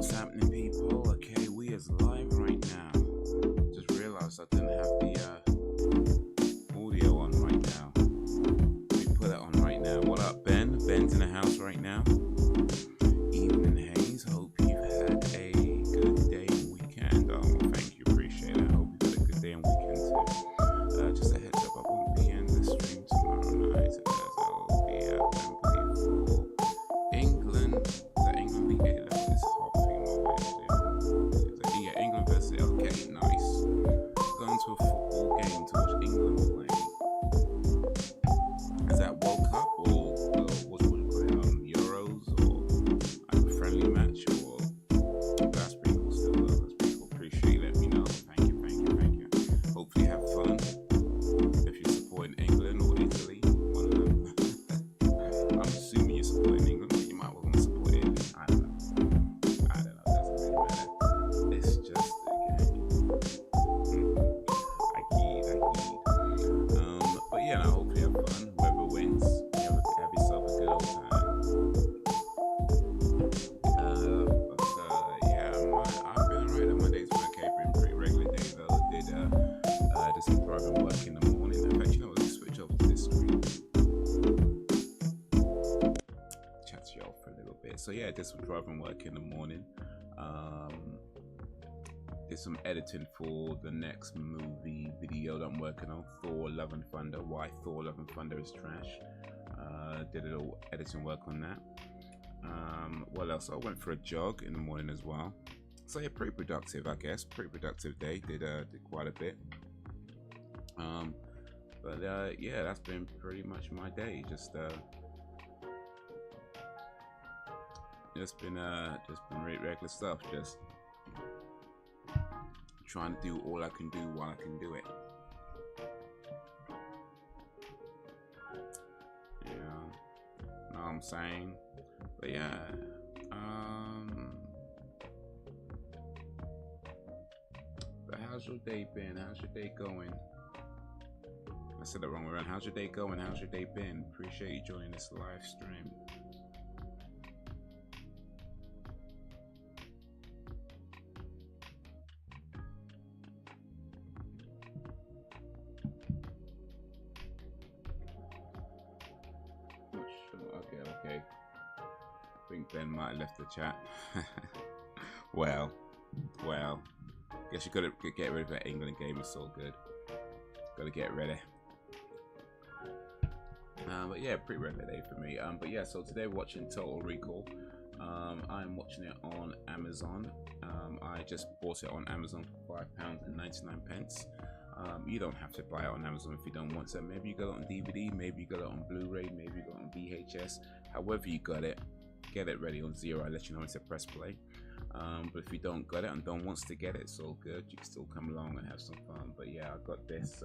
What's happening, people? Okay, we is live right now. Just realized I didn't have the audio on right now. Let me put that on right now. What up, Ben? Ben's in the house right now. Evening, Haze. Hope you've had a good day and weekend. Thank you, appreciate it. I hope you've had a good day and weekend too. Just a heads up, I won't be in the stream tomorrow night as I'll be out and play for England. Is that England we get? This hot thing over here. England versus okay, nice. Going to a football game to watch England play. Is that World Cup or what's it called? Euros or a friendly match or that's pretty cool still though. That's pretty cool. Appreciate it. Let me know. Thank you, thank you, thank you. Hopefully you have fun. If you're supporting England or Italy, one of them. I'm assuming you're supporting England, but you might want to support Italy. I don't know. It doesn't really matter. It's just a game. I keyed. But yeah, no, hopefully you have fun. Whoever wins, have yourself a good old time. Yeah, I've been alright. Monday's been okay, been pretty regular day though. Did some driving work in the morning. In fact, you know what? Let's switch over to this screen. Chat to y'all for a little bit. So yeah, did some driving work in the morning. Did some editing for the next movie video that I'm working on, Thor: Love and Thunder. Why Thor: Love and Thunder is trash. Did a little editing work on that. What else? I went for a jog in the morning as well. So yeah, pretty productive, I guess. Pretty productive day. Did quite a bit. But yeah, that's been pretty much my day. Just been regular stuff. Just trying to do all I can do while I can do it. Yeah, know what I'm saying? But yeah, but how's your day been? How's your day going? I said it wrong around. How's your day going? How's your day been? Appreciate you joining this live stream. Okay. I think Ben might have left the chat. well. Guess you gotta get rid of that England game. It's so good. Gotta get ready. But yeah, pretty regular day for me. But yeah, so today we're watching Total Recall. I'm watching it on Amazon. I just bought it on Amazon for £5.99. You don't have to buy it on Amazon if you don't want to. Maybe you got it on DVD, maybe you got it on Blu-ray, maybe you got it on VHS. However you got it, get it ready on Zero. I'll let you know when to press play. But if you don't got it and don't want to get it, it's all good. You can still come along and have some fun. But yeah, I got this.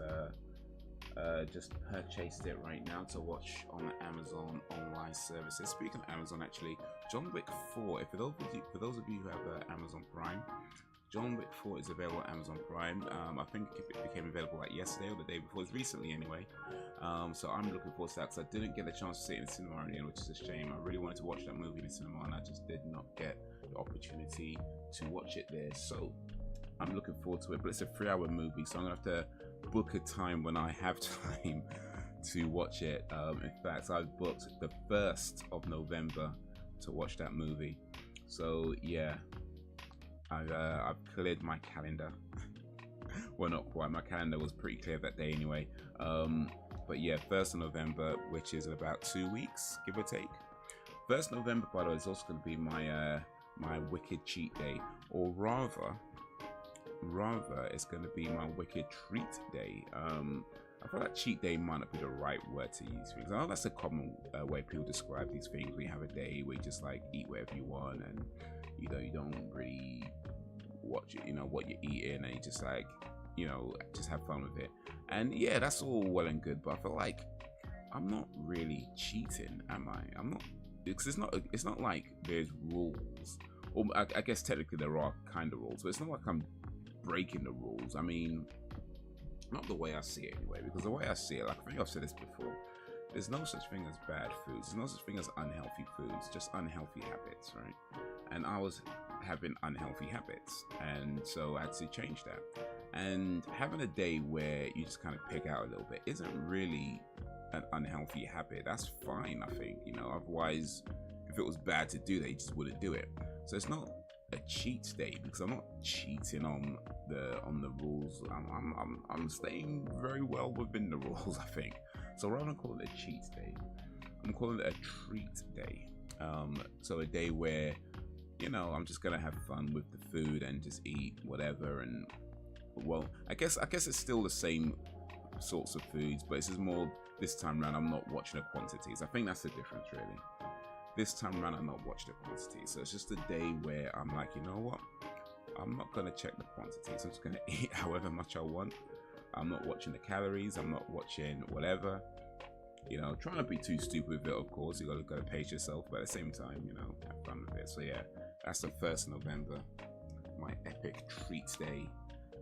Just purchased it right now to watch on the Amazon online services. Speaking of Amazon, actually, John Wick 4. For those of you who have Amazon Prime, John Wick 4 is available on Amazon Prime. I think it became available like yesterday or the day before. It's recently anyway. So I'm looking forward to that because I didn't get a chance to see it in the cinema in the end, which is a shame. I really wanted to watch that movie in the cinema and I just did not get the opportunity to watch it there. So I'm looking forward to it, but it's a 3-hour movie, so I'm gonna have to book a time when I have time to watch it. In fact, I've booked the 1st of November to watch that movie. So yeah, I've cleared my calendar. Well, not quite. My calendar was pretty clear that day anyway. But yeah, 1st of November, which is in about 2 weeks, give or take. 1st November, by the way, is also going to be my my wicked cheat day, or rather it's going to be my wicked treat day. I feel like cheat day might not be the right word to use because I know that's a common way people describe these things. We have a day where you just like eat whatever you want and you don't really watch it, what you're eating, and you just like just have fun with it. And yeah, that's all well and good, but I feel like I'm not really cheating, am I? I'm not, because it's not like there's rules, or I guess technically there are kind of rules, but it's not like I'm breaking the rules. I mean, not the way I see it anyway, because the way I see it, like I think I've said this before, there's no such thing as bad foods, there's no such thing as unhealthy foods, just unhealthy habits, right? And I was having unhealthy habits, and so I had to change that. And having a day where you just kind of pig out a little bit isn't really an unhealthy habit. That's fine, I think. You know, otherwise, if it was bad to do that, you just wouldn't do it. So it's not a cheat day, because I'm not cheating on the rules. I'm staying very well within the rules, I think. So rather than call it a cheat day, I'm calling it a treat day. So a day where, you know, I'm just gonna have fun with the food and just eat whatever. And well, I guess it's still the same sorts of foods, but it's just more this time around I'm not watching the quantities. I think that's the difference, really. This time around I'm not watching the quantities, so it's just a day where I'm like, you know what, I'm not gonna check the quantities. I'm just gonna eat however much I want. I'm not watching the calories. I'm not watching whatever. You know, trying to be too stupid with it, of course. You gotta pace yourself, but at the same time, you know, have fun with it. So yeah, that's the 1st of November, my epic treats day,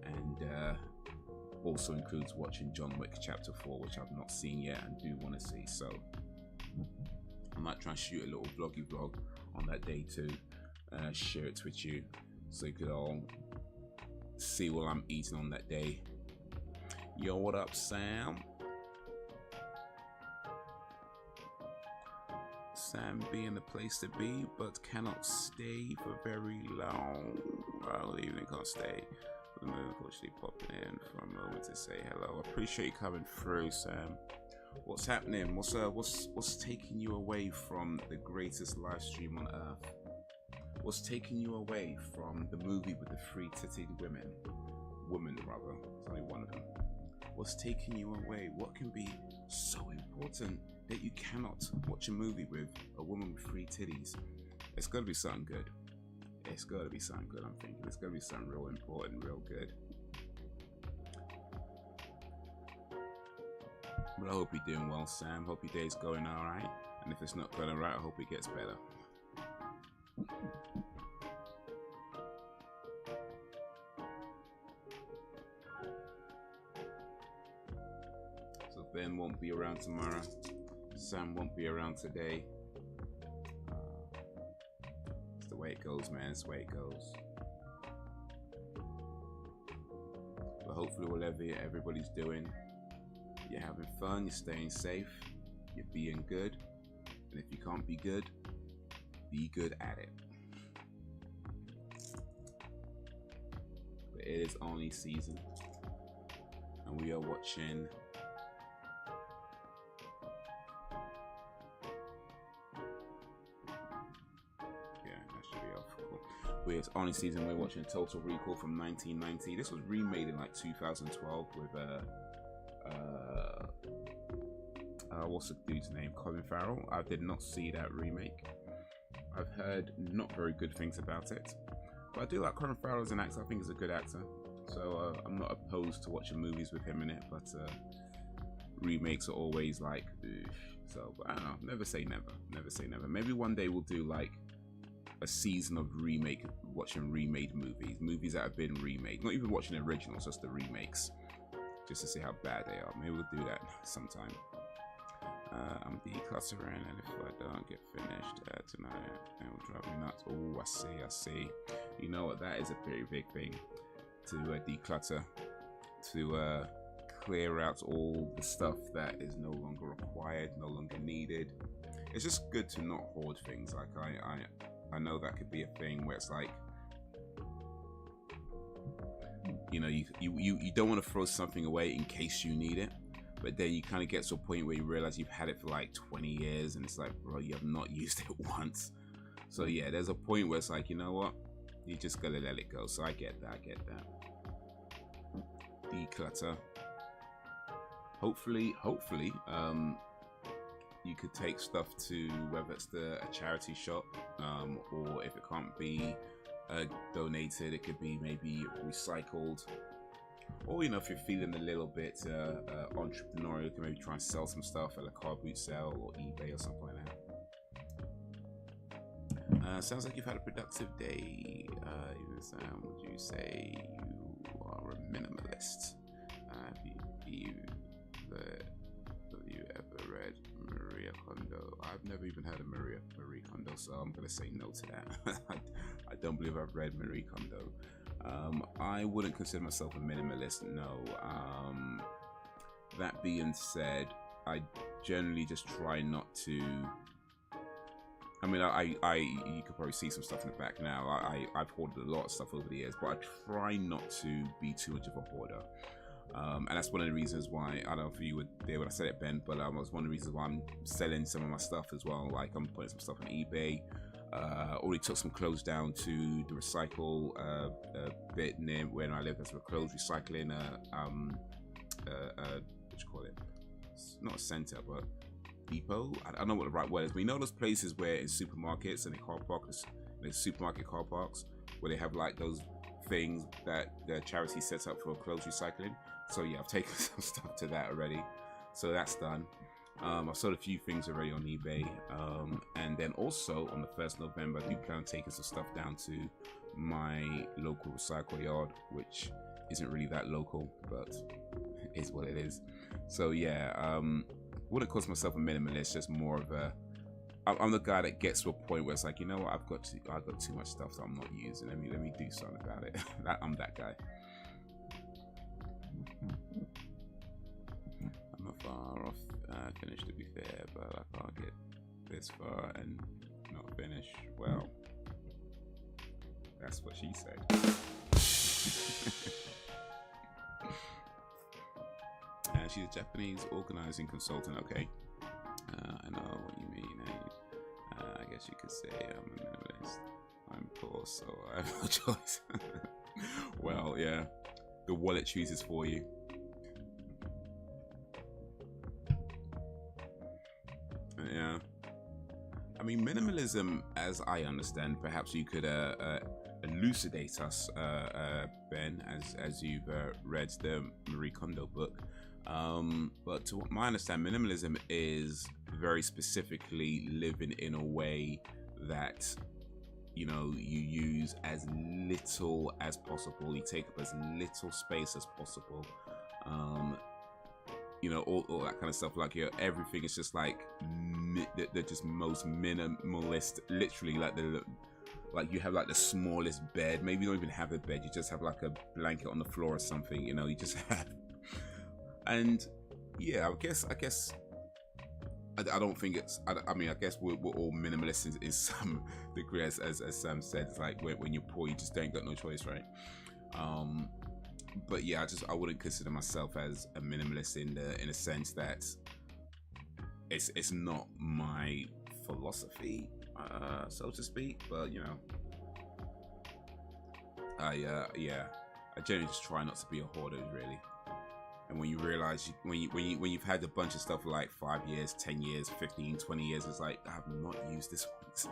and also includes watching John Wick Chapter 4, which I've not seen yet and do want to see. So I might try and shoot a little vloggy vlog on that day too, share it with you, so you could all see what I'm eating on that day. Yo, what up, Sam? Sam being the place to be, but cannot stay for very long. Well, evening can't stay. Unfortunately, popping in for a moment to say hello. I appreciate you coming through, Sam. What's happening? What's taking you away from the greatest live stream on earth? What's taking you away from the movie with the 3-titted women? Woman, rather. It's only one of them. What's taking you away? What can be so important that you cannot watch a movie with a woman with 3 titties? It's got to be something good. It's got to be something good, I'm thinking. It's got to be something real important, real good. But I hope you're doing well, Sam. Hope your day's going alright. And if it's not going alright, I hope it gets better. So Ben won't be around tomorrow. Sam won't be around today. It's the way it goes, man. It's the way it goes. But hopefully whatever everybody's doing, you're having fun, you're staying safe, you're being good. And if you can't be good at it. But it is only season. And we are watching It's only season. We're watching Total Recall from 1990. This was remade in like 2012 with what's the dude's name? Colin Farrell. I did not see that remake. I've heard not very good things about it, but I do like Colin Farrell as an actor. I think he's a good actor, so I'm not opposed to watching movies with him in it. But remakes are always like, so. But I don't know. Never say never. Never say never. Maybe one day we'll do like a season of watching remade movies that have been remade, not even watching the originals, just the remakes, just to see how bad they are. Maybe we'll do that sometime. I'm decluttering, and if I don't get finished tonight, it will drive me nuts. Oh, I see. You know what? That is a very big thing to declutter, to clear out all the stuff that is no longer required, no longer needed. It's just good to not hoard things. Like I know that could be a thing where it's like, you know, you don't want to throw something away in case you need it, but then you kind of get to a point where you realize you've had it for like 20 years and it's like, bro, you have not used it once. So yeah, there's a point where it's like, you know what, you just gotta let it go. So I get that. Declutter. Hopefully you could take stuff to, whether it's a charity shop, or if it can't be donated, it could be maybe recycled. Or, you know, if you're feeling a little bit entrepreneurial, you can maybe try and sell some stuff at a car boot sale or eBay or something like that. Sounds like you've had a productive day. Even Sam, would you say you are a minimalist? Have you ever read Maria Kondo? I've I've never even heard of Marie Kondo, so I'm gonna say no to that. I don't believe I've read Marie Kondo. I wouldn't consider myself a minimalist, no. That being said, I generally just try not to. I mean, you could probably see some stuff in the back now. I've hoarded a lot of stuff over the years, but I try not to be too much of a hoarder. And that's one of the reasons why, I don't know if you were there when I said it, Ben, but was one of the reasons why I'm selling some of my stuff as well. Like I'm putting some stuff on eBay. Already took some clothes down to the recycle bit near where I live. There's a clothes recycling what you call it? It's not a center, but depot. I don't know what the right word is, but you know those places where in supermarkets and in car parks, supermarket car parks, where they have like those things that the charity sets up for clothes recycling. So yeah, I've taken some stuff to that already, so that's done. I've sold a few things already on eBay, and then also on the 1st November I do plan on taking some stuff down to my local recycle yard, which isn't really that local, but it is what it is. So yeah, wouldn't call myself a minimalist, just more of a, I'm the guy that gets to a point where it's like, you know what, I've got too much stuff that I'm not using. Let me do something about it. I'm that guy. I'm not far off finish, to be fair, but I can't get this far and not finish. Well, that's what she said. She's a Japanese organizing consultant. Okay, I know what you mean. I guess you could say I'm a minimalist. I'm poor, so I have no choice. Well, yeah, the wallet chooses for you. Yeah, I mean, minimalism, as I understand, perhaps you could elucidate us, Ben, as you've read the Marie Kondo book. But to my understanding, minimalism is very specifically living in a way that, you know, you use as little as possible, you take up as little space as possible, you know, all that kind of stuff. Like, everything is just like they're just most minimalist, literally. Like you have like the smallest bed, maybe you don't even have a bed, you just have like a blanket on the floor or something, you know, you just have. And yeah, I guess I don't think it's, I mean, I guess we're all minimalists in some degree, as Sam said. It's like when you're poor, you just ain't got no choice, right? But yeah, I wouldn't consider myself as a minimalist in a sense that it's not my philosophy, so to speak. But you know, I generally just try not to be a hoarder, really. And when you realize, when you've had a bunch of stuff for like 5 years, 10 years, 15, 20 years, it's like, I have not used this once.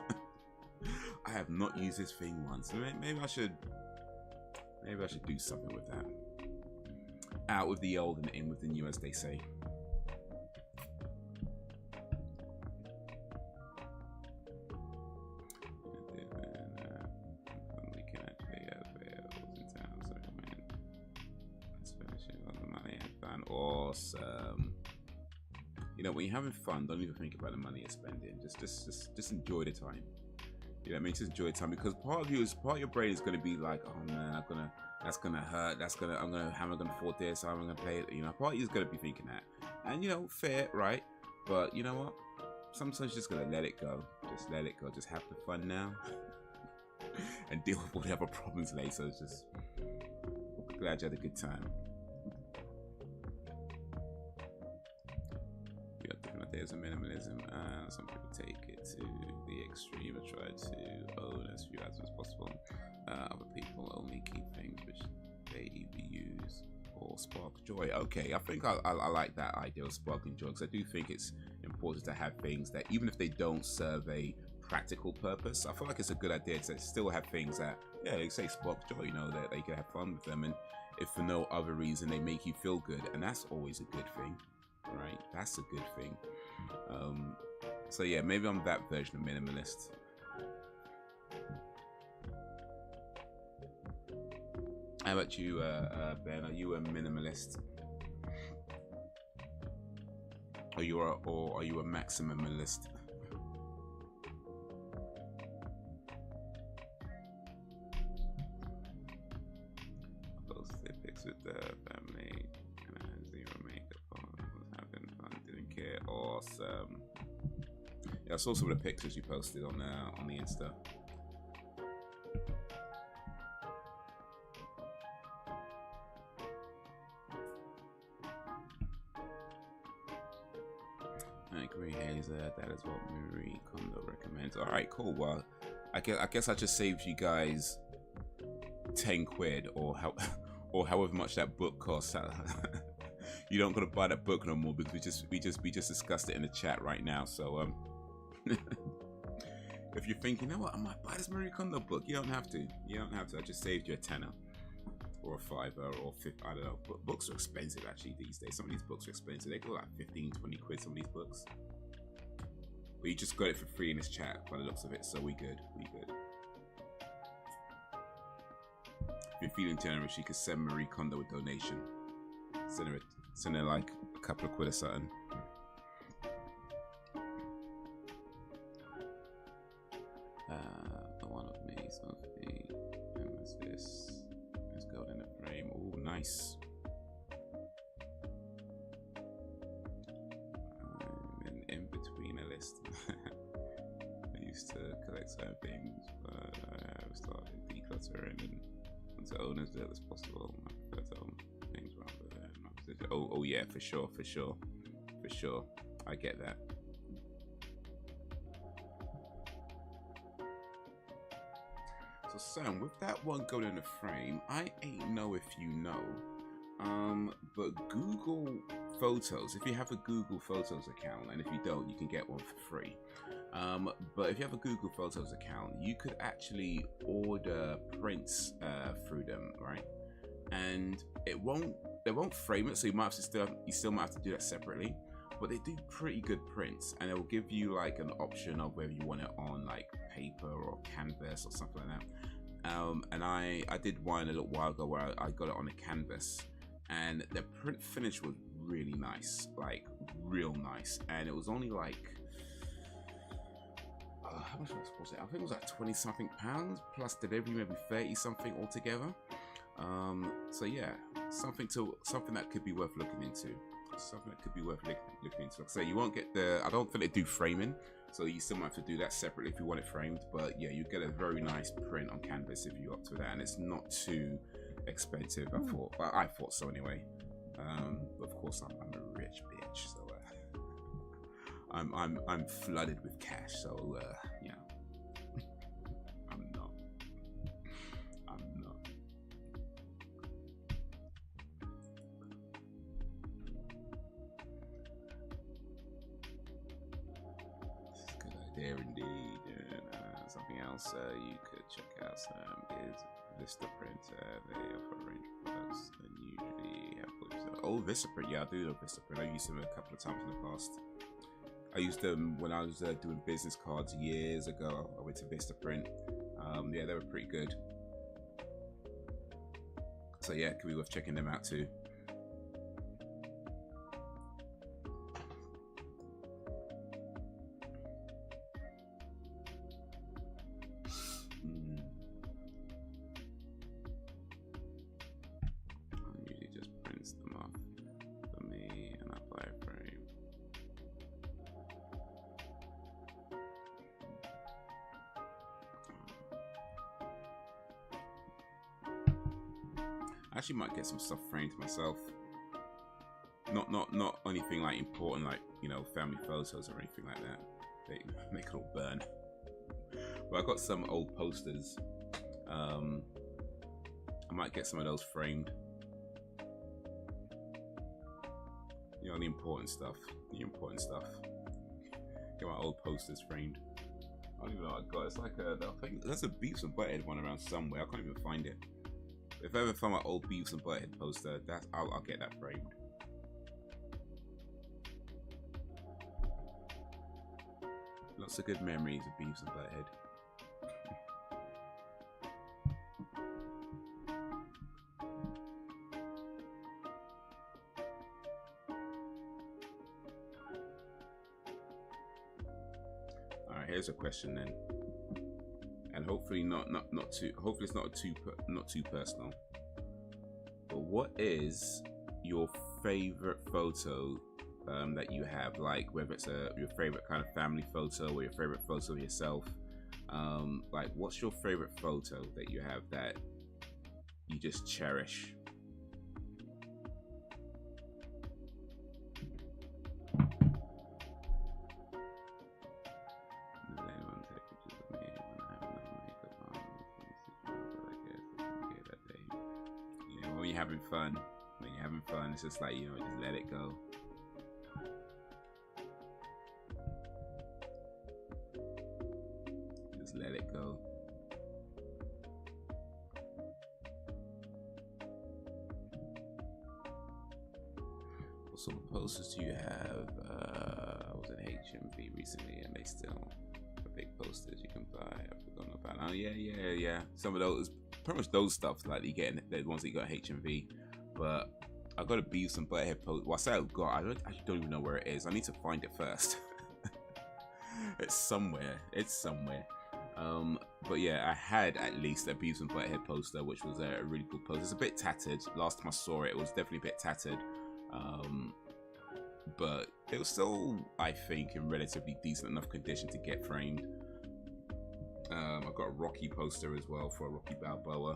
I have not used this thing once. Maybe I should do something with that. Out with the old and in with the new, as they say. Awesome. You know, when you're having fun, don't even think about the money you're spending. Just enjoy the time. You know what I mean? Just enjoy the time, because part of your brain is going to be like, oh man, that's gonna hurt. How am I gonna afford this? How am I gonna pay it? You know, part of you is going to be thinking that. And you know, fair, right? But you know what? Sometimes you're just gonna let it go. Just let it go. Just have the fun now, and deal with whatever problems later. It's just glad you had a good time. There's a minimalism, and some people take it to the extreme and try to own as few items as possible. Other people only keep things which they use or spark joy. Okay, I think I like that idea of sparking joy, because I do think it's important to have things that, even if they don't serve a practical purpose, I feel like it's a good idea to still have things that, yeah, they say spark joy, you know, that they can have fun with them, and if for no other reason they make you feel good, and that's always a good thing, right? That's a good thing. So yeah, maybe I'm that version of minimalist. How about you, Ben? Are you a minimalist? Or are you a maximalist? family. Zero makeup. Having fun, didn't care. Awesome. Yeah, I saw some of the pictures you posted on the Insta. I agree, Haze. That is what Marie Kondo recommends. All right, cool. Well, I guess I just saved you guys 10 quid or however much that book costs. You don't gotta buy that book no more because we just discussed it in the chat right now. So if you're thinking, you know what, I might buy this Marie Kondo book, you don't have to. You don't have to. I just saved you a tenner or a fiver or 50, I don't know. But books are expensive actually these days. Some of these books are expensive. They go like 15, 20 quid, some of these books. But you just got it for free in this chat by the looks of it, so we good. We good. If you're feeling generous, you could send Marie Kondo a donation. Send her like a couple of quid or something. The one of me, Sophie. And what's this? Let's go in the frame. Oh, nice. In between a list. I used to collect certain things, but I have started decluttering and want to own as little as possible. I prefer to own things rather than my position. Oh yeah, for sure. I get that. So Sam, with that one going in the frame, I ain't know if you know, but Google Photos, if you have a Google Photos account, and if you don't, you can get one for free. But if you have a Google Photos account, you could actually order prints through them, right? And they won't frame it, so you still might have to do that separately. But they do pretty good prints, and it will give you like an option of whether you want it on like paper or canvas or something like that. And I did one a little while ago where I got it on a canvas, and the print finish was really nice, like real nice. And it was only like how much was I supposed to say? I think it was like 20 something pounds plus delivery, maybe 30 something altogether. So yeah, something that could be worth looking into. Something that could be worth looking into. Like I say, you won't get I don't think they do framing, so you still might have to do that separately if you want it framed. But yeah, you get a very nice print on canvas if you're up to that, and it's not too expensive. I thought so anyway. But of course, I'm a rich bitch, so I'm flooded with cash. So yeah, I'm not. There indeed. And something else you could check out is Vistaprint. They offer a range of products and usually have Vistaprint. Yeah, I do know Vistaprint. I used them a couple of times in the past. I used them when I was doing business cards years ago. I went to Vistaprint. Yeah, they were pretty good. So yeah, it could be worth checking them out too. Actually might get some stuff framed myself. Not anything like important, like, you know, family photos or anything like that. They make it all burn. But I got some old posters. I might get some of those framed. You know, the important stuff. Get my old posters framed. I don't even know what I got. It's like I think there's a Beavis and Butthead one around somewhere. I can't even find it. If I ever find my old Beavis and Butthead poster, I'll get that framed. Lots of good memories of Beavis and Butthead. All right, here's a question then. And hopefully not too. Hopefully it's not too personal. but what is your favorite photo that you have? Like whether it's your favorite kind of family photo or your favorite photo of yourself. Like what's your favorite photo that you have that you just cherish? When you're having fun, it's just like, you know, just let it go. Just let it go. What sort of posters do you have? I was at HMV recently, and they still have big posters you can buy. I've forgotten about. Oh yeah. Some of those, pretty much those stuff like you get, the ones that you got at HMV. But I got a Beavis and Butthead poster. Well, I say I've got. I don't even know where it is. I need to find it first. It's somewhere. But yeah, I had at least a Beavis and Butthead poster, which was a really cool poster. It's a bit tattered. Last time I saw it, it was definitely a bit tattered. But it was still, I think, in relatively decent enough condition to get framed. I've got a Rocky poster as well for a Rocky Balboa.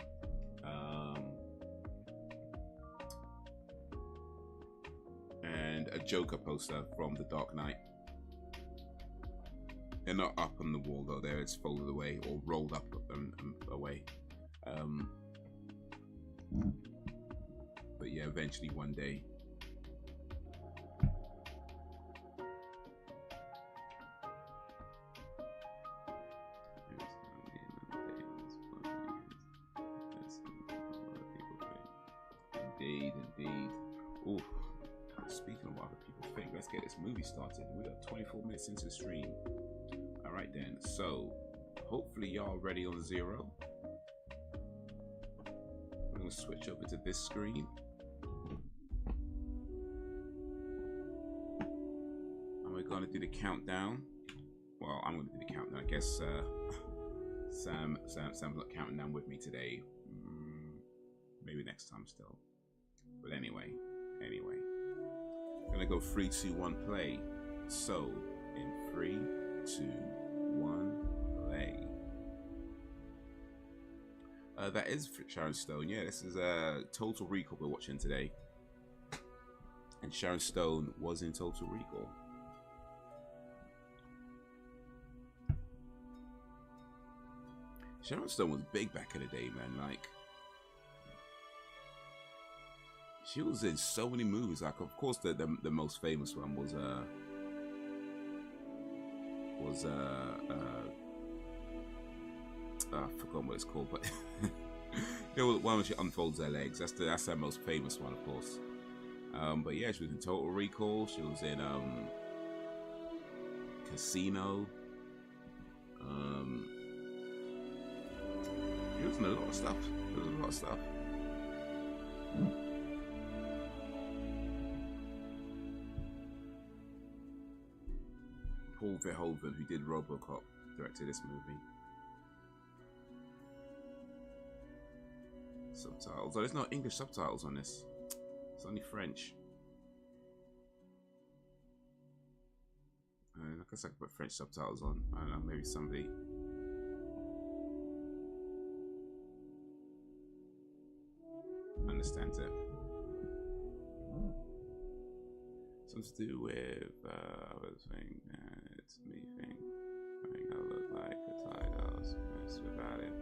And a Joker poster from The Dark Knight. They're not up on the wall though, there it's folded away or rolled up and away. But yeah, eventually one day. Indeed. Ooh, speaking of what other people think, let's get this movie started. We got 24 minutes into the stream. All right then, so hopefully y'all ready on 0. I'm gonna switch over to this screen. And we're gonna do the countdown. Well, I'm gonna do the countdown. I guess Sam's not counting down with me today. Maybe next time still. But anyway. I'm gonna go 3, 2, 1, play. So in 3, 2, 1, play. That is Sharon Stone. Yeah, this is Total Recall we're watching today. And Sharon Stone was in Total Recall. Sharon Stone was big back in the day, man. Like, she was in so many movies. Like, of course, the most famous one was I forgot what it's called, but there was one where she unfolds her legs. That's her most famous one, of course. But yeah, she was in Total Recall. She was in Casino. She was in a lot of stuff. Paul Verhoeven, who did RoboCop, directed this movie. Subtitles. Oh, there's no English subtitles on this. It's only French. I guess I could put French subtitles on. I don't know, maybe somebody. Understands it. Something to do with other thing. It's me thing. I think I look like a tight ass mess without it.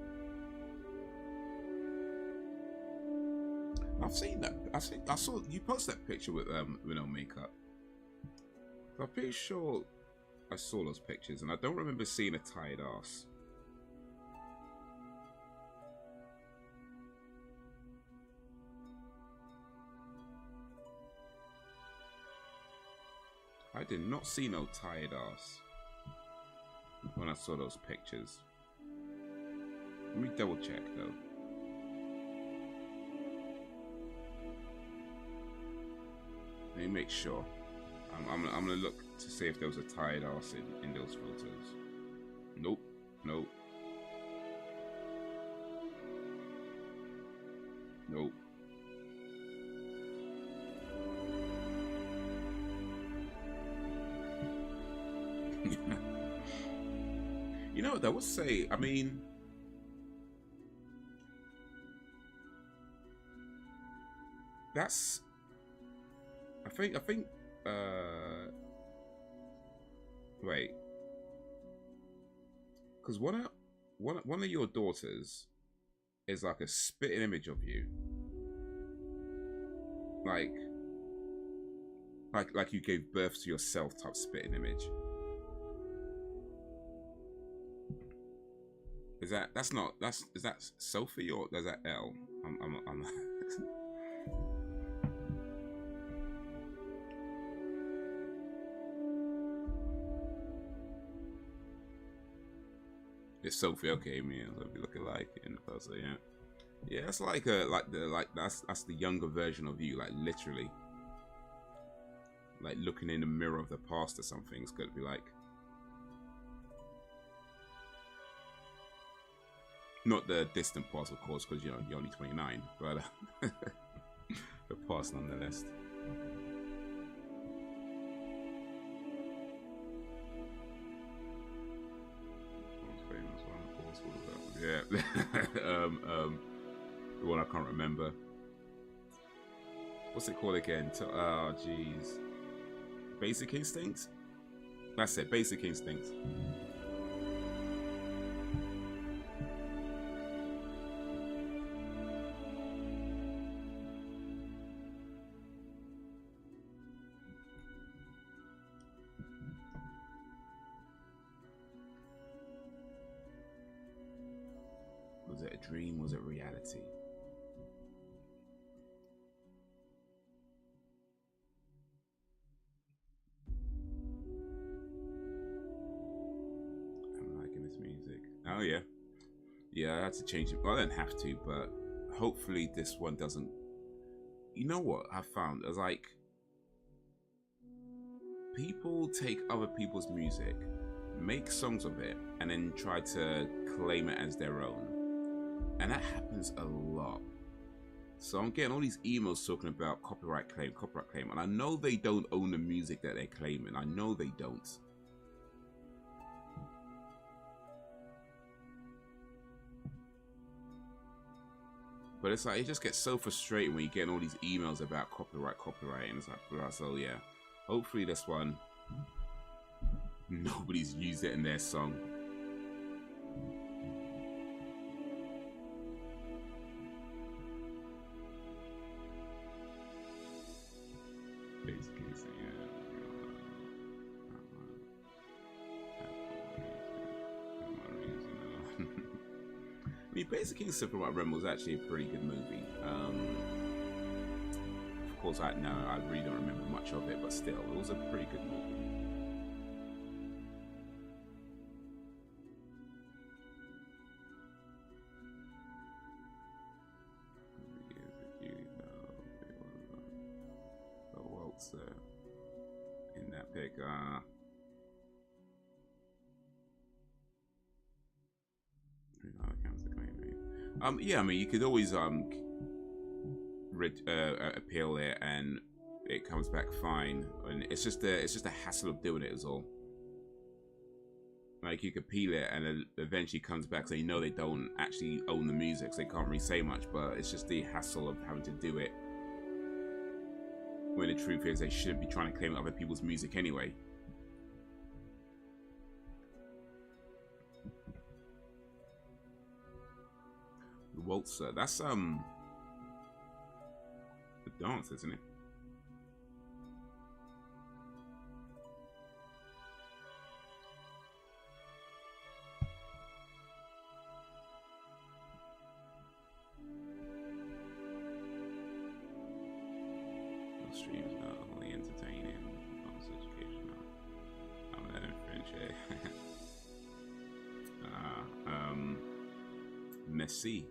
I've seen that. I saw you post that picture with no makeup. I'm pretty sure I saw those pictures, and I don't remember seeing a tight ass. I did not see no tired ass when I saw those pictures. Let me double check though. Let me make sure. I'm gonna look to see if there was a tired ass in those photos. Nope. You know what I would say? I mean, that's. I think. Wait, because one of your daughters is like a spitting image of you, like you gave birth to yourself type spitting image. Is that is that Sophie or is that L? I'm It's Sophie. Okay, man. Let me look alike in the person. Yeah, yeah. That's like that's the younger version of you. Like literally, like looking in the mirror of the past or something. It's gonna be like. Not the distant past, of course, because you're only 29, but the past nonetheless. Famous one, of course. What was that? Yeah, the one I can't remember. What's it called again? Oh, jeez. Basic Instinct. That's it. Basic Instinct. Was it a dream? Was it reality? I'm liking this music. Oh yeah. Yeah, I had to change it. Well, I don't have to, but hopefully this one doesn't. You know what I found? It's like people take other people's music, make songs of it, and then try to claim it as their own. And that happens a lot. So I'm getting all these emails talking about copyright claim. And I know they don't own the music that they're claiming. I know they don't. But it's like, it just gets so frustrating when you're getting all these emails about copyright. And it's like, blah, so yeah. Hopefully this one, nobody's used it in their song. I mean, Basic Instinct from what I remember was actually a pretty good movie. Of course, I really don't remember much of it, but still, it was a pretty good movie. The waltzer in that pic. Yeah, I mean, you could always appeal it, and it comes back fine. And it's just a hassle of doing it, is all. Like, you could appeal it, and it eventually comes back, so you know they don't actually own the music, so they can't really say much. But it's just the hassle of having to do it, when the truth is they shouldn't be trying to claim other people's music anyway. The waltzer, that's the dance, isn't it? No streams, not only entertaining, also educational. I'm not in French. Merci.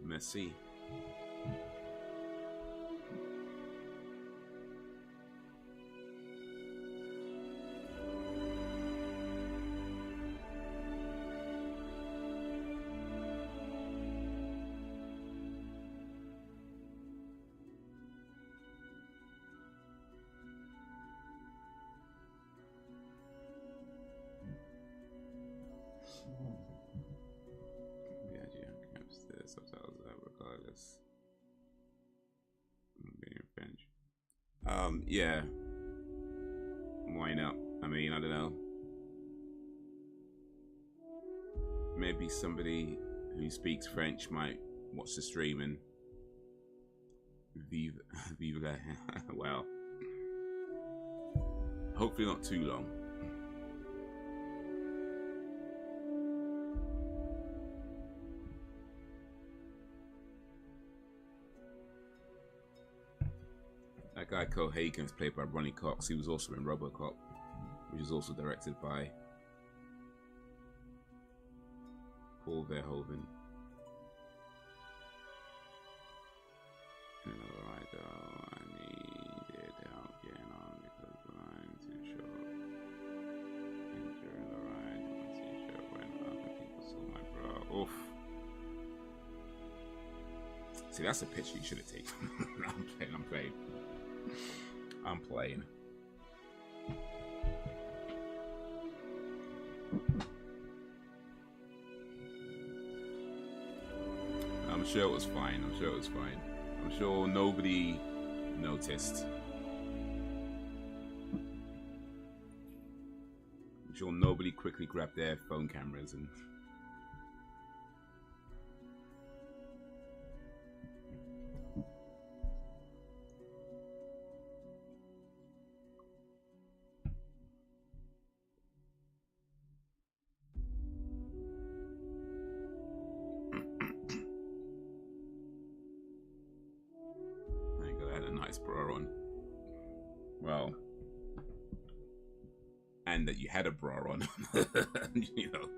because I'm being French. Yeah. Why not? I mean, I don't know. Maybe somebody who speaks French might watch the stream and vive that. Well, hopefully not too long. That guy called Hagen is played by Ronnie Cox. He was also in RoboCop, which is also directed by Paul Verhoeven. I needed help getting on because the line too short. And during the ride, my t-shirt went up and people saw my bra. Oof. See, that's a picture you should have taken. I'm playing. I'm sure it was fine. I'm sure nobody noticed. I'm sure nobody quickly grabbed their phone cameras and... Well, and that you had a bra on, you know.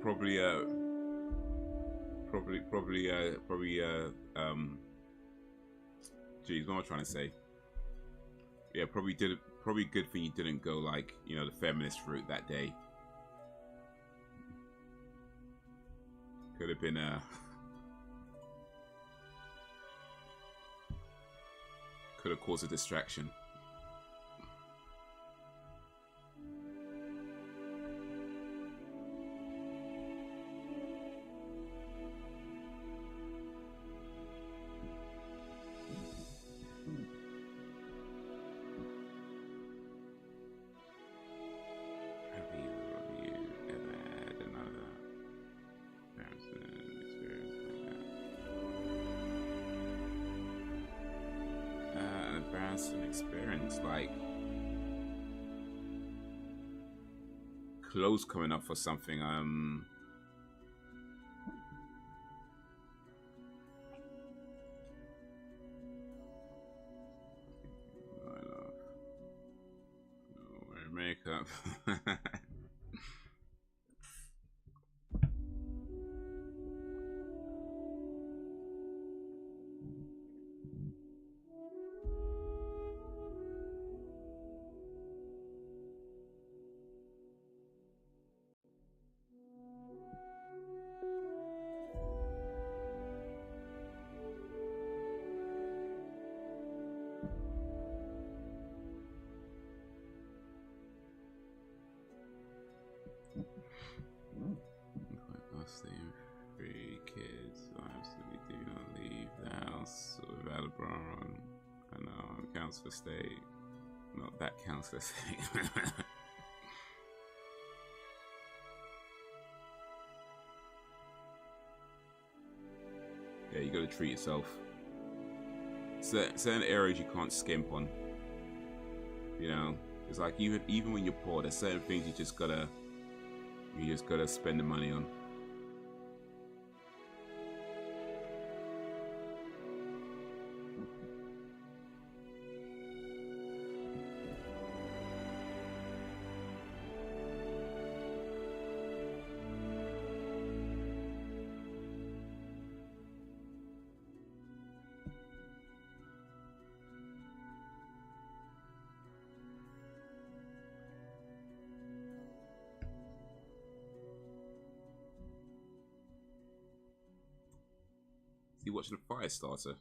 Probably, geez, what am I trying to say? Yeah, probably good thing you didn't go like, you know, the feminist route that day. Could have been could have caused a distraction. Experience like clothes coming up for something. No makeup. Three kids, lives that we do not leave the house without a bra on. I know it counts for state. No, that counts for state. Yeah, you gotta treat yourself. Certain areas you can't skimp on. You know, it's like even when you're poor, there's certain things you just gotta spend the money on. You watching a fire starter?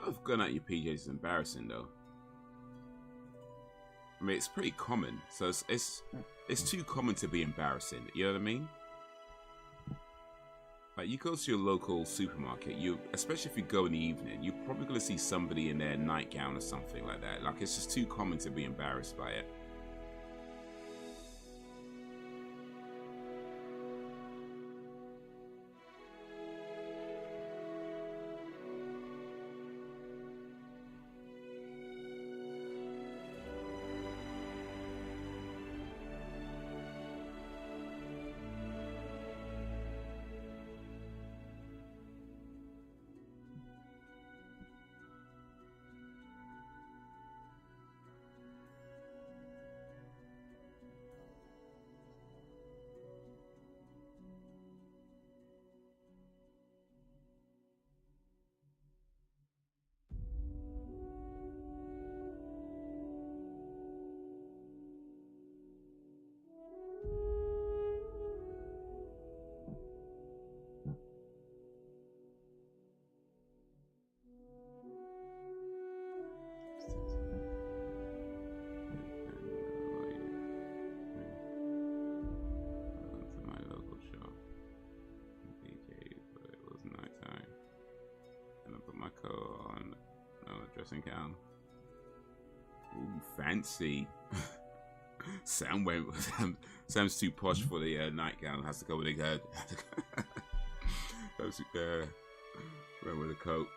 don't know if going out your PJs is embarrassing though. I mean, it's pretty common, so it's too common to be embarrassing. You know what I mean? Like, you go to your local supermarket, especially if you go in the evening, you're probably gonna see somebody in their nightgown or something like that. Like, it's just too common to be embarrassed by it. Dressing gown. Ooh, fancy. Sam's too posh for the nightgown. Has to go with a went with a coat.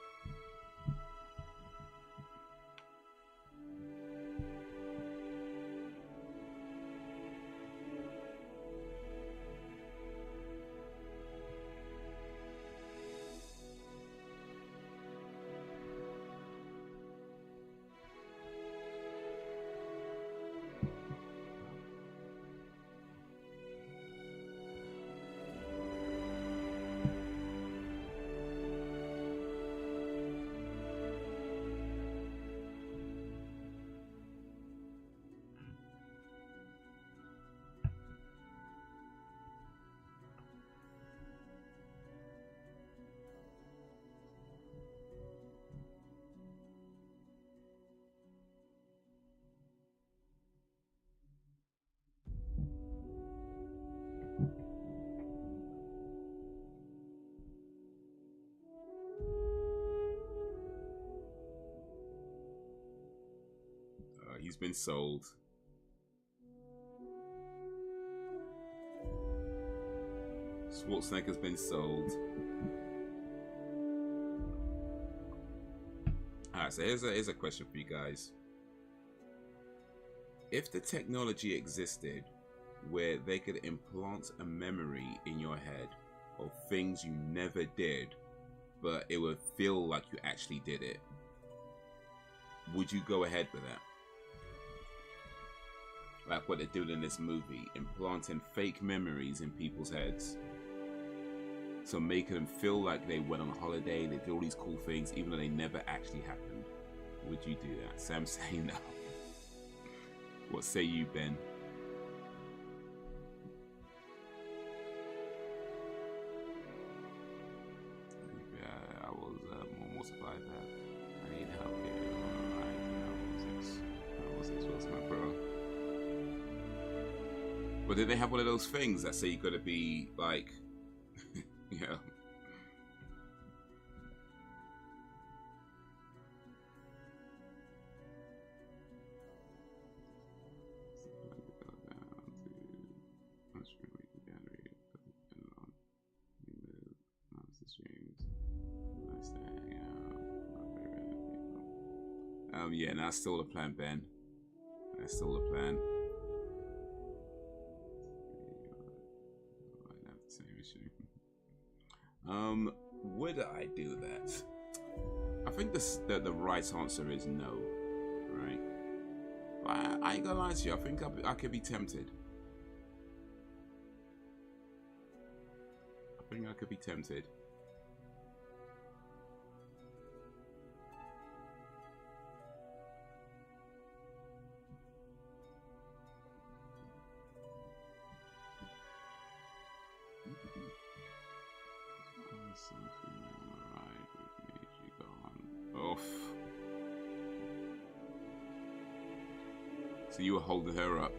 He's been sold. Schwarzenegger's been sold. Alright, so here's a question for you guys. If the technology existed where they could implant a memory in your head of things you never did, but it would feel like you actually did it, would you go ahead with that? Like what they're doing in this movie, implanting fake memories in people's heads. So making them feel like they went on a holiday, they did all these cool things, even though they never actually happened. Would you do that? Sam's saying no. What say you, Ben? I was more surprised that I need help getting on the ride. I was my bro. But did they have one of those things that say you gotta be like, you know? Yeah, and that's still the plan, Ben. That's still the plan. Would I do that? I think the right answer is no, right? But I ain't gonna lie to you. I think I could be tempted. I think I could be tempted. Oh, off. So you were holding her up.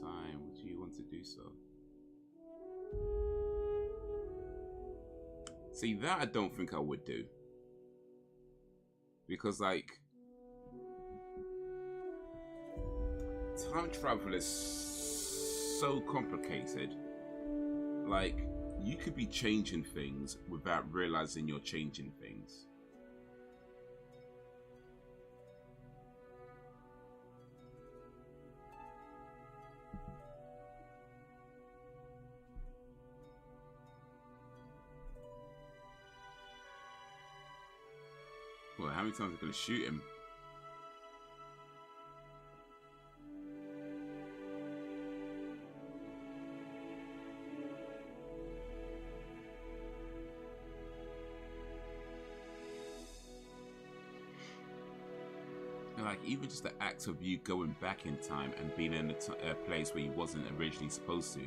Time, would you want to do so? See, that I don't think I would do, because like time travel is so complicated. Like, you could be changing things without realizing you're changing things. Well, how many times are you going to shoot him? Like, even just the act of you going back in time and being in a place where you wasn't originally supposed to,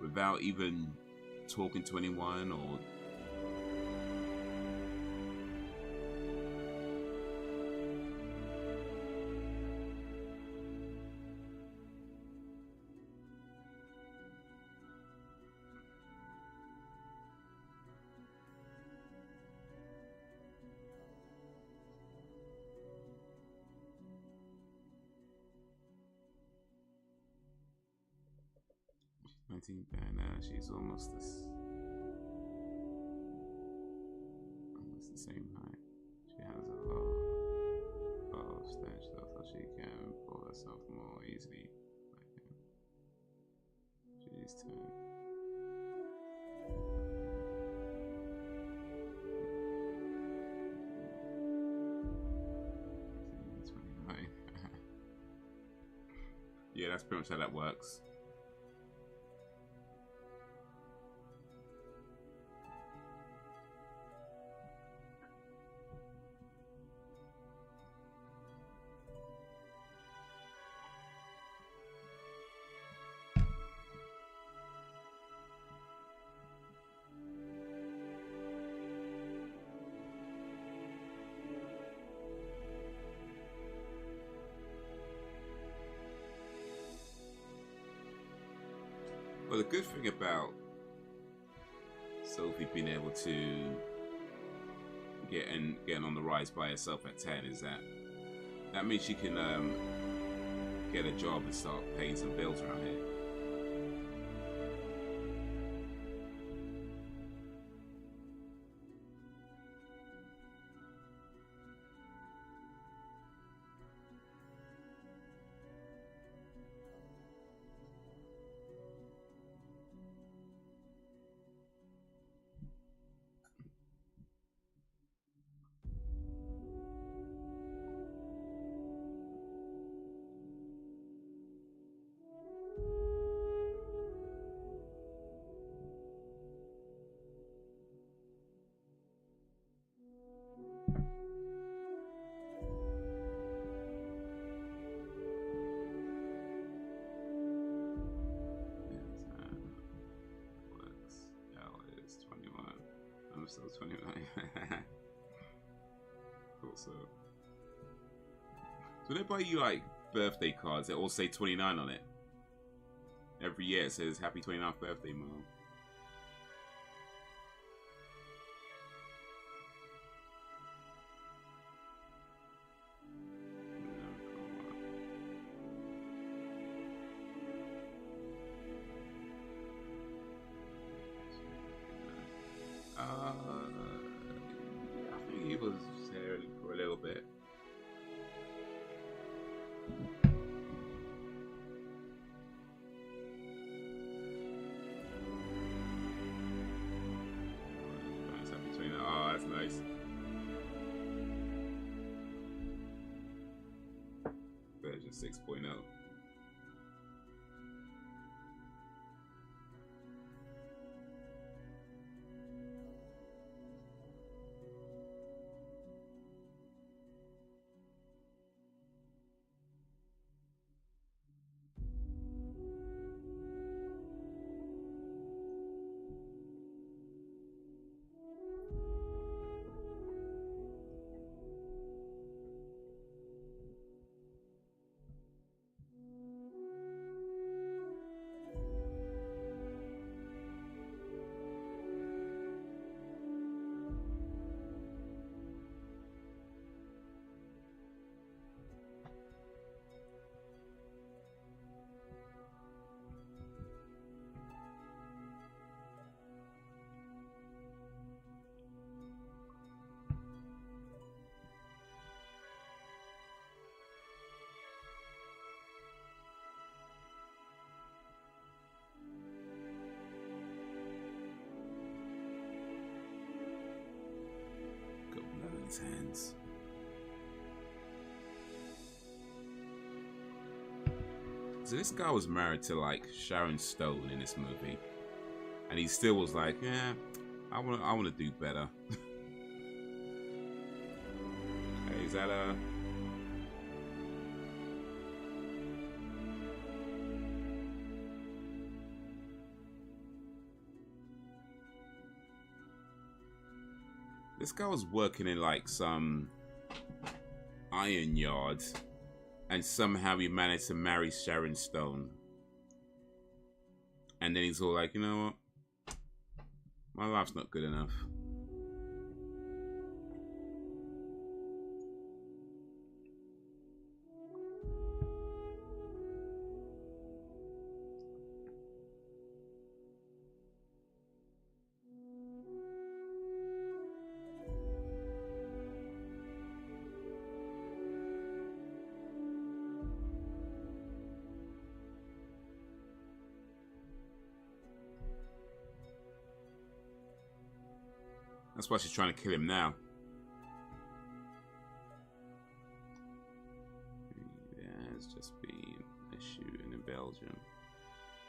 without even talking to anyone or... she's almost the same height. She has a lot of stench though, so she can pull herself more easily. She's 10. Yeah, that's pretty much how that works. Well, the good thing about Sophie being able to getting on the rise by herself at 10 is that means she can get a job and start paying some bills around here. So 29. Cool. So they buy you like birthday cards that all say 29 on it. Every year it says happy 29th birthday, Mom. wiggles here for a little bit. Oh, that's nice. Version 6.0. Hands. So this guy was married to like Sharon Stone in this movie, and he still was like, yeah, I want to do better. Hey, is that a? This guy was working in like some iron yard, and somehow he managed to marry Sharon Stone. And then he's all like, you know what? My life's not good enough. That's why she's trying to kill him now. Yeah, it's just been a shooting in Belgium.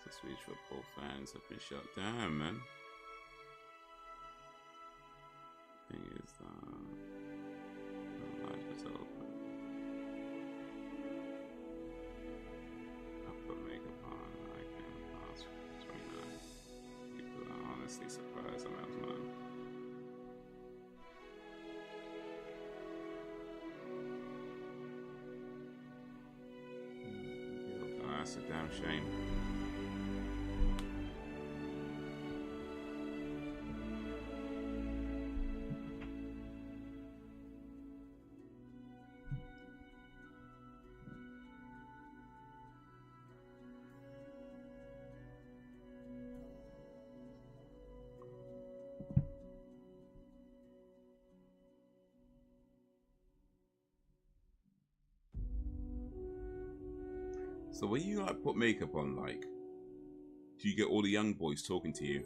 So Swedish football fans have been shot down, man. Thing is, the life is open. I put makeup on. I can't pass 29. People are honestly surprised I'm out of mine. That's a damn shame. So when you like put makeup on, like, do you get all the young boys talking to you?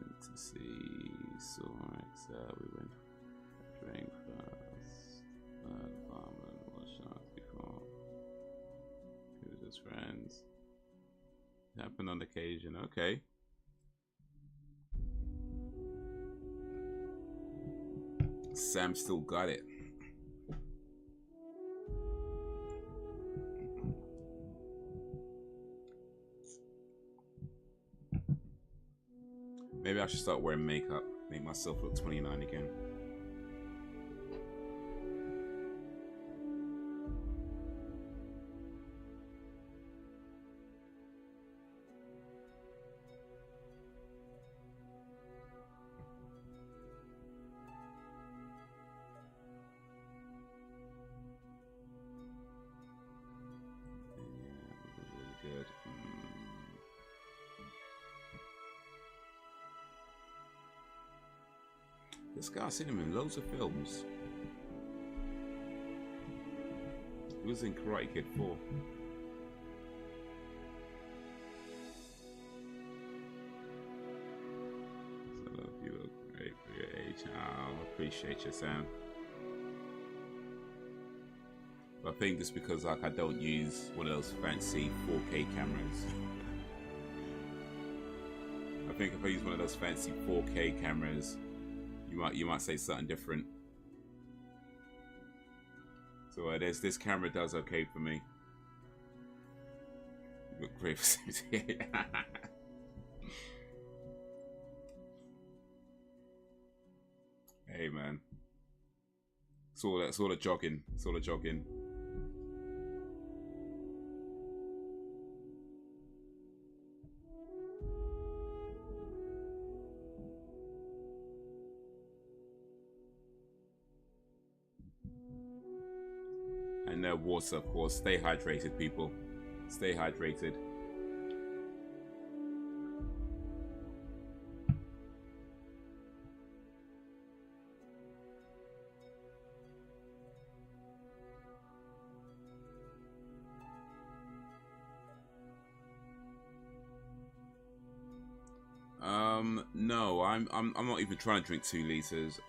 went to see Sorex. We went drink first. Barman was shot before. He was just friends. It happened on occasion. Okay. Sam still got it. Maybe I should start wearing makeup, make myself look 29 again. This guy's seen him in loads of films. He was in Karate Kid 4. So you look great for your age. Oh, I appreciate you, Sam. But I think it's because like I don't use one of those fancy 4K cameras. I think if I use one of those fancy 4K cameras, you might say something different. So this camera does okay for me. You look great for 78. Hey man, it's all a jogging. It's all a jogging. Water, of course. Stay hydrated, people. Stay hydrated. No, I'm not even trying to drink 2 liters.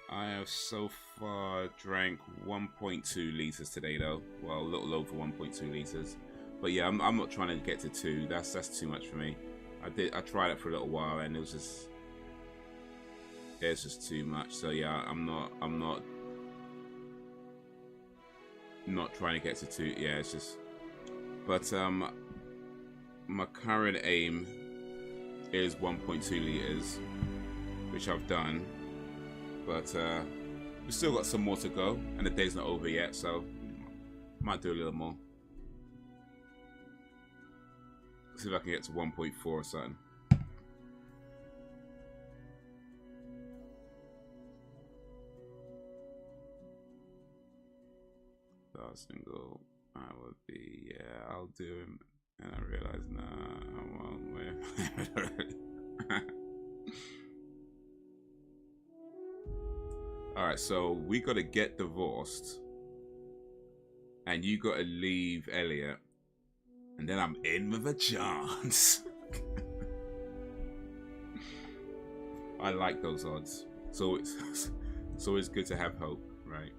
I have so far drank 1.2 liters today, though. Well, a little over 1.2 liters. But yeah, I'm not trying to get to 2. That's too much for me. I tried it for a little while, and it's just too much. So yeah, I'm not trying to get to 2. Yeah, it's just. But my current aim is 1.2 liters, which I've done. But we've still got some more to go, and the day's not over yet, so might do a little more. See if I can get to 1.4 or something. Last single, I would be, yeah, I'll do him, and I realize, nah, I won't. Alright, so we gotta get divorced, and you gotta leave Elliot, and then I'm in with a chance. I like those odds. So it's always good to have hope, right?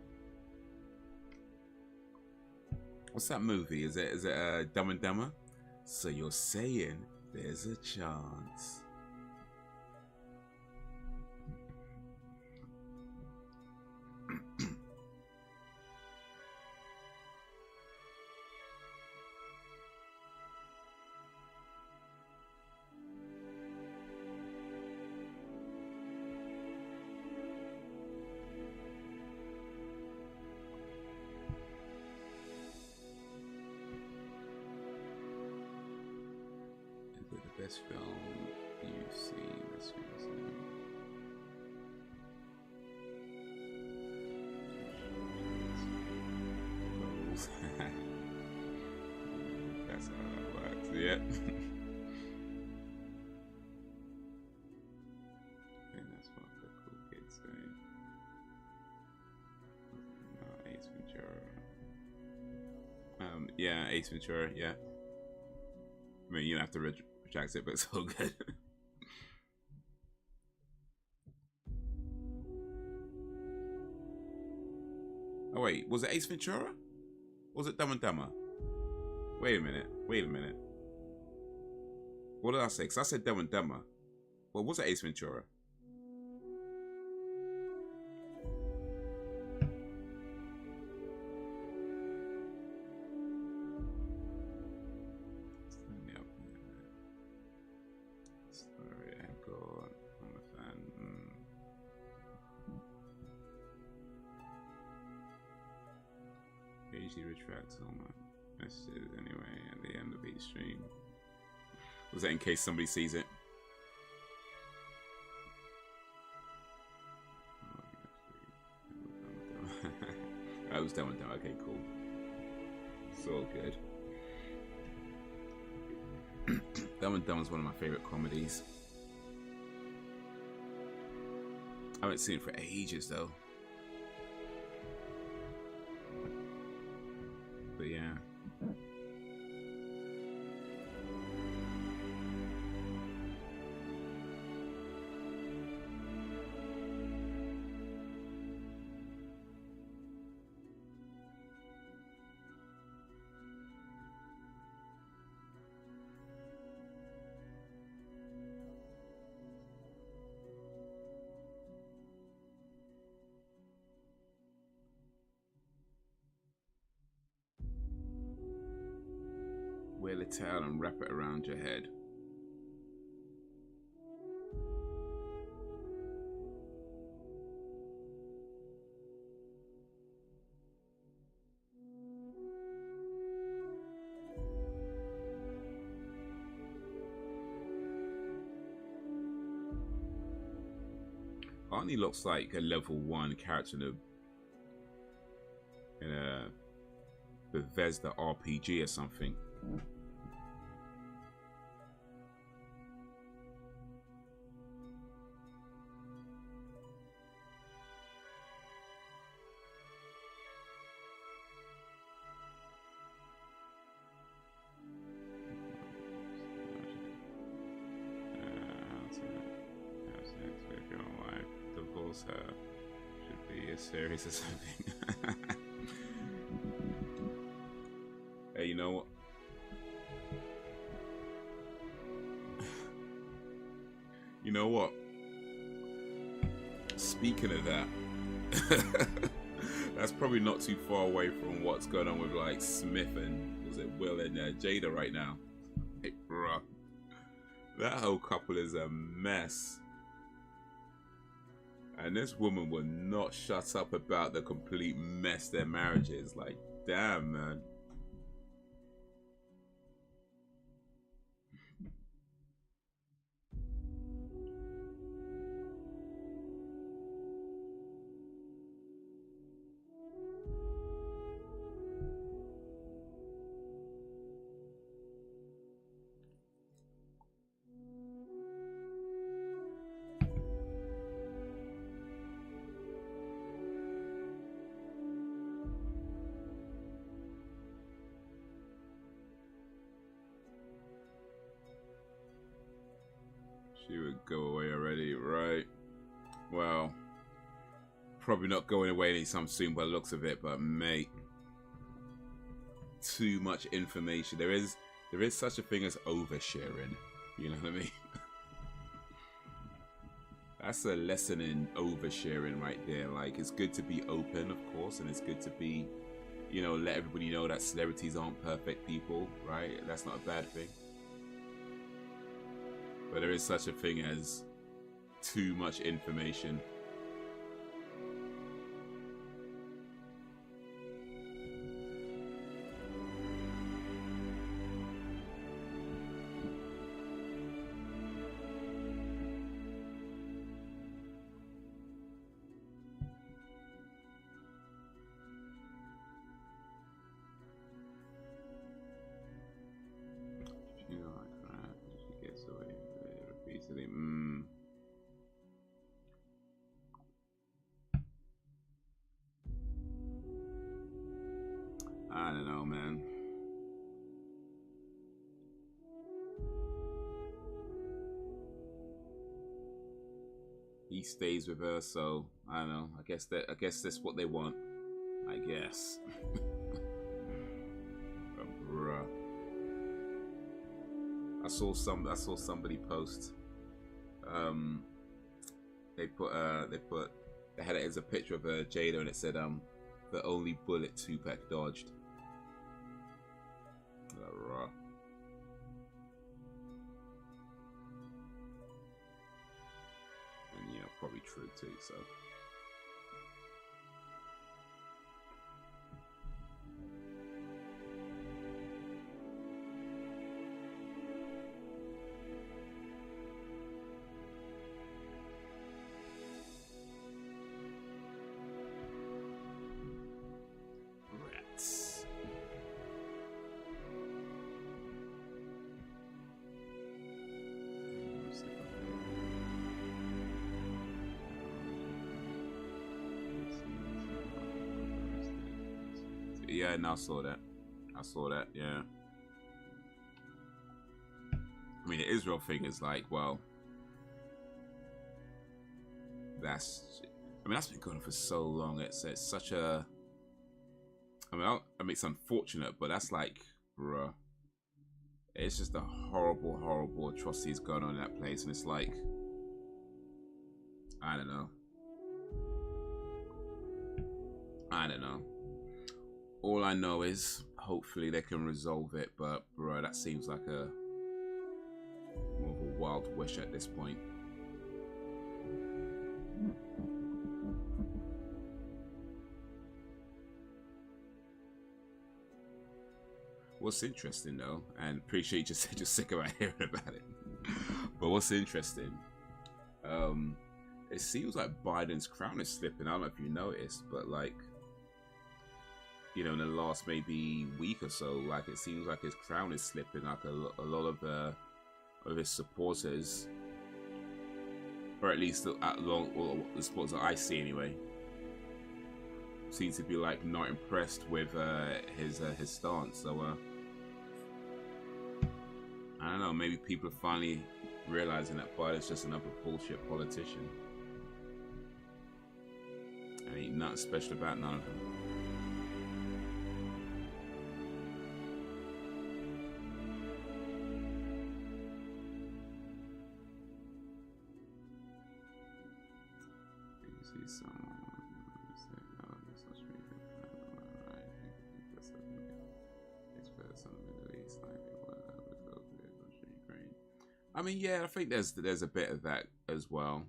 What's that movie? Is it Dumb and Dumber? So you're saying there's a chance. Best film you've seen this season? That's how that works. Yeah. I think that's what the cool kids say. No, Ace Ventura. Yeah, Ace Ventura, yeah. I mean, you don't have to retract it, but it's all good. Oh wait, was it Ace Ventura? Or was it Dumb and Dumber? Wait a minute. What did I say? Because I said Dumb and Dumber. Well, was it Ace Ventura? Sorry, I'm gone. I'm a fan. I usually retract all my messages anyway at the end of each stream. Was that in case somebody sees it? I was done with that. Okay, cool. It's all good. Dumb and Dumber is one of my favorite comedies. I haven't seen it for ages though. But yeah. Wear the towel and wrap it around your head. Arnie looks like a level 1 character in a Bethesda RPG or something. Should be a series or something. Hey, you know what? You know what? Speaking of that, that's probably not too far away from what's going on with like Smith and was it Will and Jada right now. Hey, bruh, that whole couple is a mess. And this woman will not shut up about the complete mess their marriage is. Like, damn, man. She would go away already, right? Well, probably not going away anytime soon by the looks of it, but mate, too much information. There is such a thing as oversharing. You know what I mean? That's a lesson in oversharing right there. Like, it's good to be open, of course, and it's good to be, you know, let everybody know that celebrities aren't perfect people, right? That's not a bad thing. But there is such a thing as too much information. he stays with her, so I don't know. I guess that's what they want. I guess. Bruh. I saw somebody post. They had it as a picture of Jada, and it said the only bullet Tupac dodged. Bruh. And yeah, probably true too. So. Yeah, and I saw that. Yeah. I mean, the Israel thing is like, well, that's been going on for so long. It's such a. I mean, it's unfortunate, but that's like, bruh. It's just a horrible, horrible atrocities going on in that place, and it's like, I don't know. All I know is hopefully they can resolve it, but bro, that seems like a more of a wild wish at this point. What's interesting though, and appreciate you just sick about hearing about it. But what's interesting, it seems like Biden's crown is slipping. I don't know if you noticed, but like, you know, in the last maybe week or so, like it seems like his crown is slipping. Like a lot of his supporters, or at least the supporters that I see anyway, seem to be like not impressed with his stance. So I don't know. Maybe people are finally realizing that Biden's just another bullshit politician. And ain't nothing special about none of them. I mean, yeah, I think there's a bit of that as well.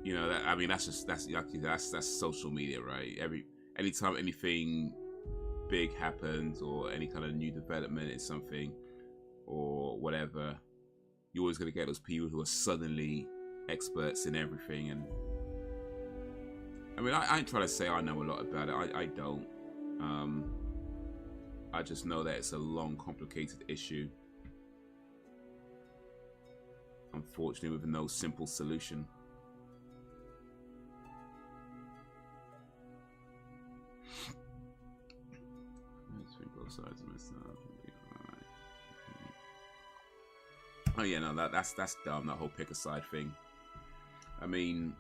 You know, that's social media, right? Anytime anything big happens or any kind of new development in something or whatever, you're always gonna get those people who are suddenly experts in everything. And I mean, I ain't trying to say I know a lot about it. I don't. I just know that it's a long, complicated issue. Unfortunately, with no simple solution. Both sides of myself. Oh yeah, no, that's dumb. That whole pick a side thing. I mean,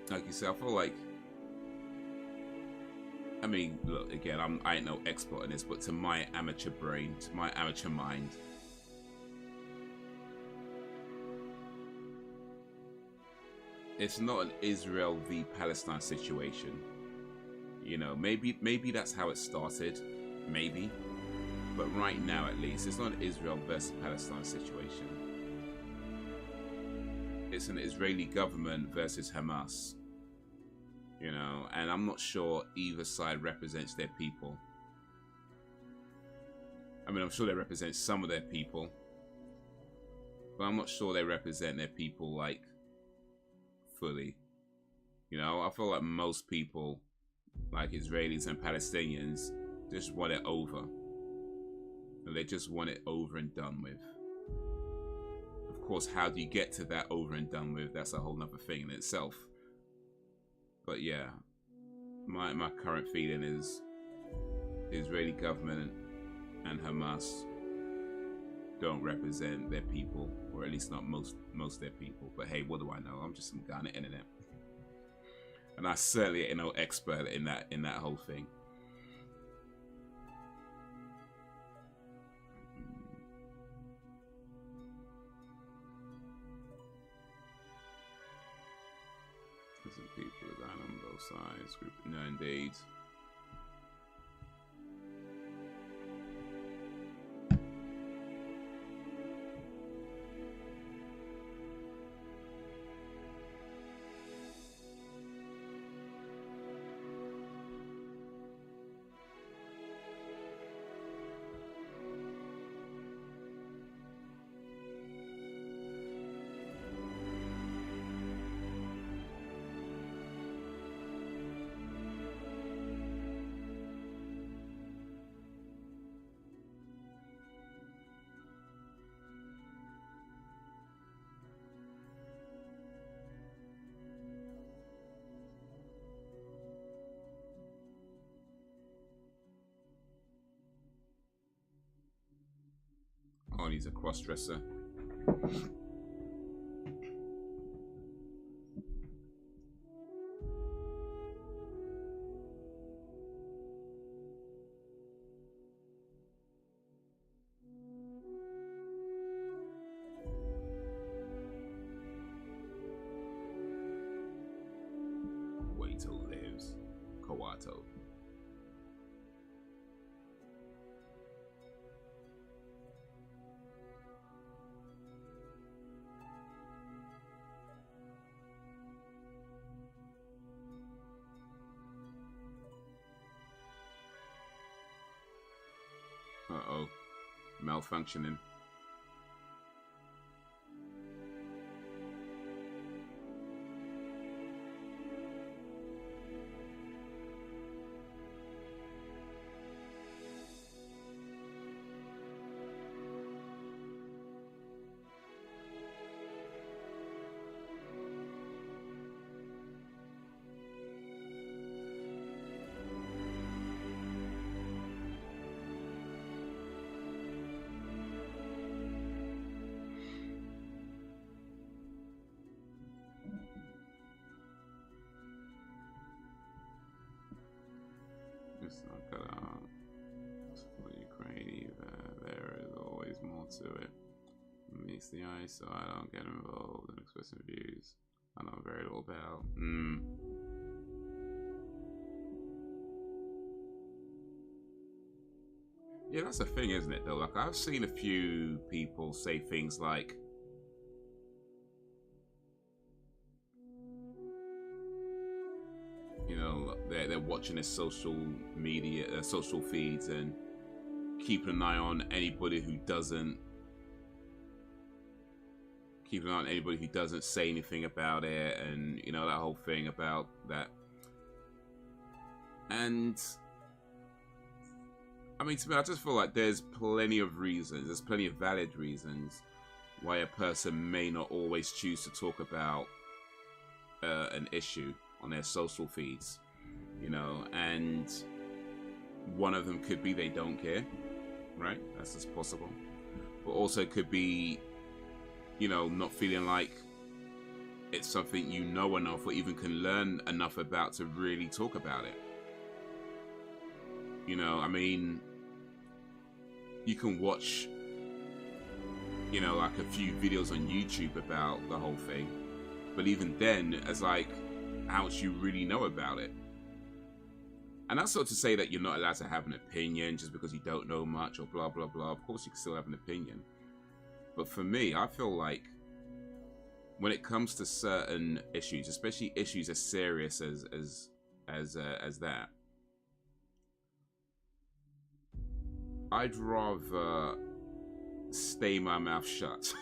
like you said, I feel like. I mean, look again. I ain't no expert in this, but to my amateur brain, to my amateur mind. It's not an Israel v Palestine situation. You know, maybe that's how it started, maybe. But right now, at least, it's not an Israel versus Palestine situation. It's an Israeli government versus Hamas. You know, and I'm not sure either side represents their people. I mean, I'm sure they represent some of their people, but I'm not sure they represent their people like fully. You know, I feel like most people, like Israelis and Palestinians, just want it over. And they just want it over and done with. Of course, how do you get to that over and done with? That's a whole nother thing in itself. But yeah, my current feeling is the Israeli government and Hamas don't represent their people, or at least not most their people. But hey, what do I know? I'm just some guy on the internet, and I certainly ain't no expert in that whole thing. There's some people that are on both sides. No, indeed. Arnie's a cross-dresser. Waito lives. Kawato. Uh-oh. Malfunctioning. It's not gonna for Ukraine either. There is always more to it. Meets the eye, so I don't get involved in expressing views I know very little about. Yeah, that's the thing, isn't it, though? Like, I've seen a few people say things like, you know, they're watching their social media, social feeds, and keeping an eye on anybody who doesn't say anything about it, and you know, that whole thing about that. And I mean, to me, I just feel like there's plenty of reasons, there's plenty of valid reasons why a person may not always choose to talk about an issue on their social feeds, you know, and one of them could be they don't care, right? That's just possible. But also could be, you know, not feeling like it's something you know enough or even can learn enough about to really talk about it. You know, I mean, you can watch, you know, like a few videos on YouTube about the whole thing, but even then, as like, how much you really know about it. And that's not to say that you're not allowed to have an opinion just because you don't know much or blah blah blah. Of course you can still have an opinion, but for me, I feel like when it comes to certain issues, especially issues as serious as that, I'd rather stay my mouth shut,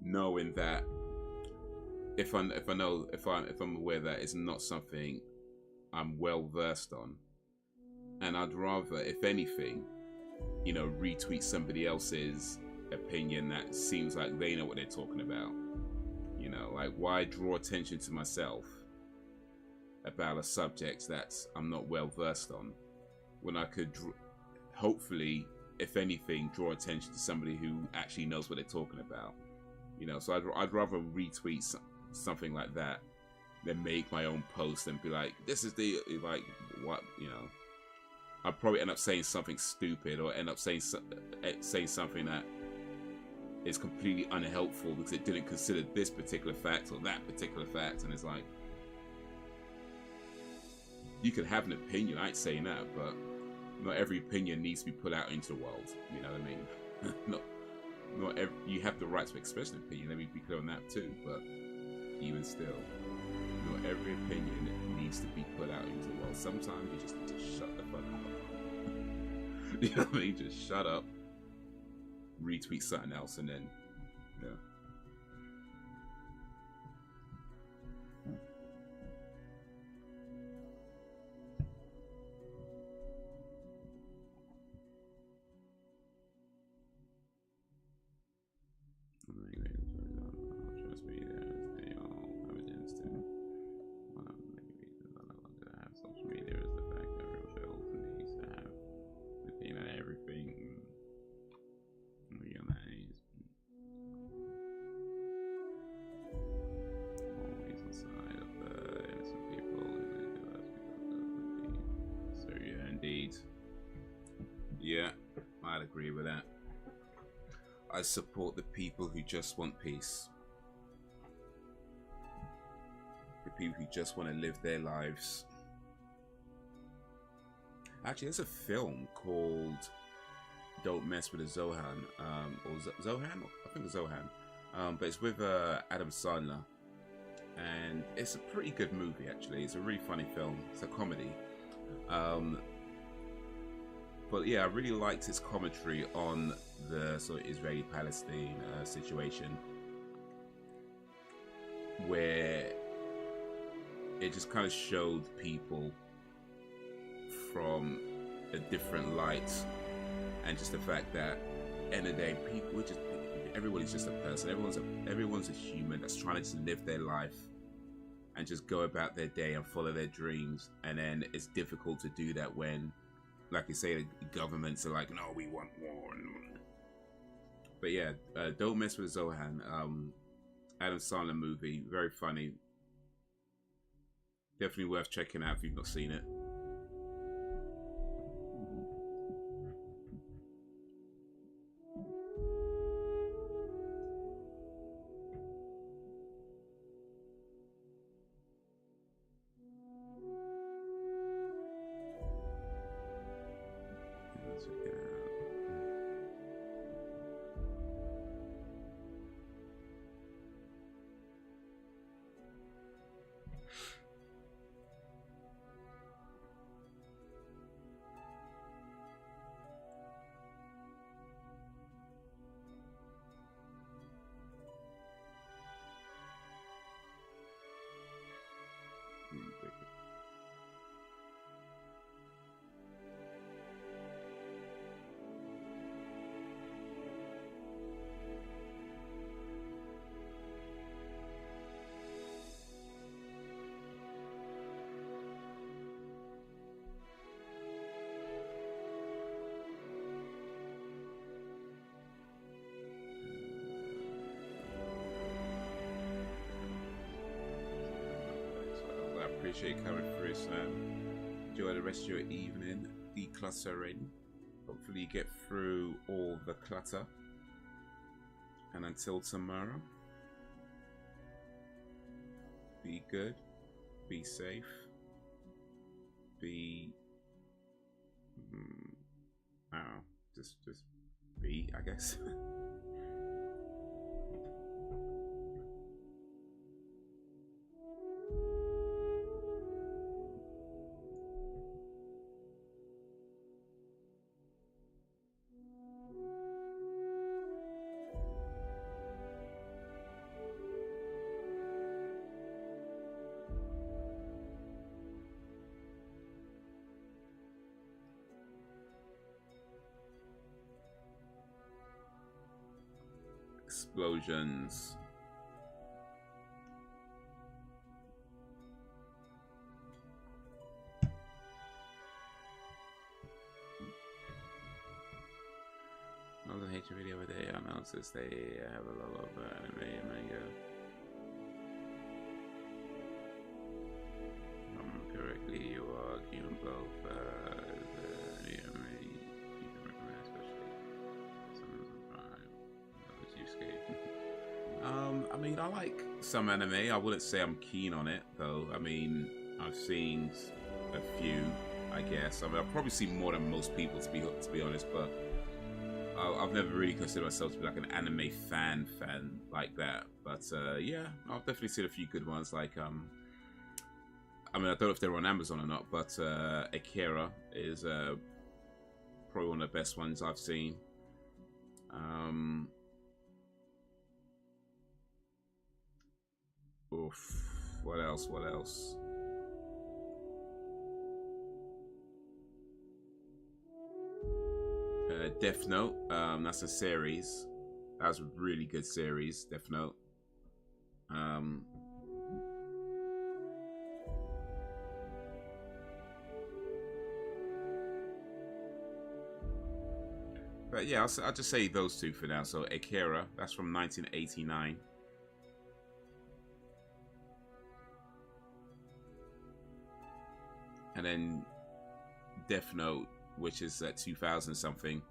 knowing that if I'm aware that it's not something I'm well versed on, and I'd rather, if anything, you know, retweet somebody else's opinion that seems like they know what they're talking about. You know, like, why draw attention to myself about a subject that I'm not well versed on when I could hopefully if anything, draw attention to somebody who actually knows what they're talking about. You know, so I'd rather retweet something like that than make my own post and be like, this is the, like, what, you know. I'd probably end up saying something stupid, or end up saying something that is completely unhelpful because it didn't consider this particular fact or that particular fact. And it's like, you can have an opinion, I ain't saying that, but not every opinion needs to be put out into the world. You know what I mean? not every, you have the right to express an opinion. Let me be clear on that too. But even still, not every opinion needs to be put out into the world. Sometimes you just need to shut the fuck up. You know what I mean? Just shut up, retweet something else, and then, yeah. Trust me, they all evidence to one of the main reasons I don't want to have social media is the fact that real shareholders needs to have an opinion on everything. Always inside of the innocent people. So yeah, indeed. Yeah, I'd agree with that. I support the people who just want peace. The people who just want to live their lives. Actually, there's a film called Don't Mess with the Zohan, or Zohan? I think it's Zohan. But it's with Adam Sandler. And it's a pretty good movie, actually. It's a really funny film. It's a comedy. But yeah, I really liked his commentary on the sort of Israeli-Palestine situation, where it just kind of showed people from a different light, and just the fact that end of the day, people just, everybody's just a person. Everyone's a human that's trying to just live their life and just go about their day and follow their dreams. And then it's difficult to do that when, like you say, the governments are like, no, we want war. But yeah, Don't Mess with Zohan. Adam Sandler movie, very funny. Definitely worth checking out if you've not seen it. Appreciate you coming through, Sam. Enjoy the rest of your evening decluttering. Hopefully you get through all the clutter. And until tomorrow, be good, be safe, be I don't know, just be, I guess. Explosions. noticed they have a lot of anime and manga. If I remember correctly, you are arguing both anime you can recommend, especially some Prime. I mean, I like some anime. I wouldn't say I'm keen on it, though. I mean, I've seen a few, I guess. I mean, I've probably seen more than most people, to be honest, but I've never really considered myself to be like an anime fan like that. But yeah, I've definitely seen a few good ones. Like, I mean, I don't know if they're on Amazon or not, but Akira is probably one of the best ones I've seen. Oof. What else? What else? Death Note. That's a series. That was a really good series, Death Note. But yeah, I'll just say those two for now. So Akira, that's from 1989. And then Death Note, which is at 2000 something.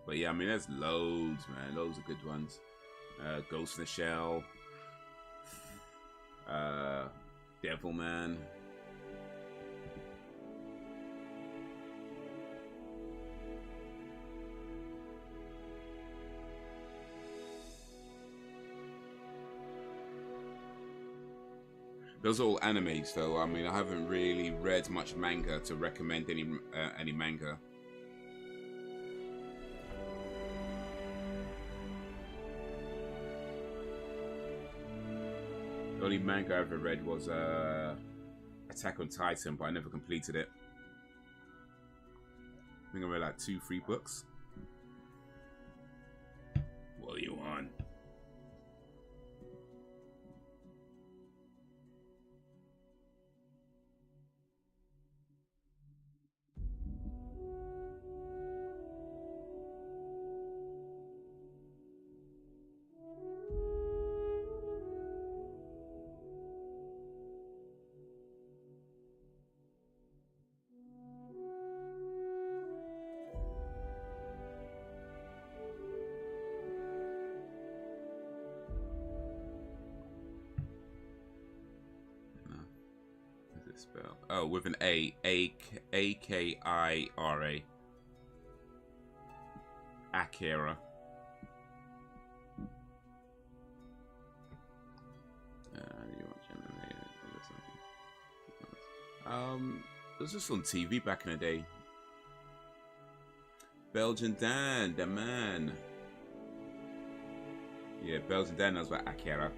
But yeah, I mean, there's loads, man. Loads of good ones. Ghost in the Shell. Devilman. Those are all animes, though. I mean, I haven't really read much manga to recommend any manga. The only manga I ever read was Attack on Titan, but I never completed it. I think I read like 2-3 books. What are you on? Spell. Oh, with an A-K-I-R-A. Akira. You watch anime? It was just on TV back in the day. Belgian Dan, the man. Yeah, Belgian Dan knows about Akira.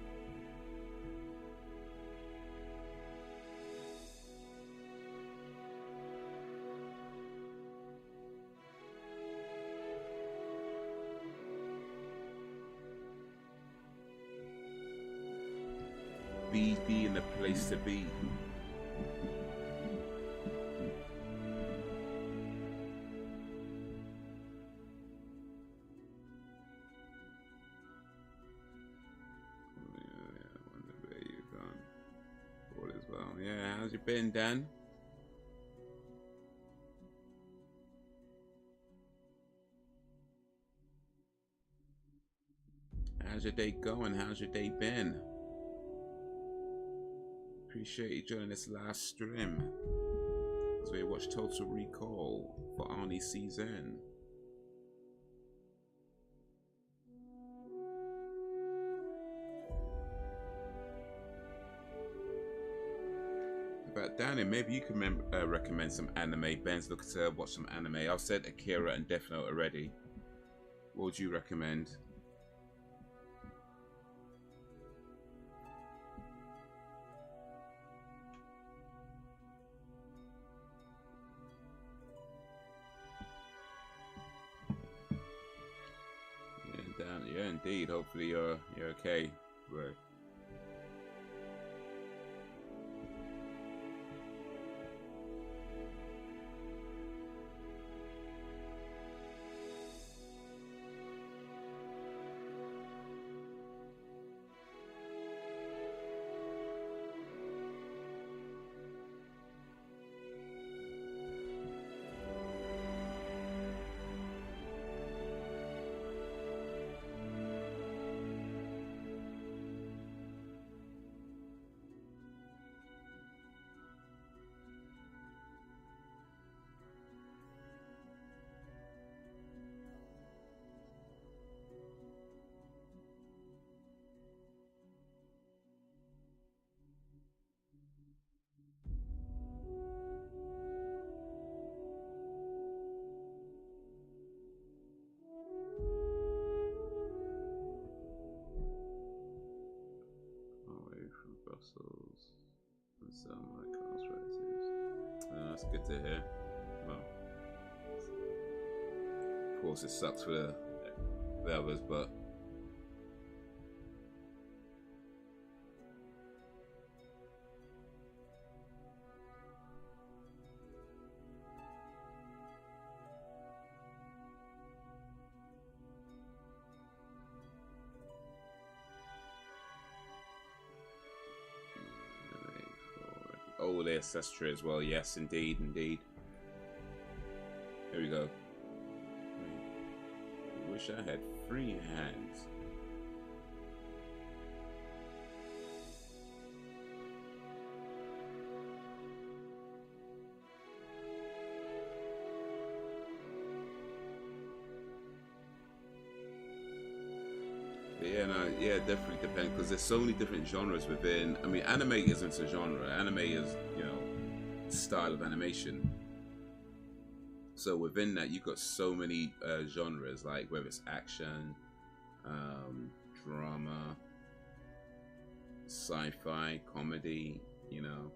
Be in the place to be. Wonder where you've gone. All is well. Yeah, how's you been, Dan? How's your day going? How's your day been? Appreciate you joining this last stream. So we watch Total Recall for Arnie season. But Danny, maybe you can recommend some anime. Ben's looking to watch some anime. I've said Akira and Death Note already. What would you recommend? Yeah, indeed. Hopefully you're okay. Right. That's good to hear. Well, of course, it sucks for the others, but oh, the ancestry as well. Yes, indeed, indeed. Here we go. I wish I had 3 hands. Yeah, no, yeah, definitely depends, because there's so many different genres within. I mean, anime isn't a genre. Anime is, you know, style of animation. So within that, you've got so many genres, like whether it's action, drama, sci-fi, comedy, you know.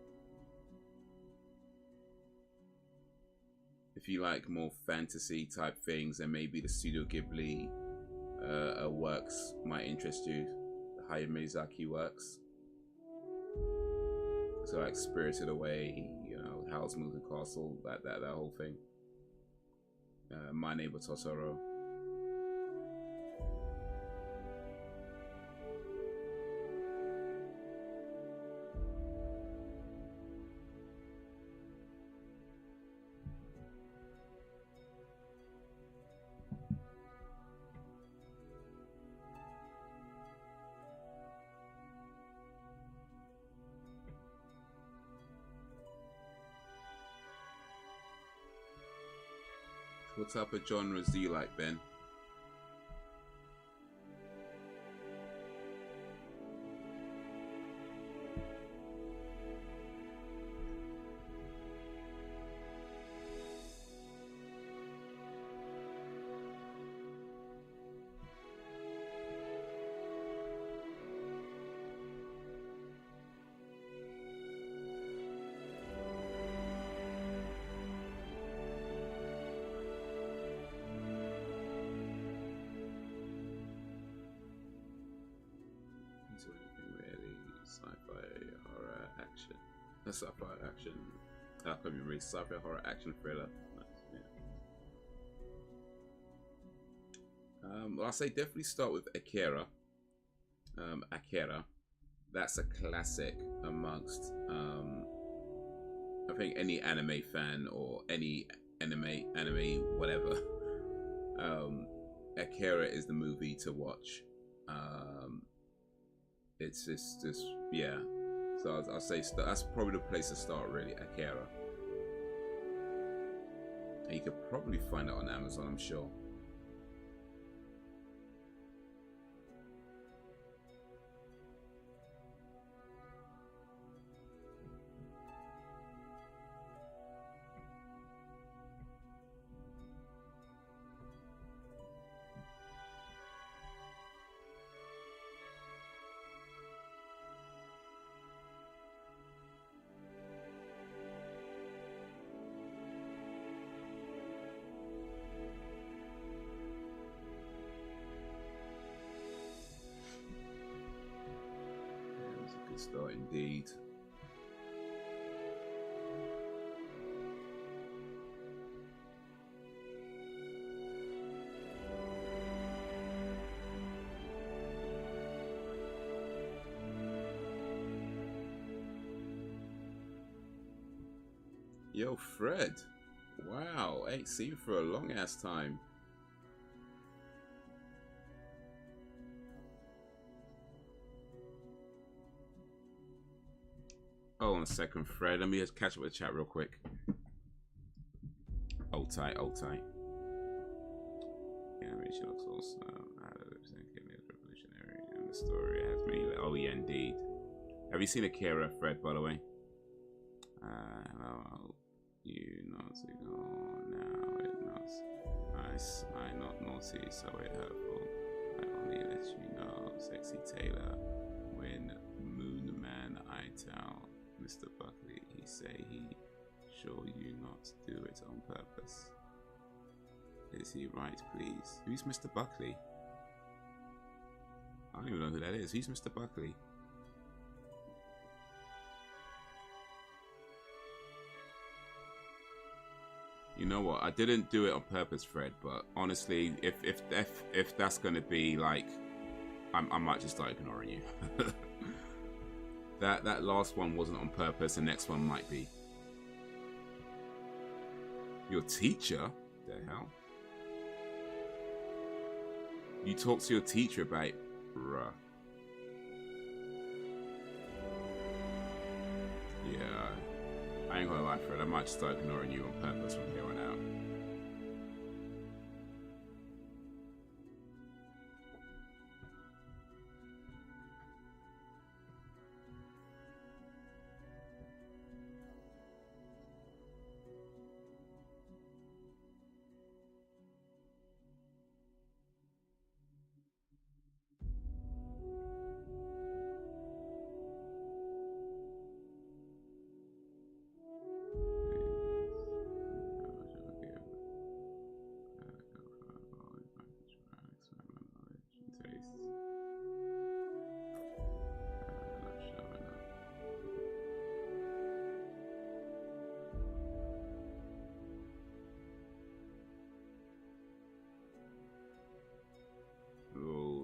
If you like more fantasy type things, then maybe the Studio Ghibli works might interest you. The Hayao Miyazaki works. So like Spirited Away, you know, Howl's Moving Castle, that whole thing. My Neighbor Totoro. What type of genres do you like, Ben? Sci-fi action. How come you read sci-fi horror action thriller? Yeah. Well, I say definitely start with Akira. Akira, that's a classic amongst I think any anime fan or any anime whatever. Akira is the movie to watch. It's just yeah. So I'll say that's probably the place to start, really, Akira. And you could probably find it on Amazon, I'm sure. Start indeed. Yo, Fred. Wow, ain't seen you for a long ass time. Hold on a second, Fred. Let me just catch up with the chat real quick. Hold tight, hold tight. Yeah, I mean, she looks awesome. Revolutionary, and the story has me. Oh, yeah, indeed. Have you seen Akira, Fred, by the way? Hello, you naughty. Oh, now it knows. I not naughty, so it hurtful. I only let you know, sexy Taylor. When Moon Man I tell Mr. Buckley, he say he sure you not do it on purpose. Is he right, please? Who's Mr. Buckley? I don't even know who that is. Who's Mr. Buckley? You know what? I didn't do it on purpose, Fred. But honestly, if that's gonna be like, I might just start ignoring you. That last one wasn't on purpose. The next one might be. Your teacher? The hell? You talk to your teacher about, bruh. Yeah, I ain't gonna lie, Fred. I might start ignoring you on purpose from here on out.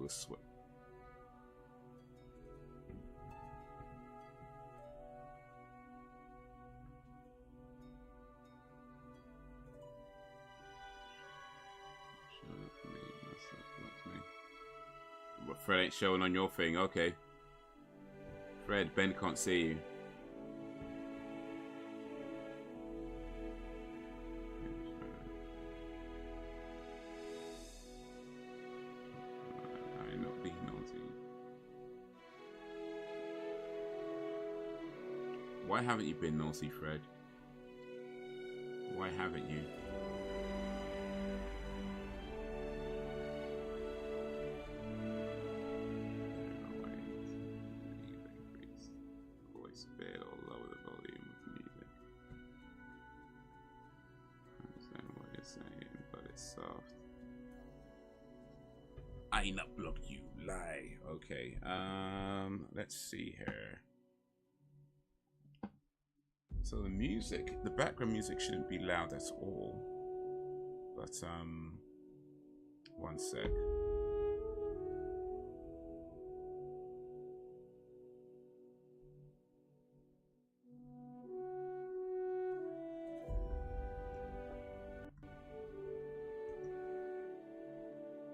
Sweat. But Fred ain't showing on your thing. Okay. Fred, Ben can't see you. Why haven't you been naughty, Fred? Why haven't you? Voice bit or lower the volume of music. I understand what you're saying, but it's soft. I ain't upload you, lie. Okay, let's see here. So the music, the background music shouldn't be loud at all. But, one sec.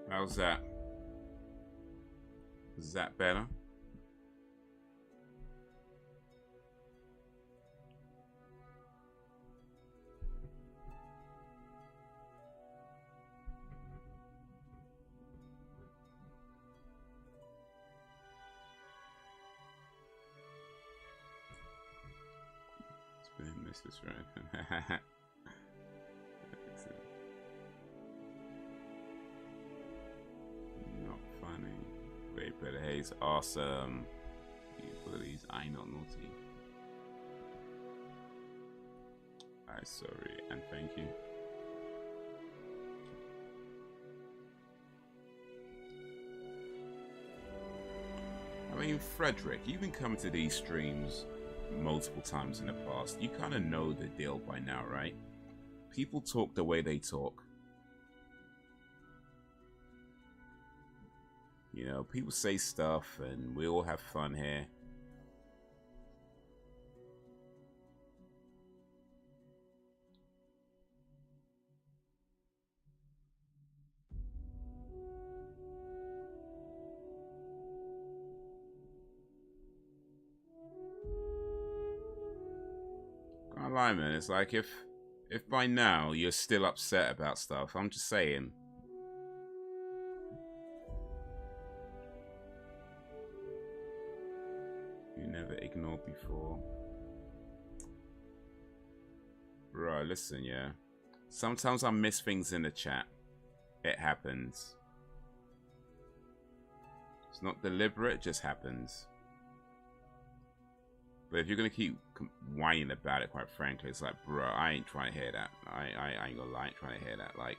How's that? Is that better? This is right. Not funny. Way better. Haze, awesome. You bullies, I ain't not naughty. I'm sorry and thank you. I mean, Frederick, you've been coming to these streams multiple times in the past. You kind of know the deal by now, right? People talk the way they talk. You know, people say stuff and we all have fun here. Can't lie, man. It's like if by now you're still upset about stuff, I'm just saying. You never ignored before. Bro, listen, yeah. Sometimes I miss things in the chat. It happens. It's not deliberate, it just happens. But if you're gonna keep whining about it, quite frankly, it's like, bro, I ain't trying to hear that. I ain't gonna lie, I ain't trying to hear that. Like,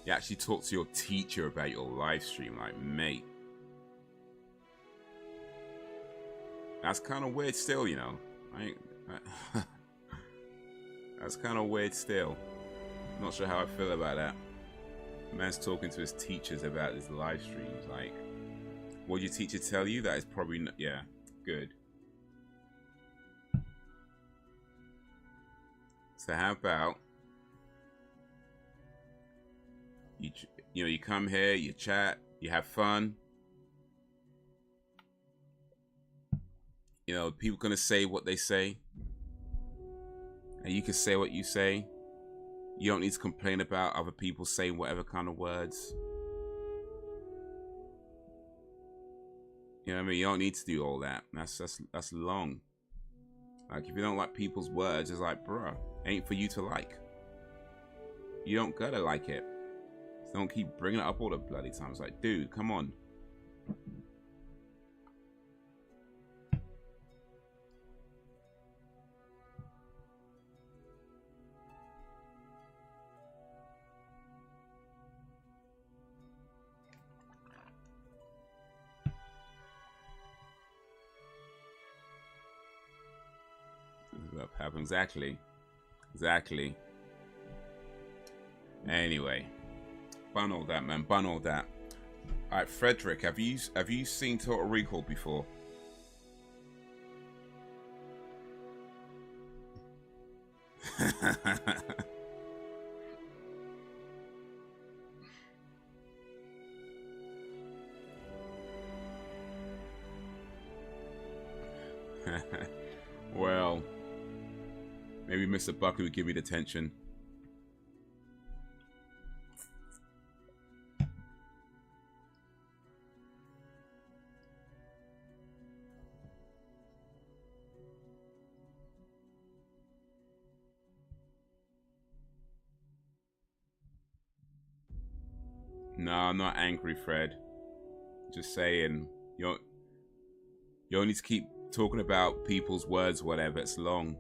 you actually talk to your teacher about your live stream, like, mate. That's kind of weird still, you know. That's kind of weird still. Not sure how I feel about that. Man's talking to his teachers about his live streams. Like, what did your teacher tell you? That is probably not, yeah, good. So how about you know, you come here, you chat, you have fun. You know, people gonna say what they say, and you can say what you say. You don't need to complain about other people saying whatever kind of words. You know what I mean? You don't need to do all that. That's long. Like, if you don't like people's words, it's like, bruh, ain't for you to like. You don't gotta like it. So don't keep bringing it up all the bloody time. It's like, dude, come on. What happened? Exactly. Anyway, bun all that, man. Bun all that. All right, Frederick, have you seen Total Recall before? Well, maybe Mr. Buckley would give me the attention. No, I'm not angry, Fred. Just saying, you don't need to keep talking about people's words, whatever. It's long.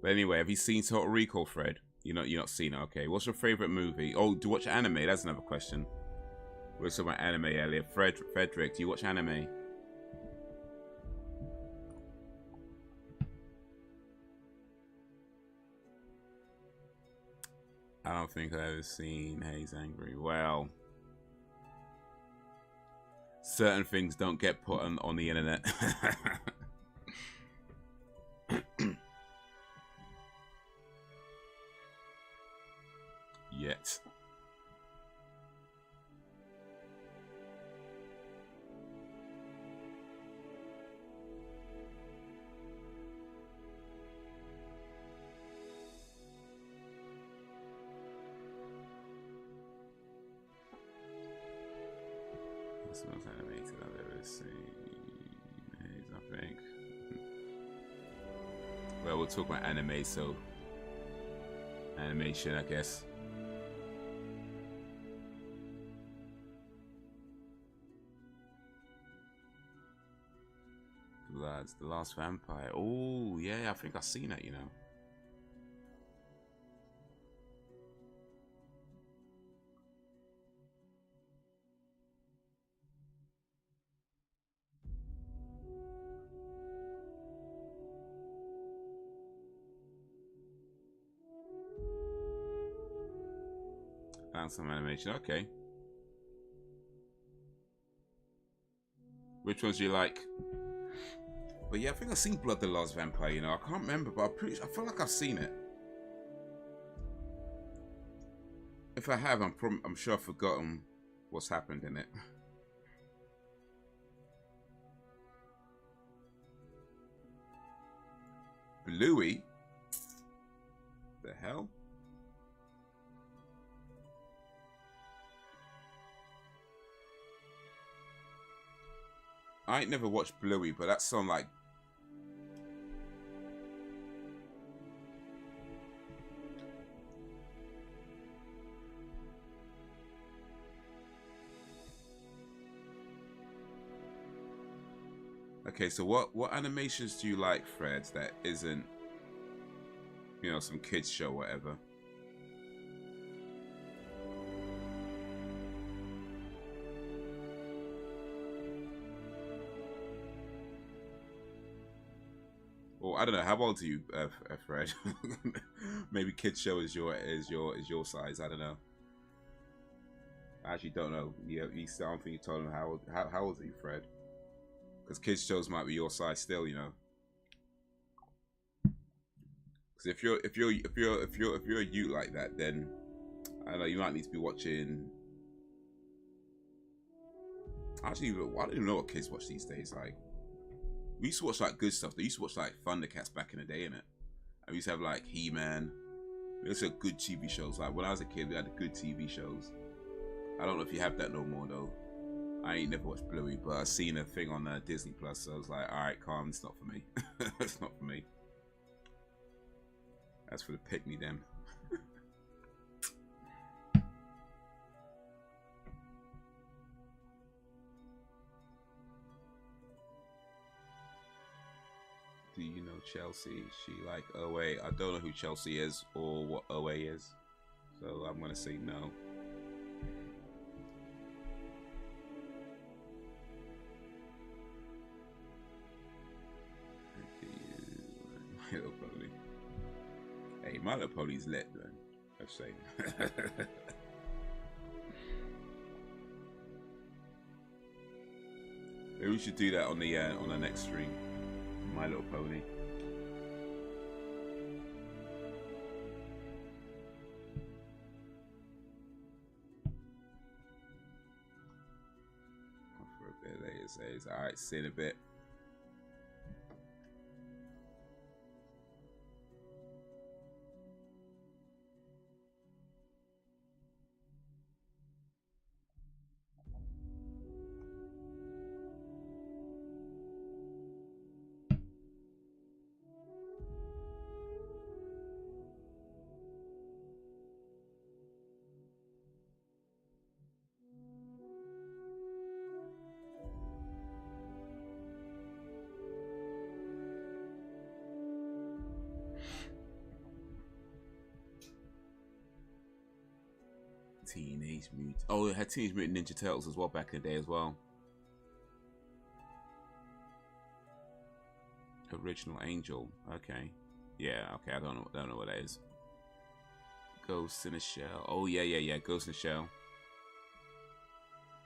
But anyway, have you seen Total Recall, Fred? You're not seen it. Okay. What's your favorite movie? Oh, do you watch anime? That's another question. We were talking about anime earlier. Frederick, do you watch anime? I don't think I've ever seen Haze Angry. Well, certain things don't get put on the internet. Yet. That's the most animated I've ever seen. Haze, I think. Well, we'll talk about anime, so animation, I guess. Lads, The Last Vampire. Oh, yeah, I think I've seen it, you know. Found some animation. Okay. Which ones do you like? But yeah, I think I've seen Blood the Last Vampire, you know. I can't remember, but I feel like I've seen it. If I have, I'm sure I've forgotten what's happened in it. Bluey? The hell? I ain't never watched Bluey, but that song like Okay, so what animations do you like, Fred, that isn't, you know, some kids show, whatever? Well, I don't know. How old are you, Fred? Maybe kids show is your size. I don't know. I actually don't know. Yeah, I don't think you told him how old are you, Fred? Because kids shows might be your size still, you know. Because if you're a youth like that, then I don't know, you might need to be watching. Actually, I don't even know what kids watch these days. Like, we used to watch like good stuff. They used to watch like Thundercats back in the day, innit? And we used to have like He-Man. We used to have good TV shows. Like when I was a kid, we had good TV shows. I don't know if you have that no more though. I ain't never watched Bluey, but I seen a thing on Disney Plus, so I was like, alright, calm, it's not for me. It's not for me. That's for the pick-me them. Do you know Chelsea? She like OA. I don't know who Chelsea is or what OA is, so I'm gonna say no. My Little Pony. Hey, My Little Pony's lit, man. I'm saying. Maybe we should do that on the next stream. My Little Pony. For a bit later, says, alright, see you in a bit. Teenage Mutant. Oh, it had Teenage Mutant Ninja Turtles as well back in the day as well. Original Angel. Okay. Yeah, okay, I don't know what that is. Ghost in a Shell. Oh yeah. Ghost in a Shell.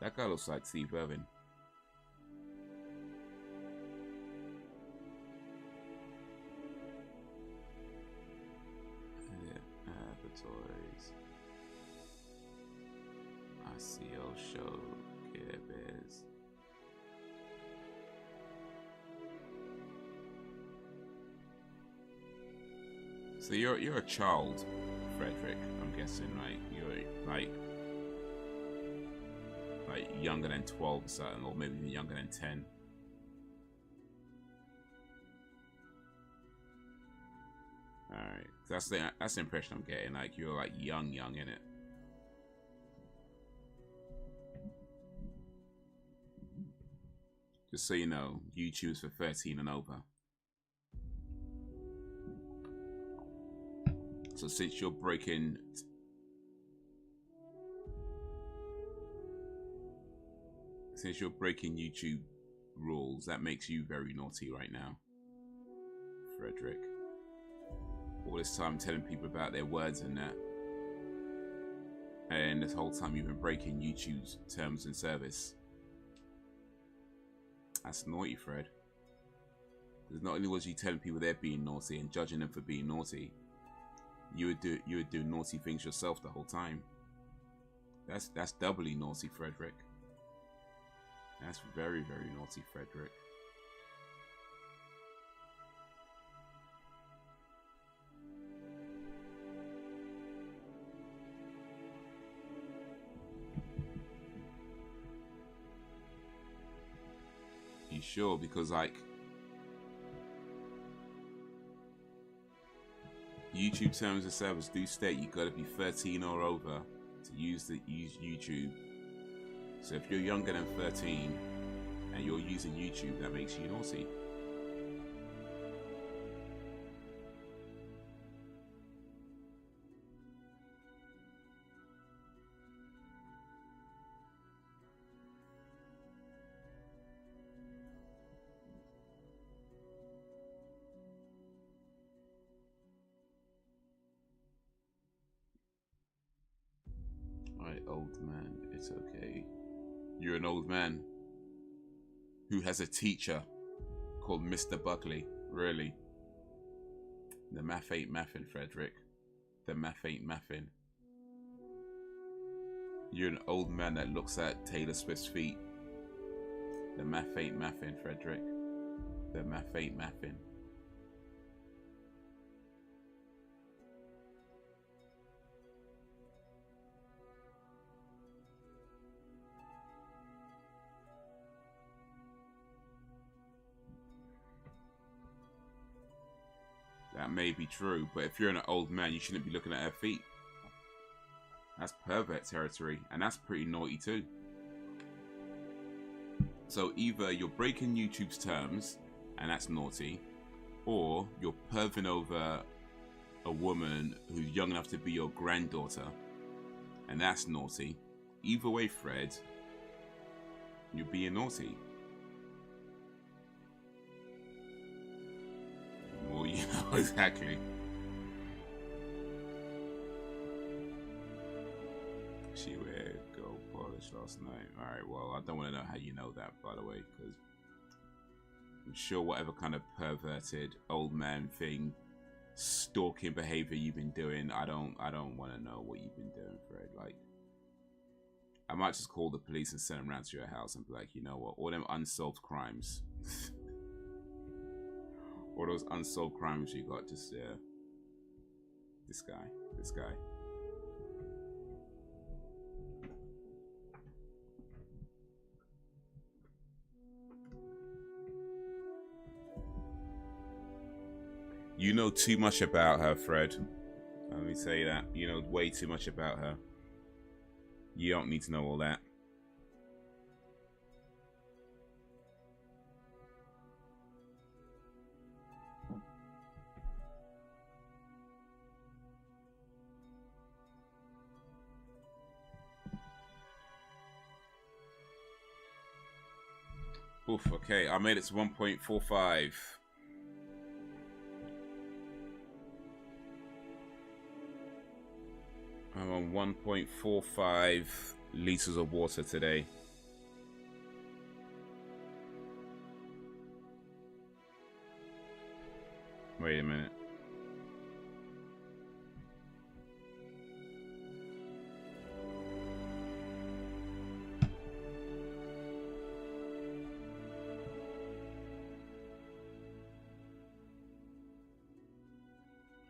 That guy looks like Steve Irwin. Toys. ICO show. Care Bears. So you're a child, Frederick, I'm guessing, right? You're like younger than 12 or something, or maybe even younger than 10. Alright. That's the impression I'm getting, like you're like young in it. Just so you know, YouTube's for 13 and over. So since you're breaking YouTube rules, that makes you very naughty right now, Frederick. All this time telling people about their words and that, and this whole time you've been breaking YouTube's terms and service. That's naughty, Fred. Because not only was you telling people they're being naughty and judging them for being naughty, you would do naughty things yourself the whole time. That's doubly naughty, Frederick. That's very, very naughty, Frederick. You sure? Because like YouTube terms of service do state you gotta be 13 or over to use YouTube. So if you're younger than 13 and you're using YouTube, that makes you naughty. Alright, old man, it's okay. You're an old man who has a teacher called Mr. Buckley. Really? The math ain't mathin', Frederick. The math ain't mathin'. You're an old man that looks at Taylor Swift's feet. The math ain't mathin', Frederick. The math ain't mathin'. That may be true, but if you're an old man, you shouldn't be looking at her feet. That's pervert territory, and that's pretty naughty too. So either you're breaking YouTube's terms, and that's naughty, or you're perving over a woman who's young enough to be your granddaughter, and that's naughty. Either way, Fred, you're being naughty. Well, you know, exactly. She wear gold polish last night. Alright, well, I don't want to know how you know that, by the way, because I'm sure whatever kind of perverted old man thing, stalking behavior you've been doing, I don't want to know what you've been doing, Fred. Like, I might just call the police and send them around to your house and be like, you know what, all them unsolved crimes. All those unsolved crimes you got, just this guy. You know too much about her, Fred. Let me tell you that. You know way too much about her. You don't need to know all that. Oof, okay, I made it to 1.45. I'm on 1.45 liters of water today. Wait a minute.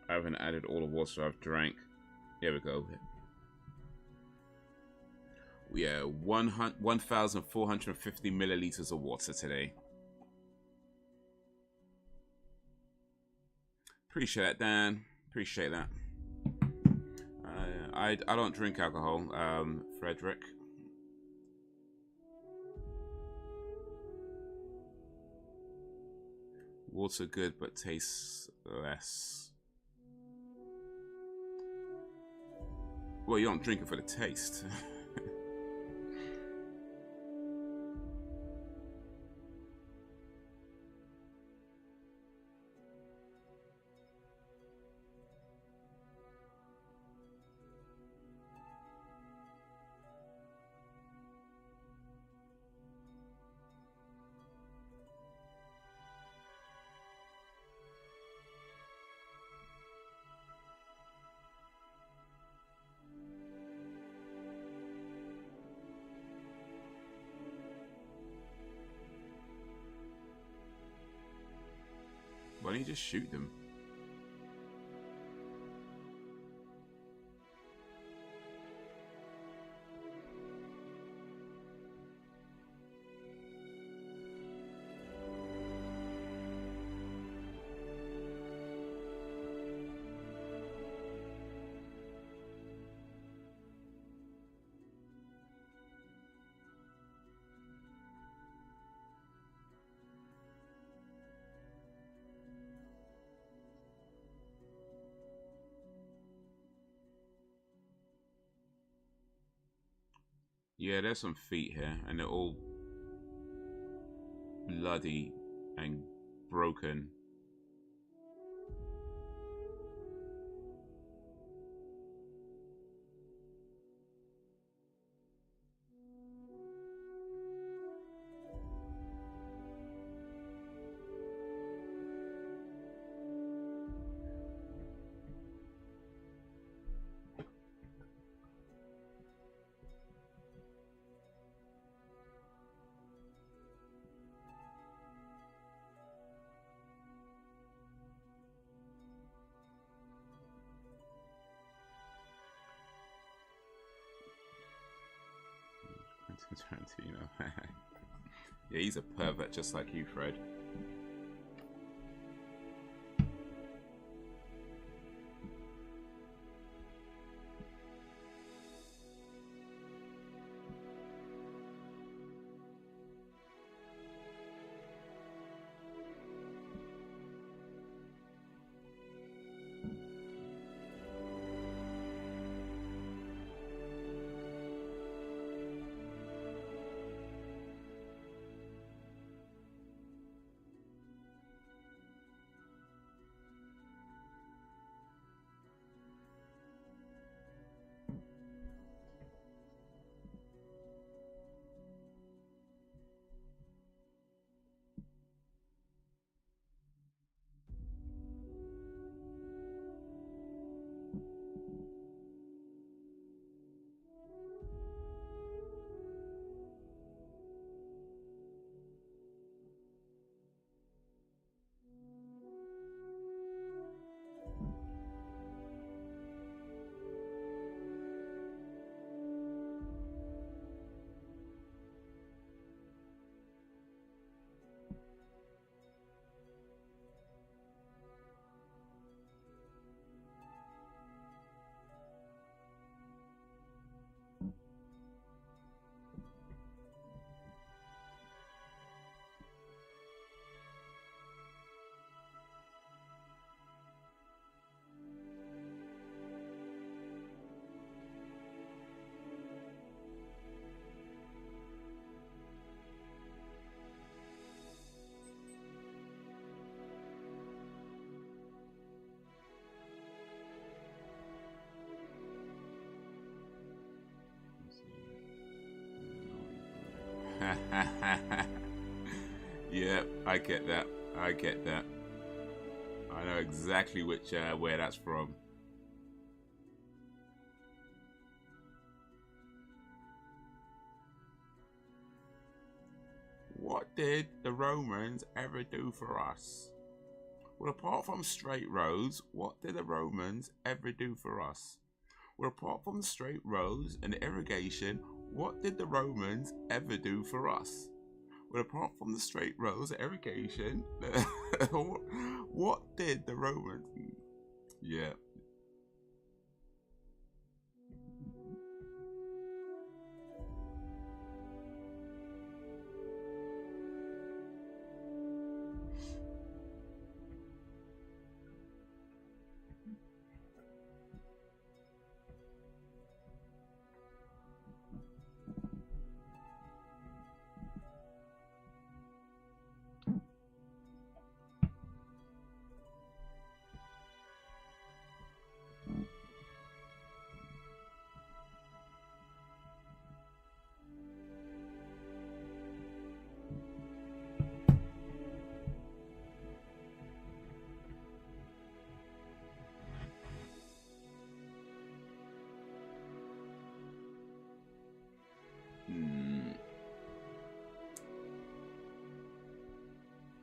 I haven't added all the water I've drank. Here we go. Yeah, 1,450 milliliters of water today. Appreciate that, Dan. Appreciate that. I don't drink alcohol, Frederick. Water good, but tastes less. Well, you don't drink it for the taste. Why don't you just shoot them? Yeah, there's some feet here, and they're all bloody and broken. Tarantino. Yeah, he's a pervert just like you, Fred. Yeah, I get that. I get that. I know exactly which where that's from. What did the Romans ever do for us? Well, apart from straight roads, what did the Romans ever do for us? Well, apart from straight roads and irrigation, what did the Romans ever do for us? Well, apart from the straight roads and irrigation, what did the Romans... Yeah.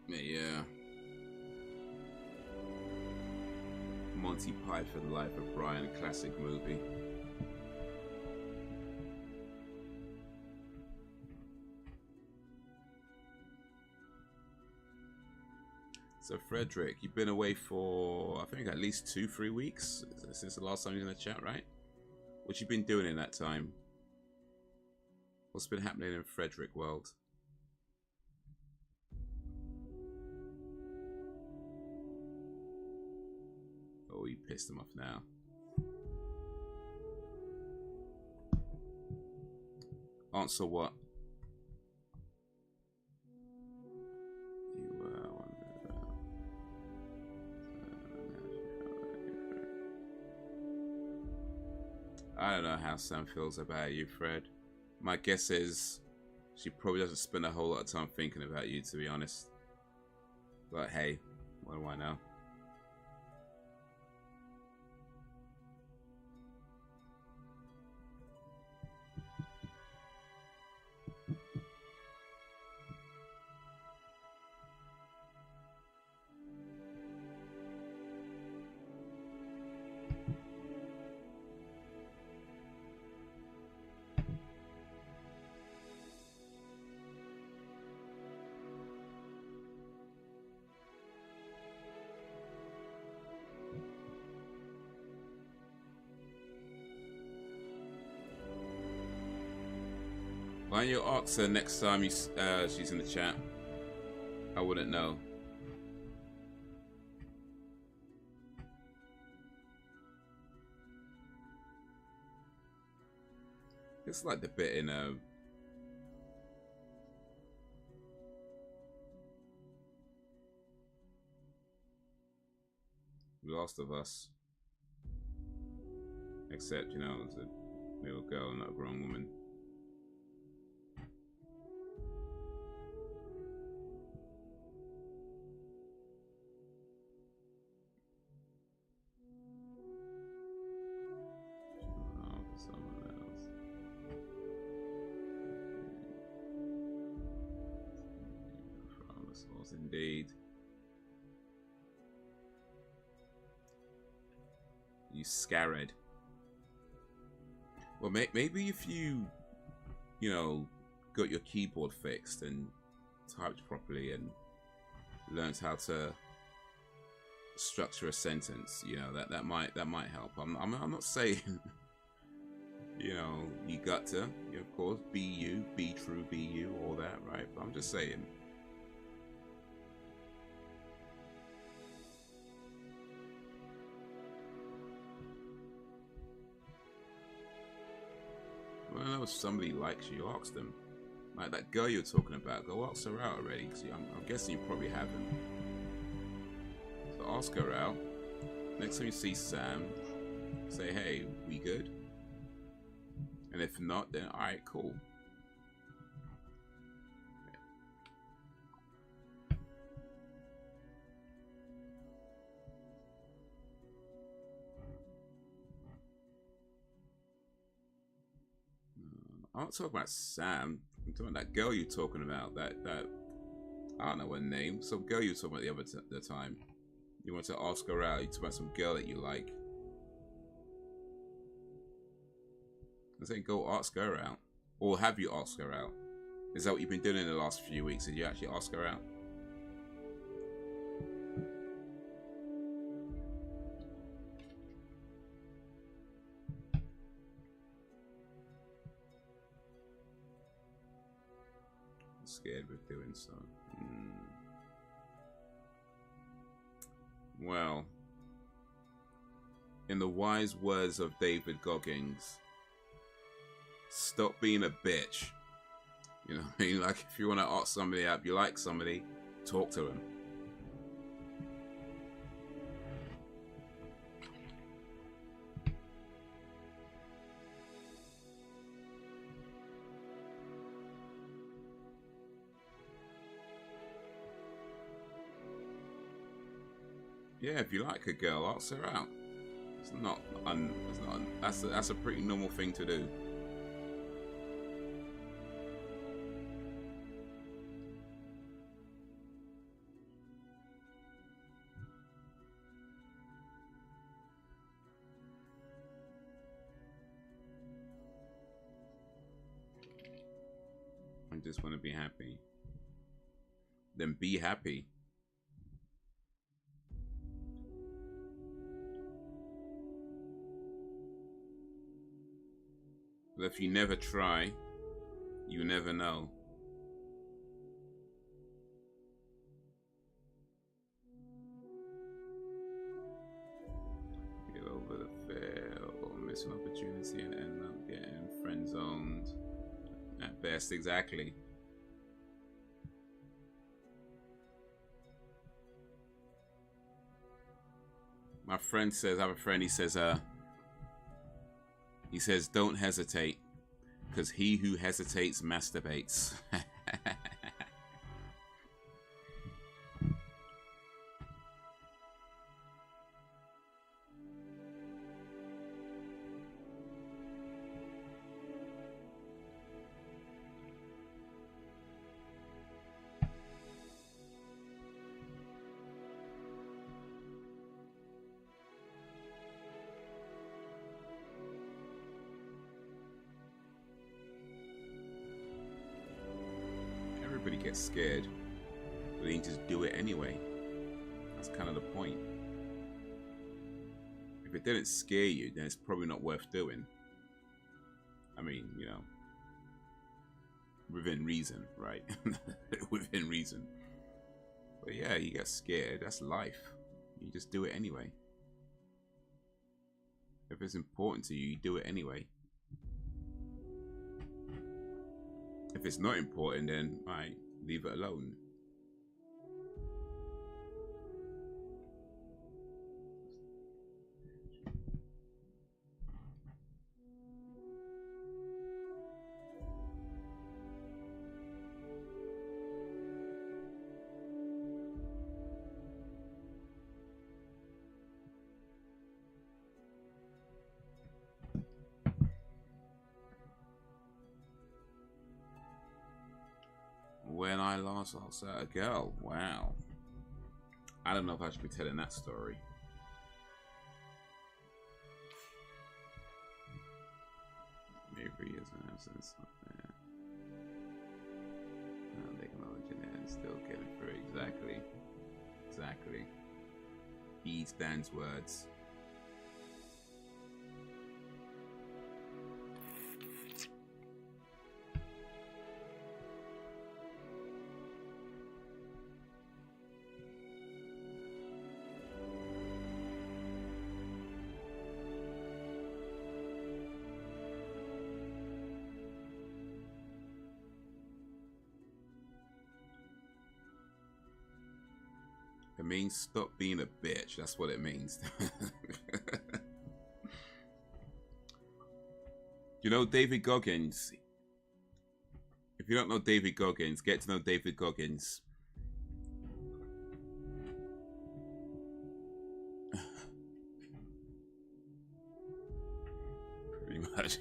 Yeah. Monty Python Life of Brian, classic movie. So Frederick, you've been away for, I think, at least 2-3 weeks since the last time you were in the chat, right? What you been doing in that time? What's been happening in Frederick world? Oh, you pissed him off now. Answer what? I don't know how Sam feels about you, Fred. My guess is she probably doesn't spend a whole lot of time thinking about you, to be honest. But hey, what do I know? Why don't you ask her next time she's in the chat? I wouldn't know. It's like the bit in Last of Us. Except, you know, it's a little girl, not a grown woman. Indeed. You scarred. Well, maybe if you know, got your keyboard fixed and typed properly and learned how to structure a sentence, you know, that might help. I'm not saying you know, you got to, of course, be you, be true, be you, all that, right? But I'm just saying. Well, if somebody likes you, ask them. Like that girl you're talking about, go ask her out already, because I'm guessing you probably haven't. So ask her out. Next time you see Sam, say, hey, we good? And if not, then alright, cool. I'm not talking about Sam. I'm talking about that girl you're talking about. That I don't know her name. Some girl you were talking about the time. You want to ask her out. You talk about some girl that you like. I say go ask her out. Or have you asked her out? Is that what you've been doing in the last few weeks? Did you actually ask her out? Scared with doing so. Well, in the wise words of David Goggins, stop being a bitch. You know what I mean? Like, if you want to ask somebody out, if you like somebody, talk to them. Yeah, if you like a girl, ask her out. That's a pretty normal thing to do. I just want to be happy. Then be happy. But if you never try, you never know. Get over the fail or miss an opportunity and end up getting friend zoned. At best, exactly. My friend says, I have a friend, he says, don't hesitate, because he who hesitates masturbates. Everybody gets scared, but they just do it anyway. That's kind of the point. If it didn't scare you, then it's probably not worth doing. I mean, you know, within reason, right? Within reason. But yeah, you get scared. That's life. You just do it anyway. If it's important to you, you do it anyway. If it's not important, then right, leave it alone. When I last asked out a girl, wow. I don't know if I should be telling that story. Maybe is an absence up there. Now acknowledging it and still getting through. Exactly. Exactly. He stands words. It means stop being a bitch. That's what it means. You know David Goggins? If you don't know David Goggins, get to know David Goggins. Pretty much.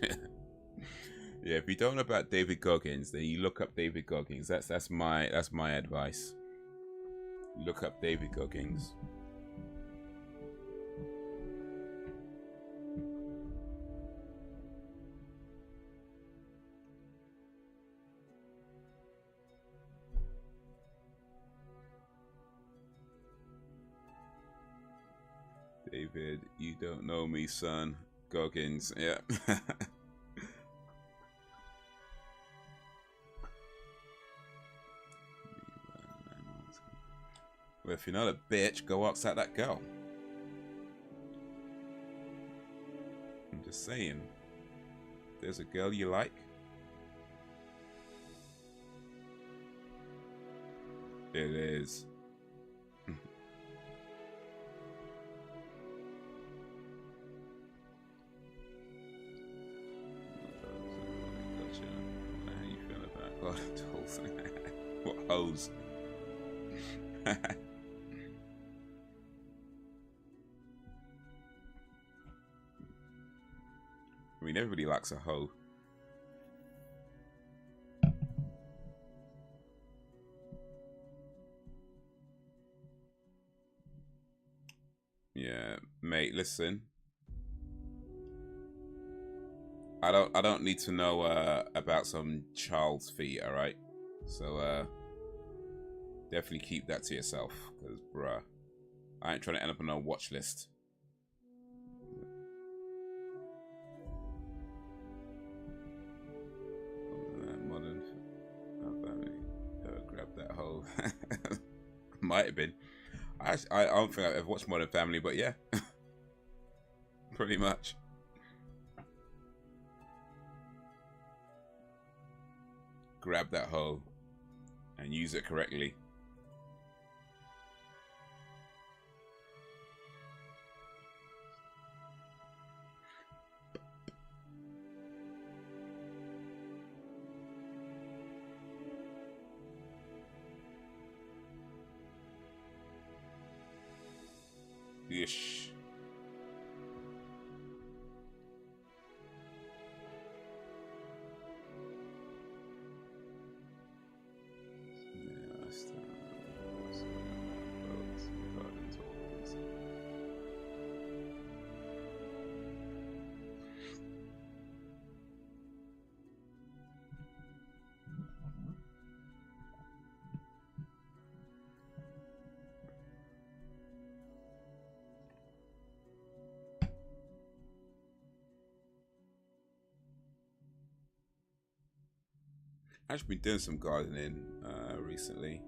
Yeah, if you don't know about David Goggins, then you look up David Goggins. That's my advice. Look up David Goggins. David, you don't know me, son. Goggins, yeah. Well, if you're not a bitch, go outside that girl. I'm just saying. There's a girl you like. It is. How you feel about God? What hose? I mean, everybody likes a hoe. Yeah, mate, listen. I don't need to know about some child's feet, alright? So definitely keep that to yourself, because bruh, I ain't trying to end up on a watch list. Modern family. Grab that hoe. Might have been. I don't think I've ever watched Modern Family, but yeah. Pretty much. grab that hoe and use it correctly. Ish. I've actually been doing some gardening recently.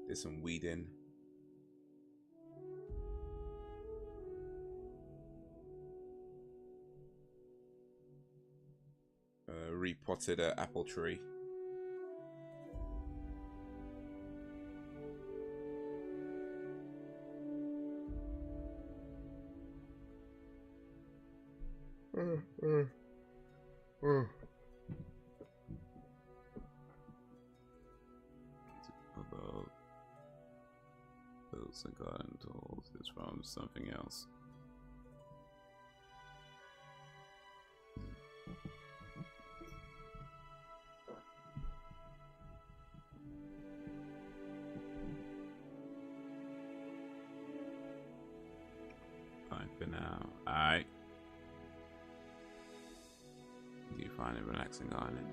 Did some weeding. Repotted an apple tree. Builds and garden tools is from something else. Fine for now. Alright. Do you find it relaxing gardening?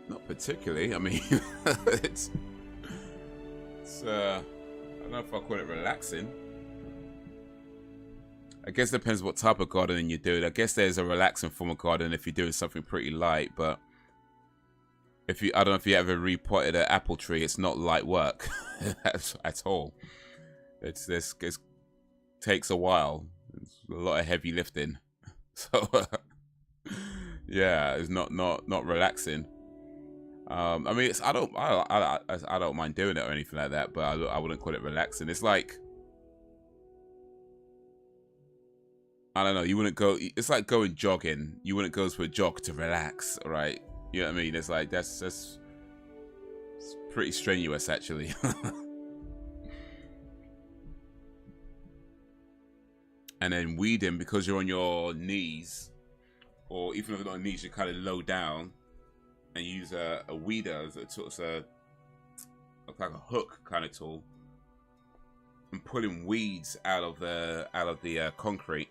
Not particularly. I mean, it's I don't know if I call it relaxing. I guess it depends what type of gardening you're doing. I guess there's a relaxing form of gardening if you're doing something pretty light, but if you, I don't know if you ever repotted an apple tree, it's not light work at all. It takes a while. It's a lot of heavy lifting. So yeah, it's not relaxing. I mean, it's I don't mind doing it or anything like that, but I wouldn't call it relaxing. It's like, I don't know. You wouldn't go. It's like going jogging. You wouldn't go for a jog to relax, right? You know what I mean? It's like that's it's pretty strenuous, actually. And then weeding, because you're on your knees, or even if you're not on knees, you're kind of low down, and you use a weeder as a sort of like a hook kind of tool, and pulling weeds out of the concrete.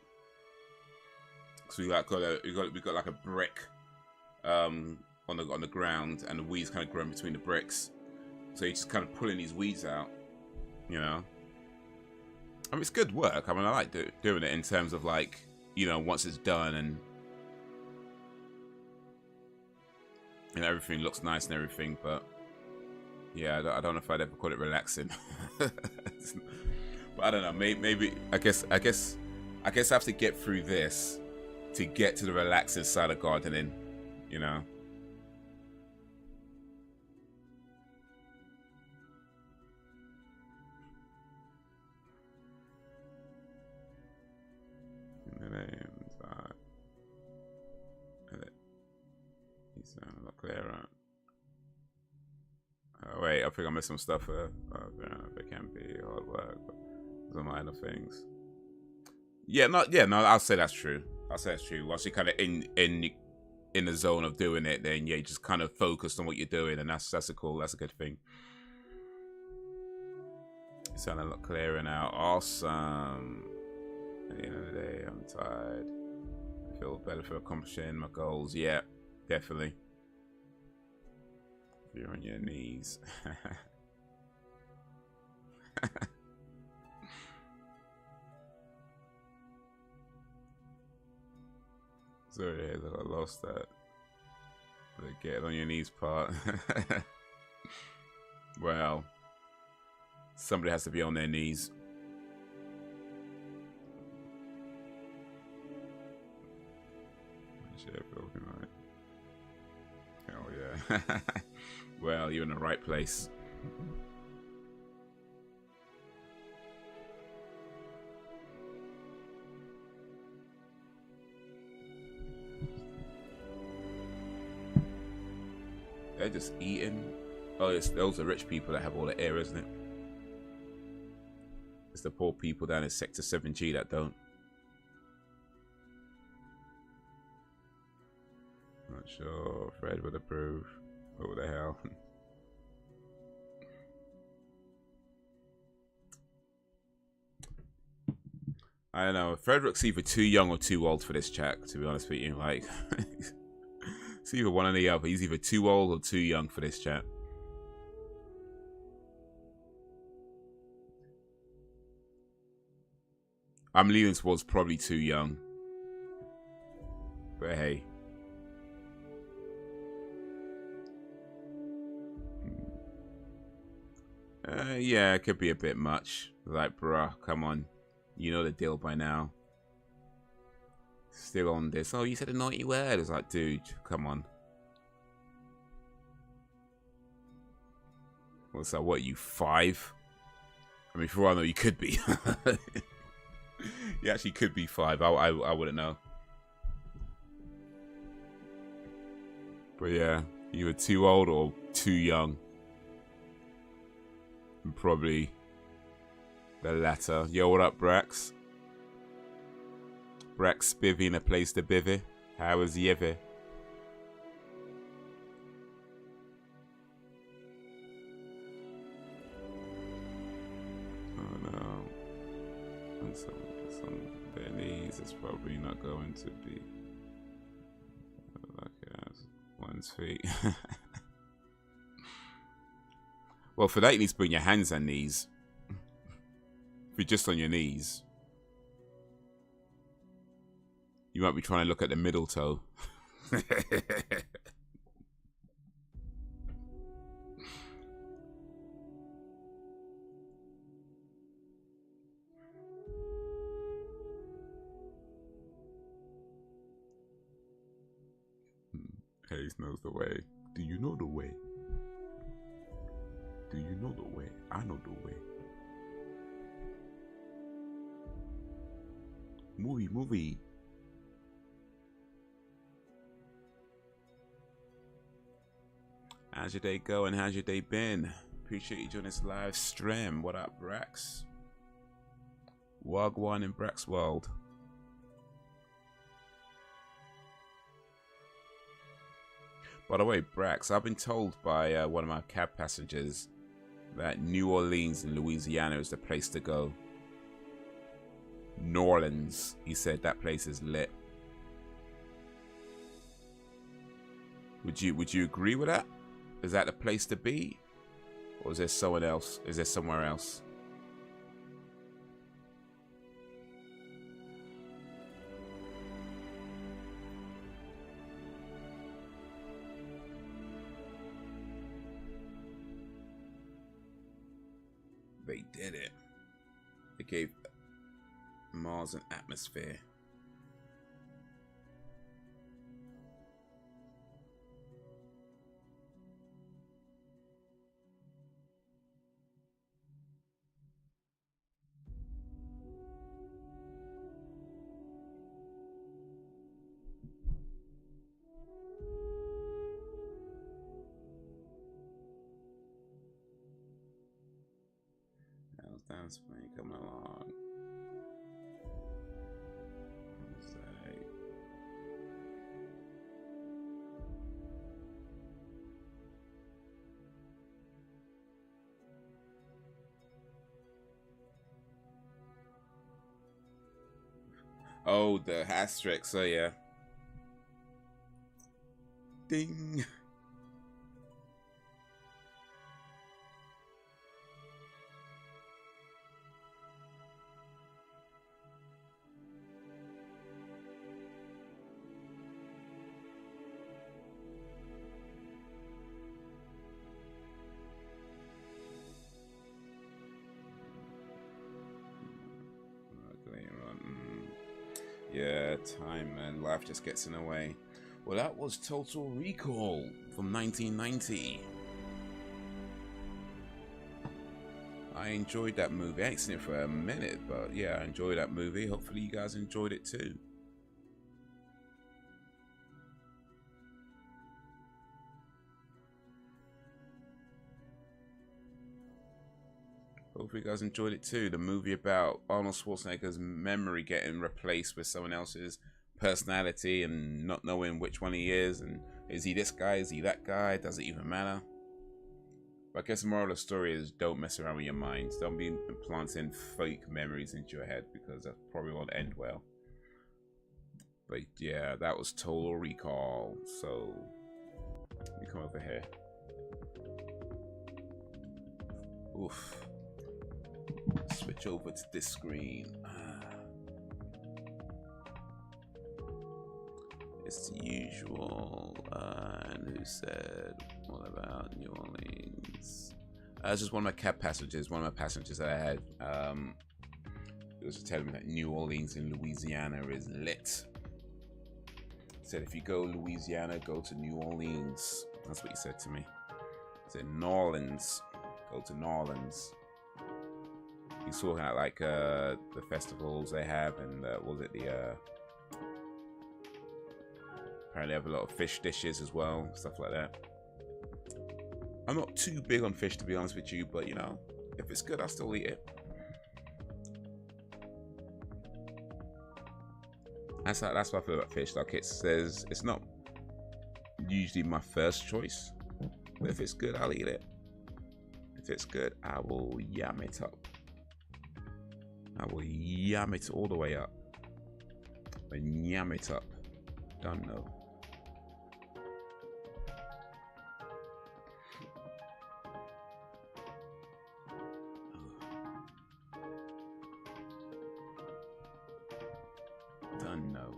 So we got like a brick on the ground, and the weeds kind of grow in between the bricks. So you're just kind of pulling these weeds out, you know. I mean, it's good work. I mean, I like doing it in terms of, like, you know, once it's done and everything looks nice and everything. But yeah, I don't know if I'd ever call it relaxing. But I don't know. Maybe I guess I have to get through this to get to the relaxing side of gardening, you know. He's a lot clearer. Wait, I think I missed some stuff. It can be hard work, but some minor things. Yeah, no, I'll say that's true. Once you're kind of in the zone of doing it, then yeah, you just kind of focused on what you're doing, and that's a good thing. You sound a lot clearer now. Awesome. At the end of the day, I'm tired. I feel better for accomplishing my goals. Yeah, definitely. If you're on your knees. Sorry, I got lost that. The get on your knees part. Well, somebody has to be on their knees. Sheffield United. Hell yeah. Well, you're in the right place. They're just eating. Oh, those are rich people that have all the air, isn't it? It's the poor people down in Sector 7G that don't. Not sure. Fred would approve. What the hell? I don't know. Frederick's either too young or too old for this chat, to be honest with you. Like, it's either one or the other. He's either too old or too young for this chat. I'm leaning towards probably too young. But hey. Yeah, it could be a bit much. Like, bruh, come on. You know the deal by now. Still on this. Oh, you said a naughty word. It's like, dude, come on. What's that? What, you 5? I mean, for all I know, you could be. You actually could be 5. I wouldn't know. But yeah, you were too old or too young. And probably the latter. Yo, what up, Brax? Brax Spivvy in a place to bivvy. How was Yevy? Oh no. And some their knees is probably not going to be like one's feet. Well, for that you need to put in your hands and knees. If you're just on your knees, you might be trying to look at the middle toe. Haze knows the way. Do you know the way? Do you know the way? I know the way. Movie. How's your day going? How's your day been? Appreciate you joining this live stream. What up, Brax? Wagwan in Brax World. By the way, Brax, I've been told by one of my cab passengers that New Orleans in Louisiana is the place to go. New Orleans, he said that place is lit. Would you agree with that? Is that the place to be? Or is there someone else? Is there somewhere else? They did it. They gave Mars an atmosphere. How's dance playing coming along? Oh, the asterisk, so yeah. Ding. Yeah, time and life just gets in the way. Well, that was Total Recall from 1990. I enjoyed that movie. I ain't seen it for a minute, but yeah, I enjoyed that movie. Hopefully you guys enjoyed it too. Hopefully you guys enjoyed it too. The movie about Arnold Schwarzenegger's memory getting replaced with someone else's personality and not knowing which one he is. And is he this guy? Is he that guy? Does it even matter? But I guess the moral of the story is don't mess around with your minds. Don't be implanting fake memories into your head, because that probably won't end well. But yeah, that was Total Recall. So let me come over here. Oof. Switch over to this screen. It's the usual. And who said, what about New Orleans? It's just one of my passengers. One of my passengers that I had. It was telling me that New Orleans in Louisiana is lit. He said, if you go Louisiana, go to New Orleans. That's what he said to me. He said, New Orleans. Go to New Orleans. He's talking about like the festivals they have, and was it the apparently they have a lot of fish dishes as well, stuff like that. I'm not too big on fish, to be honest with you, but you know, if it's good, I'll still eat it. That's what I feel about fish. Like, it says it's not usually my first choice, but if it's good, I'll eat it. If it's good, I will yam it up. I will yam it all the way up. And yam it up. Don't know. Don't know.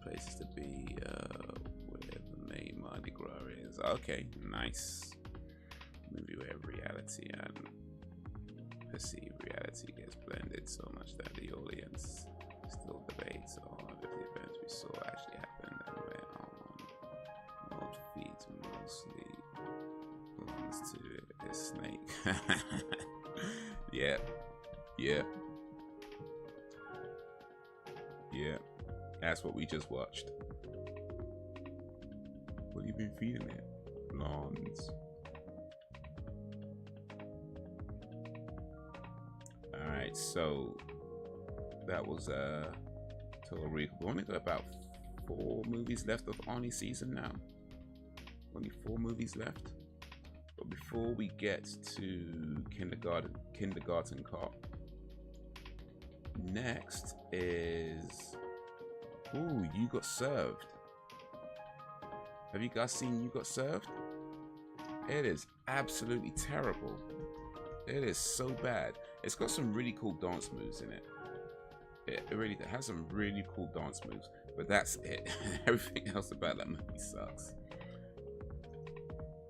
Places to be where the main Mardi Gras is. Okay, nice. Movie where reality and perceived reality gets blended so much that the audience still debates on if the events we saw actually happened, and where our old feet mostly belongs to a snake. Yeah. That's what we just watched. What have you been feeding it? Lawns. Alright, so that was Total Recall. We only got about 4 movies left of Arnie season now. Only 4 movies left. But before we get to Kindergarten Cop, next is You Got Served. Have you guys seen You Got Served? It is absolutely terrible. It is so bad. It's got some really cool dance moves in it. It really has some really cool dance moves, but that's it. Everything else about that movie sucks.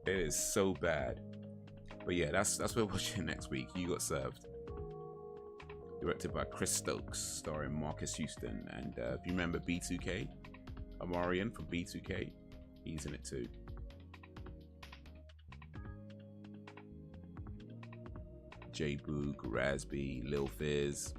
It is so bad. But yeah, that's what we're watching next week. You Got Served. Directed by Chris Stokes, starring Marcus Houston, and if you remember B2K, Amarian from B2K, he's in it too. J Boog, Razby, Lil Fizz.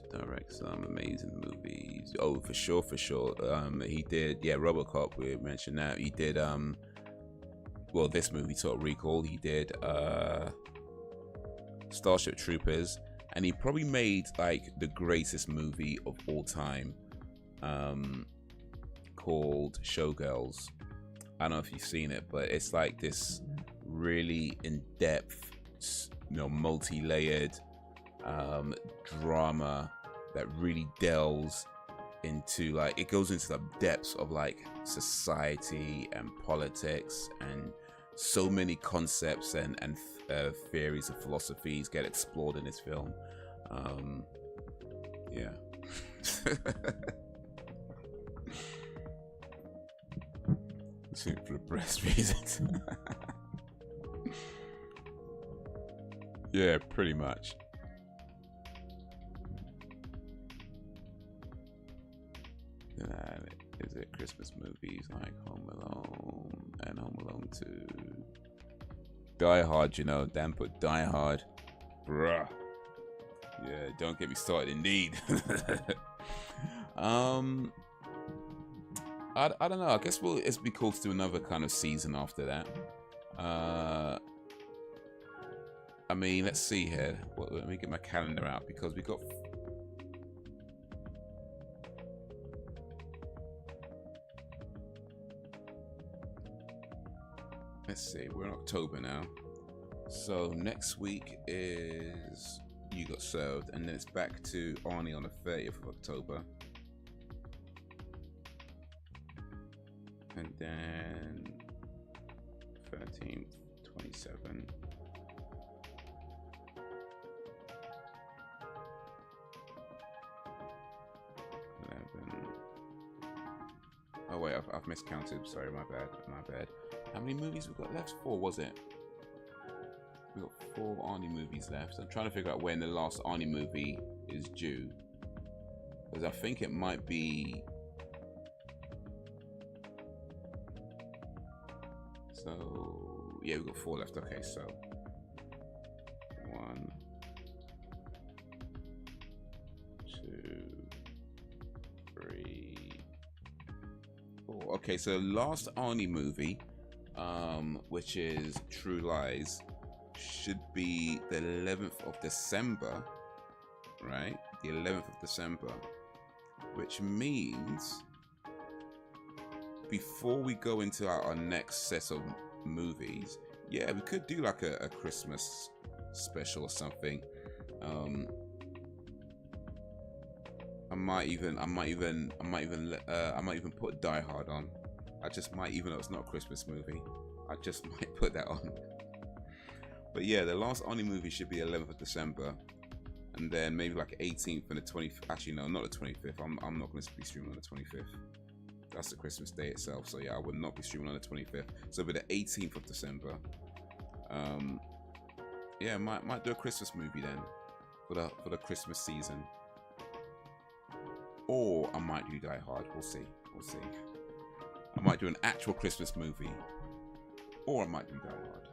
Direct some amazing movies. Oh, for sure. He did, yeah, RoboCop. We mentioned that. He did well, this movie, Total Recall. He did Starship Troopers, and he probably made like the greatest movie of all time, called Showgirls. I don't know if you've seen it, but it's like this really in-depth multi-layered drama that really delves into, like, it goes into the depths of like society and politics, and so many concepts and theories and philosophies get explored in this film. Yeah. For the breast reasons. Yeah, pretty much. Is it Christmas movies like Home Alone and Home Alone 2? Die Hard, you know. Dan put Die Hard. Bruh. Yeah, don't get me started indeed. I don't know. I guess it'll be cool to do another kind of season after that. I mean, let's see here. Let me get my calendar out, because we got... Let's see, we're in October now. So next week is You Got Served, and then it's back to Arnie on the 30th of October. And then 13th, 27. Oh wait, I've miscounted. Sorry, my bad. How many movies we got left? 4, was it? We got 4 Arnie movies left. I'm trying to figure out when the last Arnie movie is due, because I think it might be. So yeah, we got 4 left. Okay, so 1, 2, 3, 4. Okay, so last Arnie movie, which is True Lies, should be the 11th of December, right? The 11th of December, which means before we go into our next set of movies, yeah, we could do like a Christmas special or something. I might even put Die Hard on. I just might, even though it's not a Christmas movie, I just might put that on. But yeah, the last Arnie movie should be 11th of December, and then maybe like 18th and the 20th. Actually, no, not the 25th. I'm not going to be streaming on the 25th. That's the Christmas day itself. So yeah, I would not be streaming on the 25th. So it'll be the 18th of December. Yeah, might do a Christmas movie then for the Christmas season, or I might do Die Hard. We'll see. I might do an actual Christmas movie, or I might do Die Hard.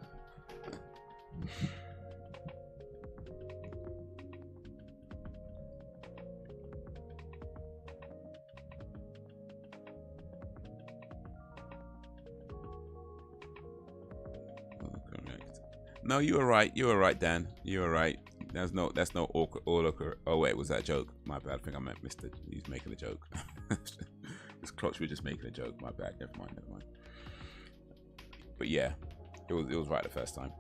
Correct. No, you were right. You were right, Dan. You were right. That's no awkward. Oh wait, was that a joke? My bad. I think I meant Mr. He's making a joke. This Clutch was just making a joke. My bad. Never mind. But yeah, it was right the first time.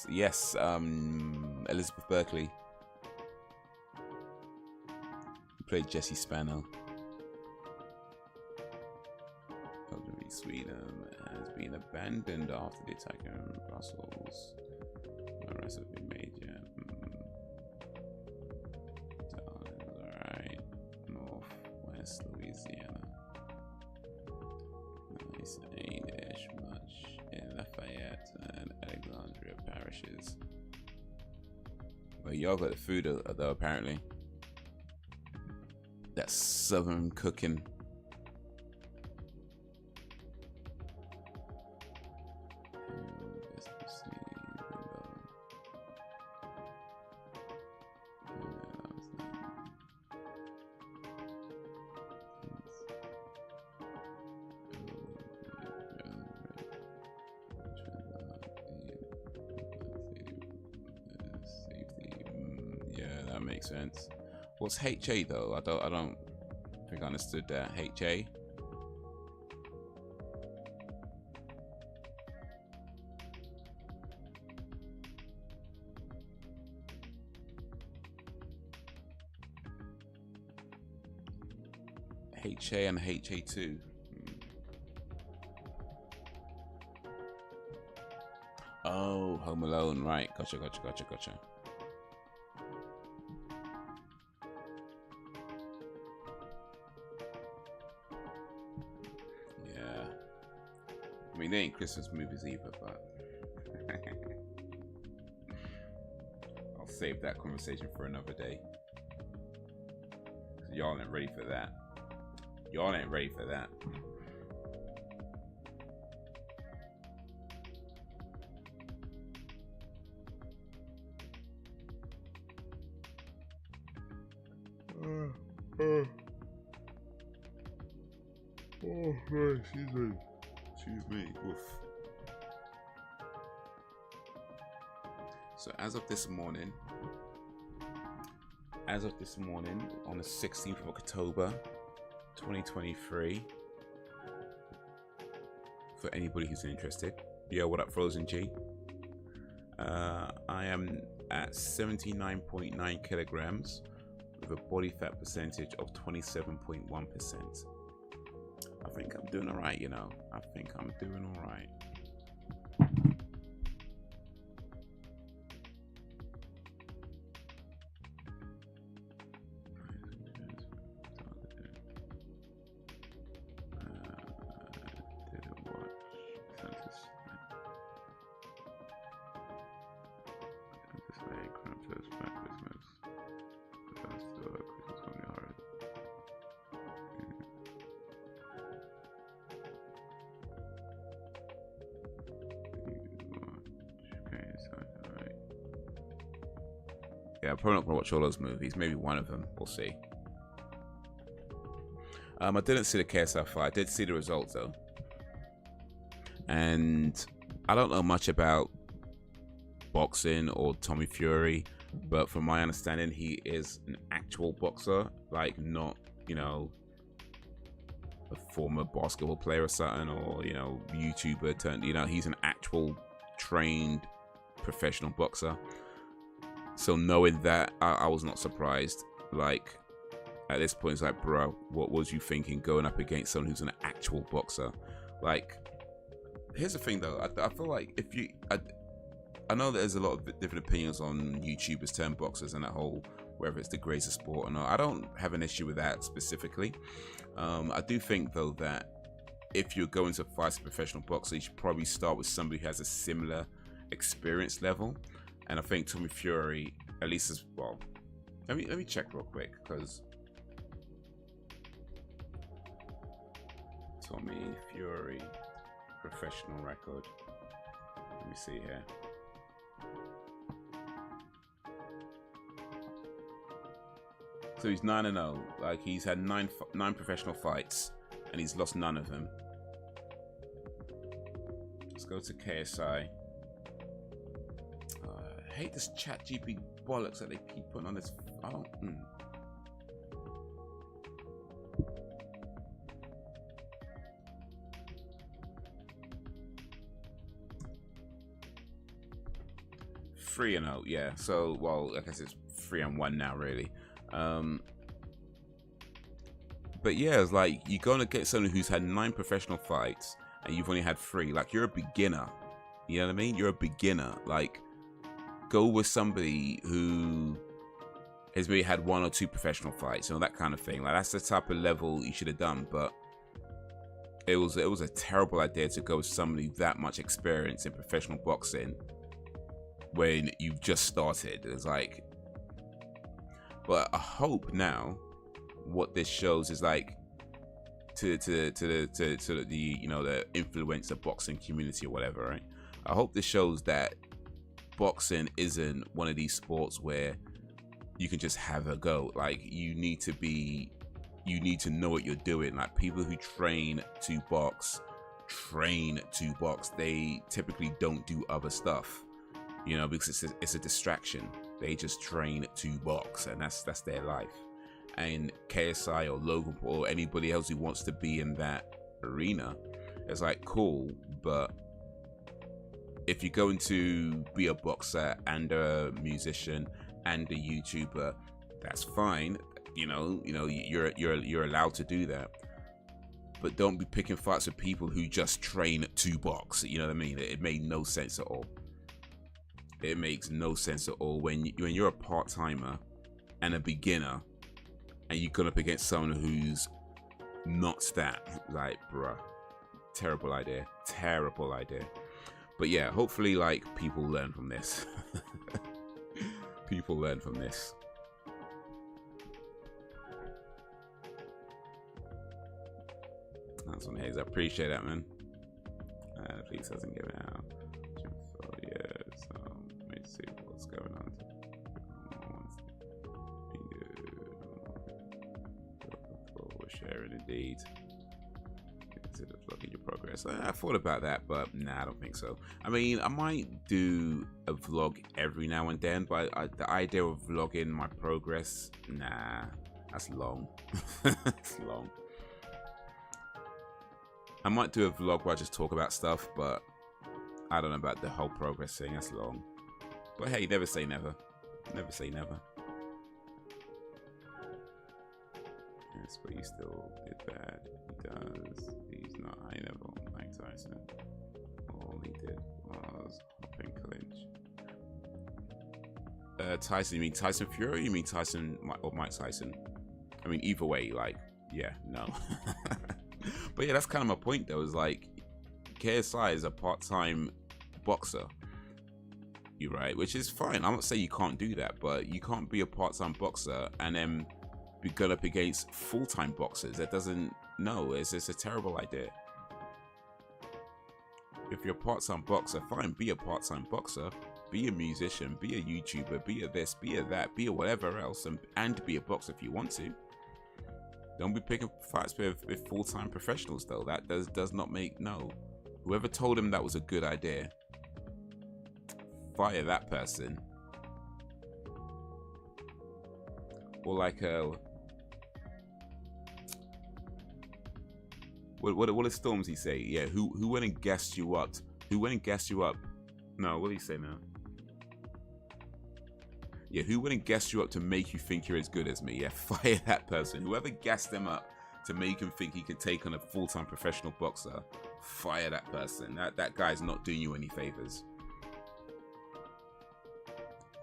Yes, Elizabeth Berkley played Jessie Spano. Sweden has been abandoned after the attack in Brussels. The rest have been made yet. Alright. Northwest Louisiana. Nice, ain't much in Lafayette and Alexandria parishes. Well, y'all got the food though, apparently. That southern cooking. Makes sense. What's HA though? I don't think I understood that. HA. HA and HA2. Oh, Home Alone, right. Gotcha. Yeah. I mean, they ain't Christmas movies either, but I'll save that conversation for another day. Y'all ain't ready for that. Y'all ain't ready for that. Oh, excuse me. Oof. So as of this morning, on the 16th of October, 2023, for anybody who's interested, yo, what up, Frozen G? I am at 79.9 kilograms with a body fat percentage of 27.1%. I think I'm doing all right, you know. I think I'm doing all right. Yeah, I'm probably not gonna watch all those movies. Maybe one of them. We'll see. I didn't see the KSI fight. I did see the results though, and I don't know much about boxing or Tommy Fury, but from my understanding, he is an actual boxer, like not, you know, a former basketball player or something, or, you know, YouTuber turned. You know, he's an actual trained professional boxer. So knowing that, I was not surprised. Like, at this point, it's like, bro, what was you thinking going up against someone who's an actual boxer? Like, here's the thing though, I feel like if you, I know there's a lot of different opinions on YouTubers turned boxers and that whole, whether it's the greatest sport or not. I don't have an issue with that specifically. I do think though that if you're going to fight a professional boxer, you should probably start with somebody who has a similar experience level. And I think Tommy Fury, at least as well. Let me check real quick, because Tommy Fury professional record. Let me see here. So he's 9-0. Like, he's had nine professional fights, and he's lost none of them. Let's go to KSI. I hate this chat GP bollocks that they keep putting on this. I don't. Three and 0, yeah. So, well, I guess it's 3-1 now, really. But yeah, it's like you're gonna get someone who's had 9 professional fights and you've only had 3. Like, you're a beginner. You know what I mean? You're a beginner. Like, go with somebody who has maybe had 1 or 2 professional fights, you know, that kind of thing. Like, that's the type of level you should have done. But it was a terrible idea to go with somebody that much experience in professional boxing when you've just started. It's like, but I hope now what this shows is like to the you know, the influencer boxing community or whatever, right? I hope this shows that boxing isn't one of these sports where you can just have a go. Like, you need to know what you're doing. Like, people who train to box. They typically don't do other stuff, you know, because it's a distraction. They just train to box, and that's their life. And KSI or Logan Paul or anybody else who wants to be in that arena, it's like, cool, but if you're going to be a boxer and a musician and a YouTuber, that's fine. you're allowed to do that. But don't be picking fights with people who just train to box. You know what I mean? It made no sense at all. It makes no sense at all when you're a part-timer and a beginner, and you come up against someone who's not that. Like, bruh, terrible idea. Terrible idea. But yeah, hopefully, like, people learn from this. People learn from this. That's one, Haze. I appreciate that, man. Please doesn't give it out. So yeah, so let me see what's going on. We're sharing indeed. Consider vlogging your progress. I thought about that, but nah, I don't think so. I mean, I might do a vlog every now and then, but the idea of vlogging my progress, nah, that's long. It's long. I might do a vlog where I just talk about stuff, but I don't know about the whole progress thing. That's long. But hey, never say never. Never say never. Yes, but he still did bad. He does. He's not high level. Mike Tyson. All he did was hopping clinch. Tyson, you mean Tyson Fury? You mean Tyson or Mike Tyson? I mean, either way, like, yeah, no. But yeah, that's kind of my point though, is like KSI is a part-time boxer. You're right, which is fine. I'm not saying you can't do that, but you can't be a part-time boxer and then be going up against full-time boxers. That doesn't, no, it's a terrible idea. If you're a part-time boxer, fine, be a part-time boxer, be a musician, be a YouTuber, be a this, be a that, be a whatever else, and be a boxer if you want to. Don't be picking fights with full-time professionals though. That does not make, no. Whoever told him that was a good idea, fire that person. Or like what does Stormzy say? Yeah, who went and gassed you up? Who went and gassed you up? No, what do you say now? Yeah, who wouldn't gas you up to make you think you're as good as me? Yeah, fire that person. Whoever gassed them up to make him think he could take on a full-time professional boxer, fire that person. That guy's not doing you any favors.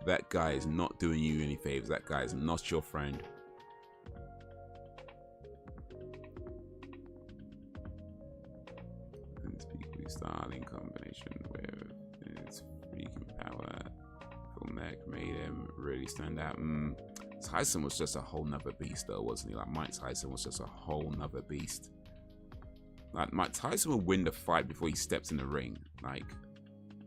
That guy is not doing you any favors. That guy is not your friend. And speak style in combination with its freaking power. Neck made him really stand out. Tyson was just a whole nother beast though, wasn't he? Like Mike Tyson was just a whole nother beast. Like Mike Tyson would win the fight before he steps in the ring. Like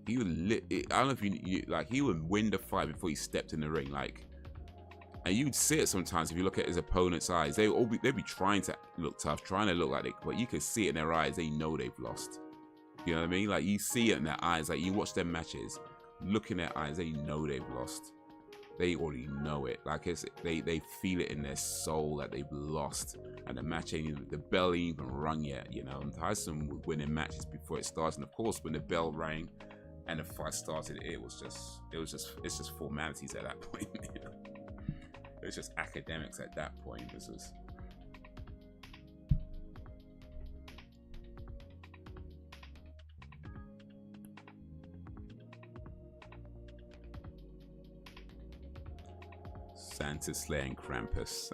he would I don't know if you like, he would win the fight before he stepped in the ring. Like, and you'd see it sometimes if you look at his opponent's eyes. They'd be trying to look tough, trying to look like but you can see it in their eyes. They know they've lost. You know what I mean? Like you see it in their eyes. Like you watch their matches. Look in their eyes, they know they've lost. They already know it. Like they feel it in their soul that they've lost, and the match ain't, the bell ain't even rung yet. You know, and Tyson would win in matches before it starts, and of course, when the bell rang and the fight started, it's just formalities at that point. You know? It was just academics at that point. This is. Santa slaying Krampus.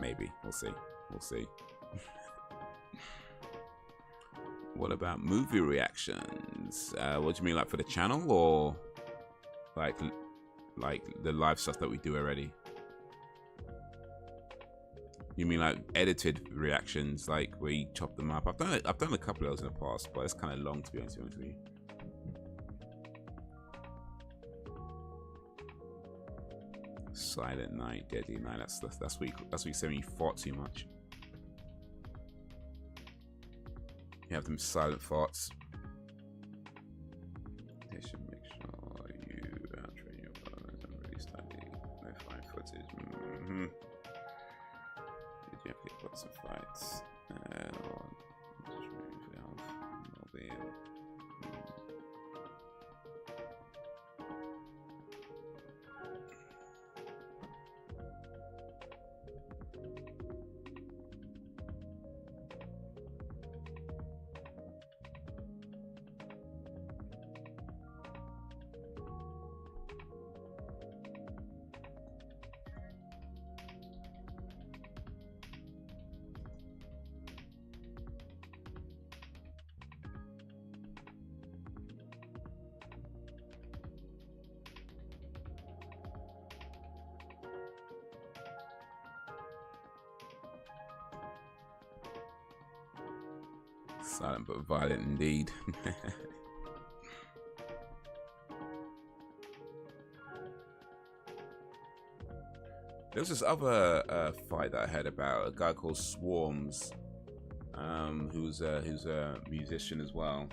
Maybe. We'll see. We'll see. What about movie reactions? What do you mean, like for the channel, or like the live stuff that we do already? You mean like edited reactions, like where you chop them up? I've done a couple of those in the past, but it's kind of long, to be honest with you. Silent night, deadly night. That's what you say when you fart too much. You have them silent farts. They should make sure you train your opponents and really study. No fine footage. Did you have to get lots of fights? Silent but violent indeed. There was this other fight that I heard about, a guy called Swarms, who's a musician as well.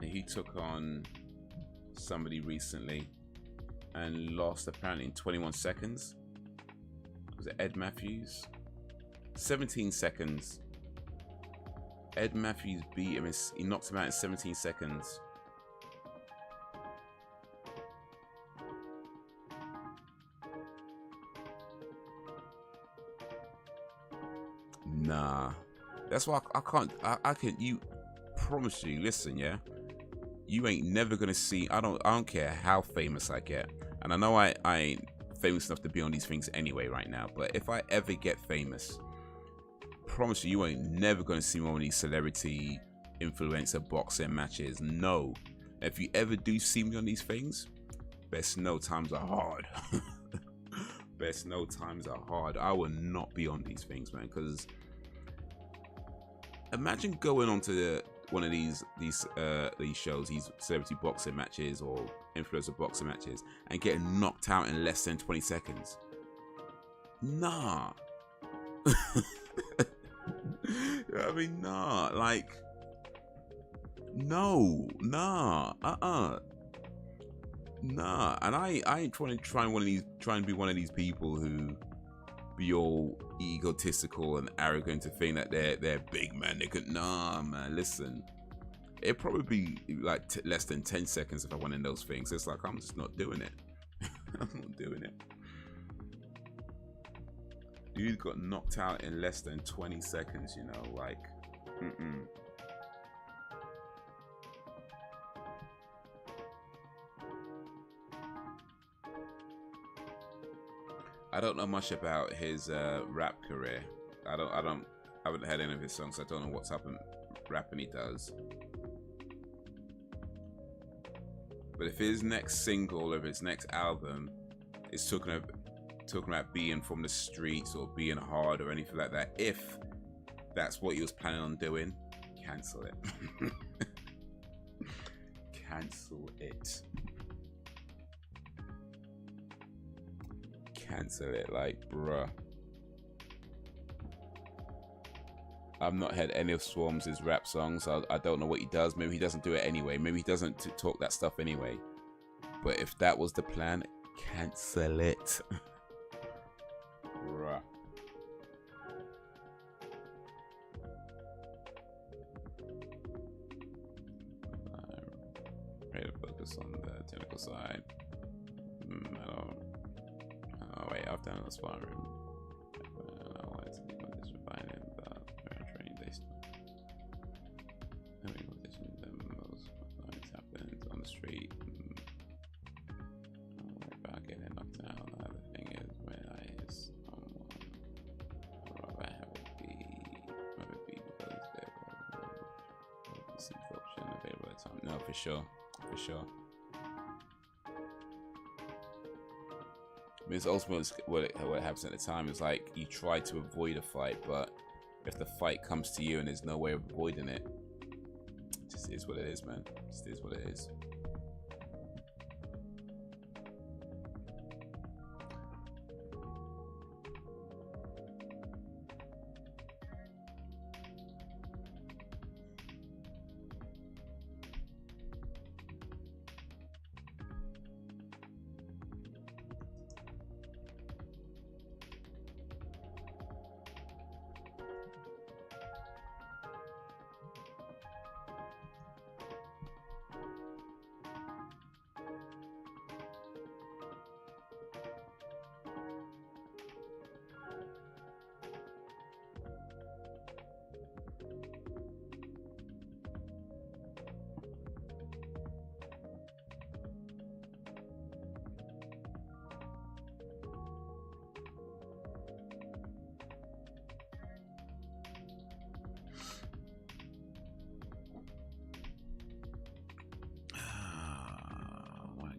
And he took on somebody recently and lost apparently in 21 seconds. Was it Ed Matthews? 17 seconds. Ed Matthews beat him. He knocked him out in 17 seconds. Nah, that's why I can't. I can. You promise you. Listen, yeah. You ain't never gonna see. I don't care how famous I get, and I know I ain't famous enough to be on these things anyway right now. But if I ever get famous, promise you ain't never going to see one of these celebrity influencer boxing matches. No. If you ever do see me on these things, best know times are hard. Best know times are hard. I will not be on these things, man, because imagine going on to one of these shows, these celebrity boxing matches or influencer boxing matches, and getting knocked out in less than 20 seconds. Nah. I mean, nah, like, no, nah, nah. And I ain't trying to be one of these people who be all egotistical and arrogant to think that they're big, man. They could, nah, man. Listen, it'd probably be like less than 10 seconds if I went in those things. It's like I'm just not doing it. I'm not doing it. Dude got knocked out in less than 20 seconds, you know, like, I don't know much about his rap career. I haven't heard any of his songs. I don't know what's up in rapping he does. But if his next single or his next album is talking about being from the streets or being hard or anything like that, if that's what he was planning on doing, cancel it. Cancel it. Cancel it, like, bruh. I've not heard any of Swarms' rap songs. I don't know what he does. Maybe he doesn't do it anyway. Maybe he doesn't talk that stuff anyway. But if that was the plan, cancel it. Bruh. I'm ready to focus on the technical side. Oh wait, I've done the spot room. I wanted to do this refining, but training based. Having conditions that most things happens on the street. Don't worry about getting knocked out. The other thing is when I'd rather have it be because they're see option available at the time. No, for sure. For sure. I mean, it's ultimately what happens at the time is like you try to avoid a fight, but if the fight comes to you and there's no way of avoiding it, it just is what it is, man. It just is what it is.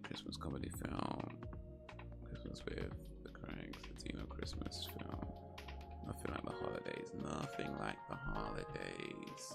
Christmas comedy film. Christmas goes with the Cranks, the Tino Christmas film. Nothing like the holidays. Nothing like the holidays.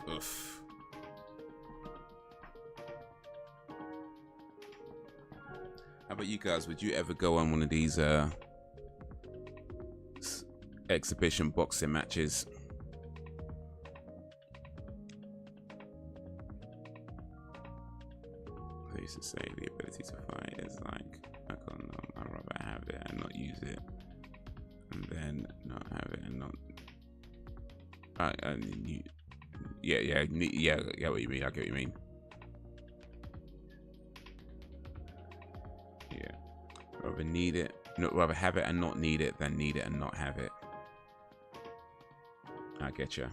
Oof. How about you guys? Would you ever go on one of these exhibition boxing matches? I used to say the ability to fight is like, I don't know, I'd rather have it and not use it, and then not have it and not. Yeah, I get what you mean. I get what you mean. Yeah, rather need it, rather have it and not need it than need it and not have it. I get you.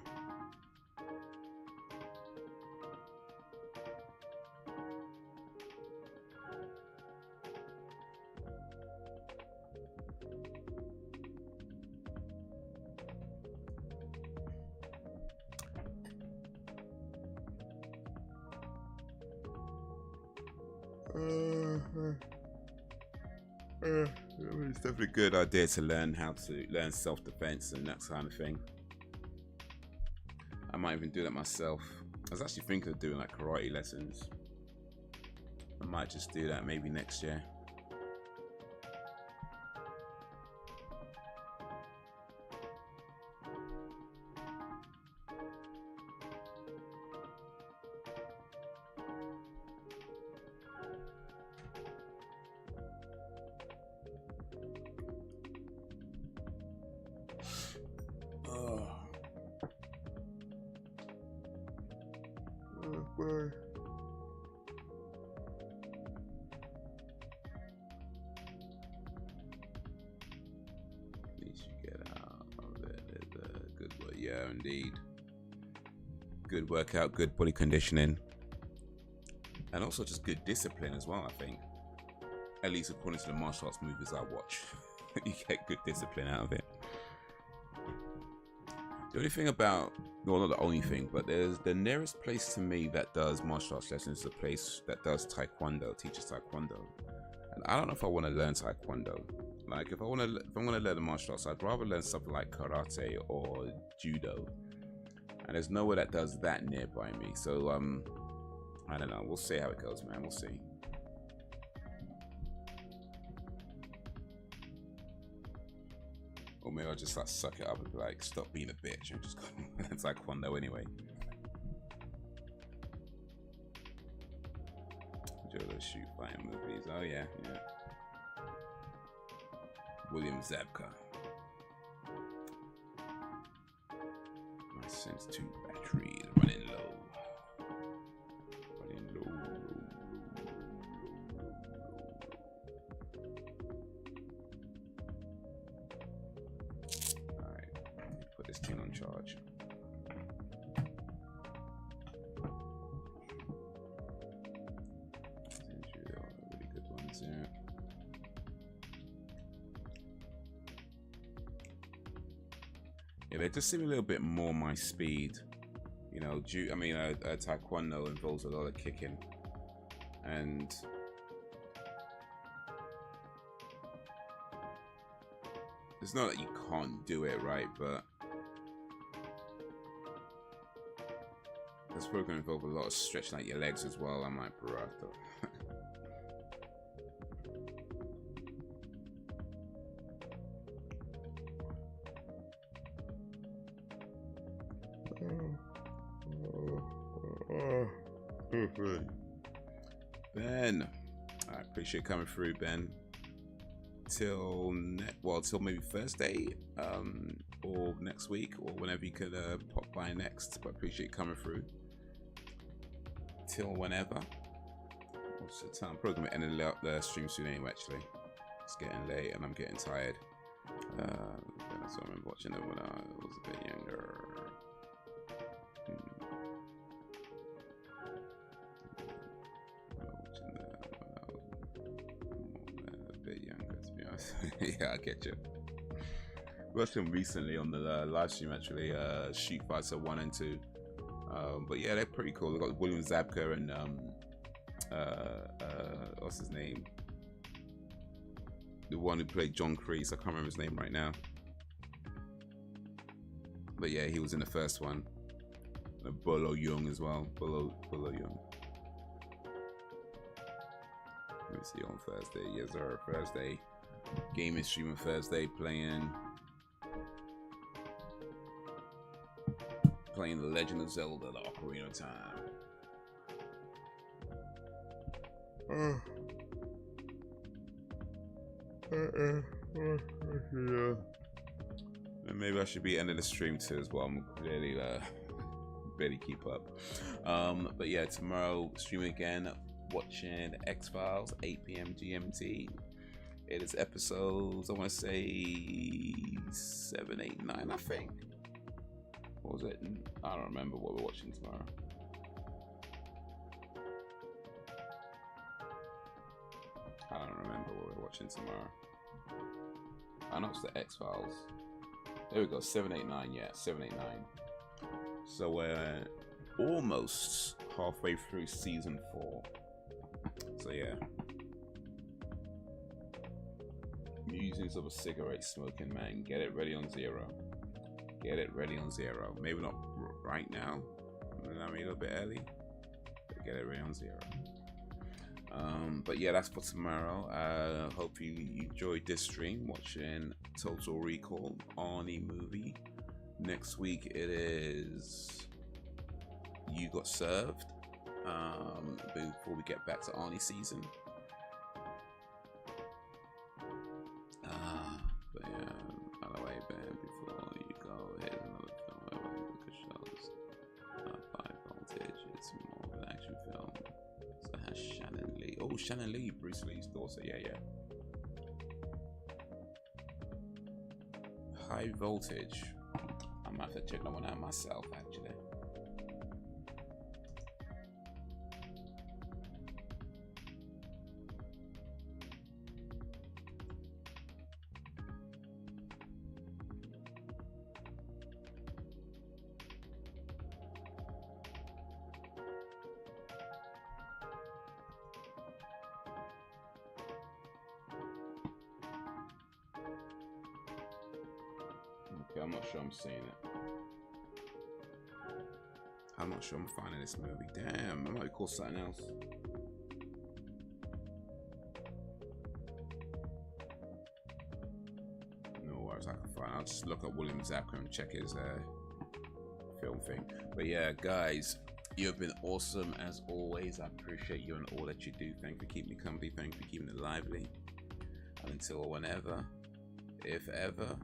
It's definitely a good idea to learn how to learn self-defense and that kind of thing. I might even do that myself. I was actually thinking of doing like karate lessons. I might just do that maybe next year. Workout, good body conditioning, and also just good discipline as well. I think, at least according to the martial arts movies I watch, you get good discipline out of it. The only thing about, well, not the only thing, but there's the nearest place to me that does martial arts lessons is a place that does taekwondo, teaches taekwondo, and I don't know if I want to learn taekwondo. Like, if I'm gonna learn the martial arts, I'd rather learn something like karate or judo. And there's nowhere that does that nearby me, so I don't know. We'll see how it goes, man. We'll see. Or maybe I'll just like suck it up and be like, stop being a bitch and just go to taekwondo anyway. Enjoy those shoot fighting movies. Oh yeah. William Zabka. Sense 2 battery is running low. Alright, put this thing on charge. Really good ones here. Yeah, they just seem a little bit more my speed, you know. Taekwondo involves a lot of kicking, and it's not that you can't do it, right? But it's probably going to involve a lot of stretching out your legs as well. I'm like, barato. Ben, I appreciate coming through, Ben. Till maybe Thursday, or next week, or whenever you could pop by next. But appreciate coming through. Till whenever. What's the time? Probably gonna end the stream soon anyway. Actually, it's getting late and I'm getting tired. So I remember watching it when I was a bit younger. Yeah, I get you. Watched him recently on the live stream, actually. Street Fighter 1 and 2. But yeah, they're pretty cool. They got William Zabka and what's his name? The one who played John Kreese. I can't remember his name right now. But yeah, he was in the first one. Bolo Young as well. Bolo Young. Let me see on Thursday. Yes, sir. Thursday. Gaming streaming Thursday, playing The Legend of Zelda: The Ocarina of Time. And maybe I should be ending the stream too as well. I'm really barely keep up. But yeah, tomorrow streaming again, watching X-Files, 8 p.m. GMT. It is episodes, I want to say 7, 8, 9, I think. What was it? I don't remember what we're watching tomorrow. I don't remember what we're watching tomorrow. I know it's the X-Files. There we go, 7, 8, 9, yeah, 7, 8, 9. So we're almost halfway through season 4. So yeah. Musings of a cigarette smoking man. Get it ready on 0. Get it ready on 0. Maybe not right now. I mean, a little bit early. But get it ready on 0. But yeah, that's for tomorrow. Hope you enjoyed this stream watching Total Recall Arnie movie. Next week it is You Got Served. Before we get back to Arnie season. But yeah, by the way, Ben, before you go, here's another film where we look at shows. 5 voltage, it's more of an action film. So it has Shannon Lee. Oh, Shannon Lee, Bruce Lee's daughter. Yeah. High Voltage. I might have to check that one out myself, actually. I'm not sure I'm seeing it. I'm not sure I'm finding this movie. Damn, it might be called something else. No worries, I can find it. I'll just look up William Zabka and check his film thing. But yeah, guys, you've been awesome as always. I appreciate you and all that you do. Thank you for keeping me company. Thank you for keeping it lively. And until whenever, if ever,